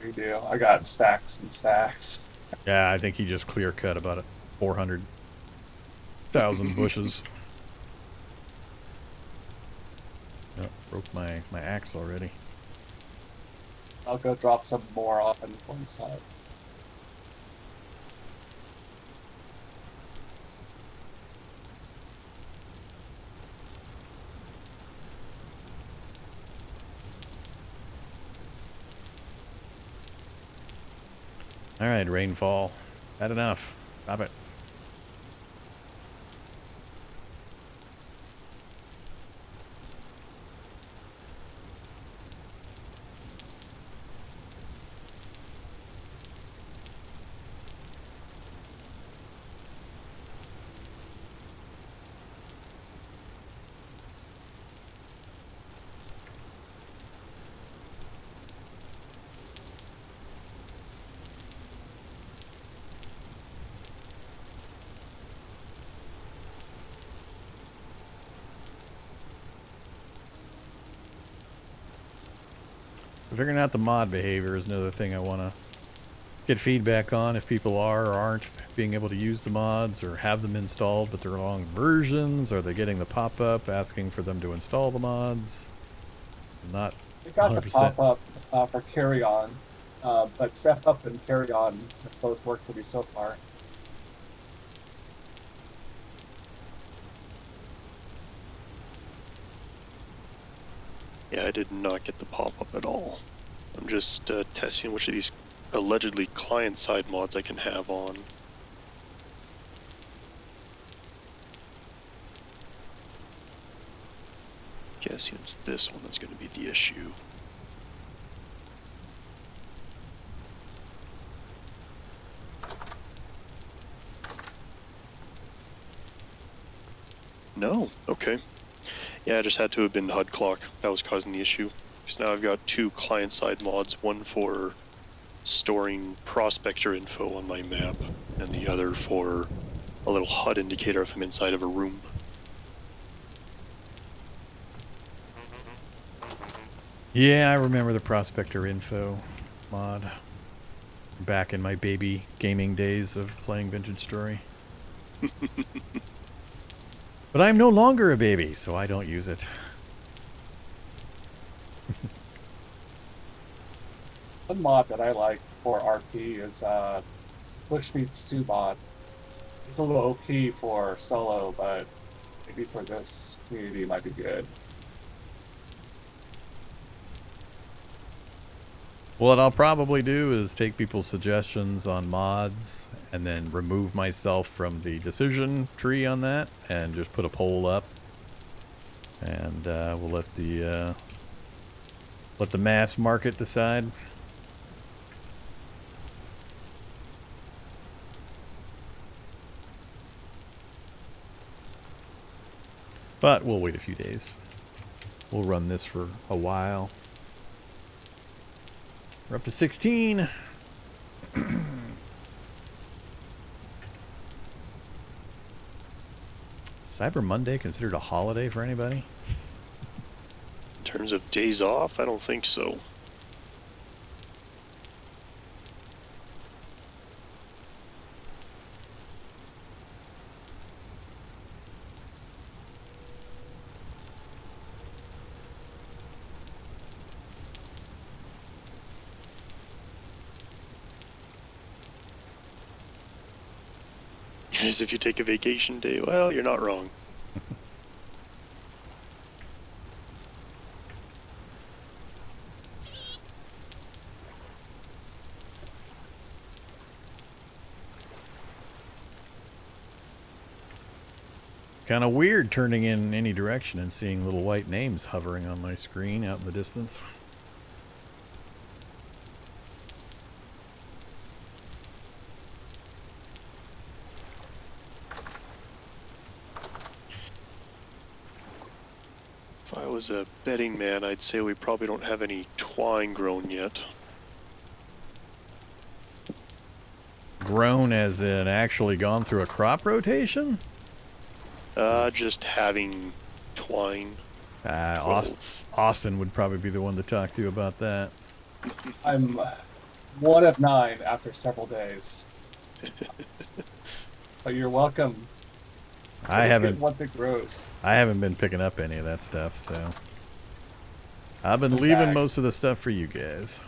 Good deal. I got stacks and stacks. Yeah, I think he just clear cut about 400,000 bushes. Oh, broke my axe already. I'll go drop some more off in one side. Alright, rainfall. Had enough. Stop it. So figuring out the mod behavior is another thing I want to get feedback on, if people are or aren't being able to use the mods or have them installed, but they're wrong versions. Are they getting the pop-up asking for them to install the mods? Not We got 100%. the pop-up for Carry On, but Step Up and Carry On have both worked for me so far. Yeah, I did not get the pop-up at all. I'm just testing which of these allegedly client-side mods I can have on. Guessing it's this one that's going to be the issue. No, okay. Yeah, I just had to have been HUD clock. That was causing the issue. Because now I've got 2 client-side mods, one for storing prospector info on my map, and the other for a little HUD indicator if I'm inside of a room. Yeah, I remember the prospector info mod. Back in my baby gaming days of playing Vintage Story. But I'm no longer a baby, so I don't use it. One mod that I like for RP is Bushmeat Stew mod. It's a little OP for solo, but maybe for this community it might be good. What I'll probably do is take people's suggestions on mods and then remove myself from the decision tree on that and just put a poll up. And we'll let the mass market decide. But we'll wait a few days. We'll run this for a while. We're up to 16. Cyber Monday considered a holiday for anybody? In terms of days off, I don't think so. As if you take a vacation day, well, you're not wrong. Kind of weird turning in any direction and seeing little white names hovering on my screen out in the distance. If I was a betting man, I'd say we probably don't have any twine grown yet. Grown as in actually gone through a crop rotation? Just having twine. Austin would probably be the one to talk to about that. I'm 1 of 9 after several days. But you're welcome. I haven't What that grows. I haven't been picking up any of that stuff, so I've been leaving most of the stuff for you guys.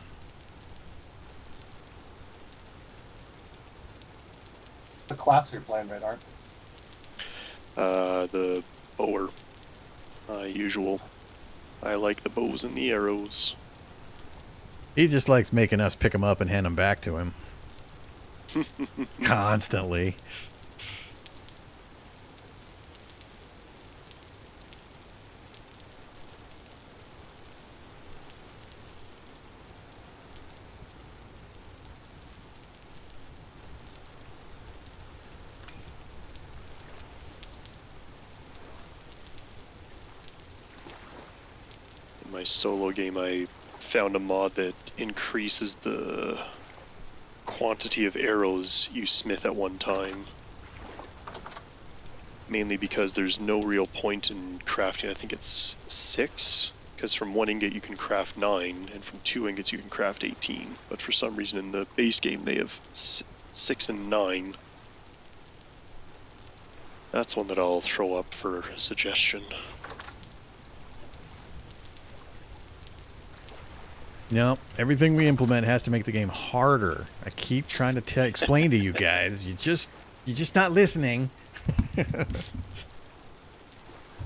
The class you're playing, Radar. The bower. Usual. I like the bows and the arrows. He just likes making us pick them up and hand them back to him. Constantly. In my solo game, I found a mod that increases the quantity of arrows you smith at one time. Mainly because there's no real point in crafting. I think it's 6, because because from 1 ingot you can craft 9, and from 2 ingots you can craft 18. But for some reason in the base game they have 6 and 9. That's one that I'll throw up for suggestion. No, everything we implement has to make the game harder. I keep trying to explain to you guys. You're just not listening.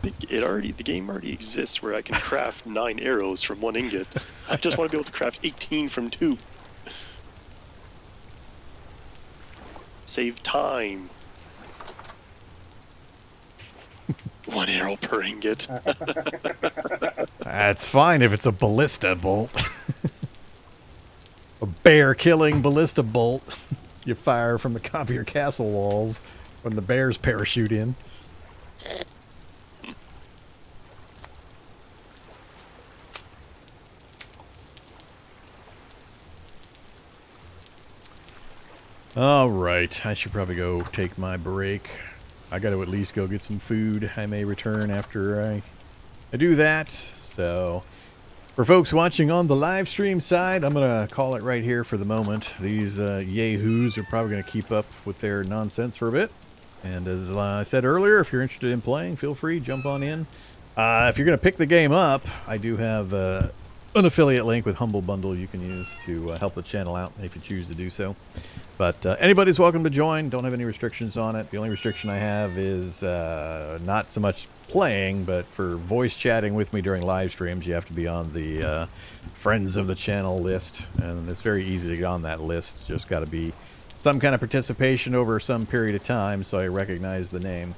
The game already exists where I can craft 9 arrows from 1 ingot. I just want to be able to craft 18 from 2. Save time. 1 arrow per ingot. That's fine if it's a ballista bolt. A bear-killing ballista bolt. You fire from the top of your castle walls when the bears parachute in. All right, I should probably go take my break. I got to at least go get some food. I may return after I do that. So, for folks watching on the live stream side, I'm going to call it right here for the moment. These yahoos are probably going to keep up with their nonsense for a bit. And as I said earlier, if you're interested in playing, feel free, jump on in. If you're going to pick the game up, I do have an affiliate link with HumbleBundle you can use to help the channel out if you choose to do so. But anybody's welcome to join. Don't have any restrictions on it. The only restriction I have is not so much playing, but for voice chatting with me during live streams, you have to be on the friends of the channel list. And it's very easy to get on that list. Just got to be some kind of participation over some period of time so I recognize the name.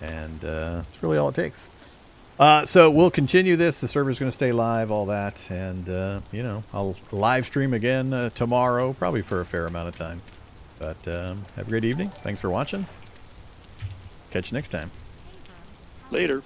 And that's really all it takes. So we'll continue this. The server's going to stay live, all that. And, you know, I'll live stream again tomorrow, probably for a fair amount of time. But have a great evening. Thanks for watching. Catch you next time. Later.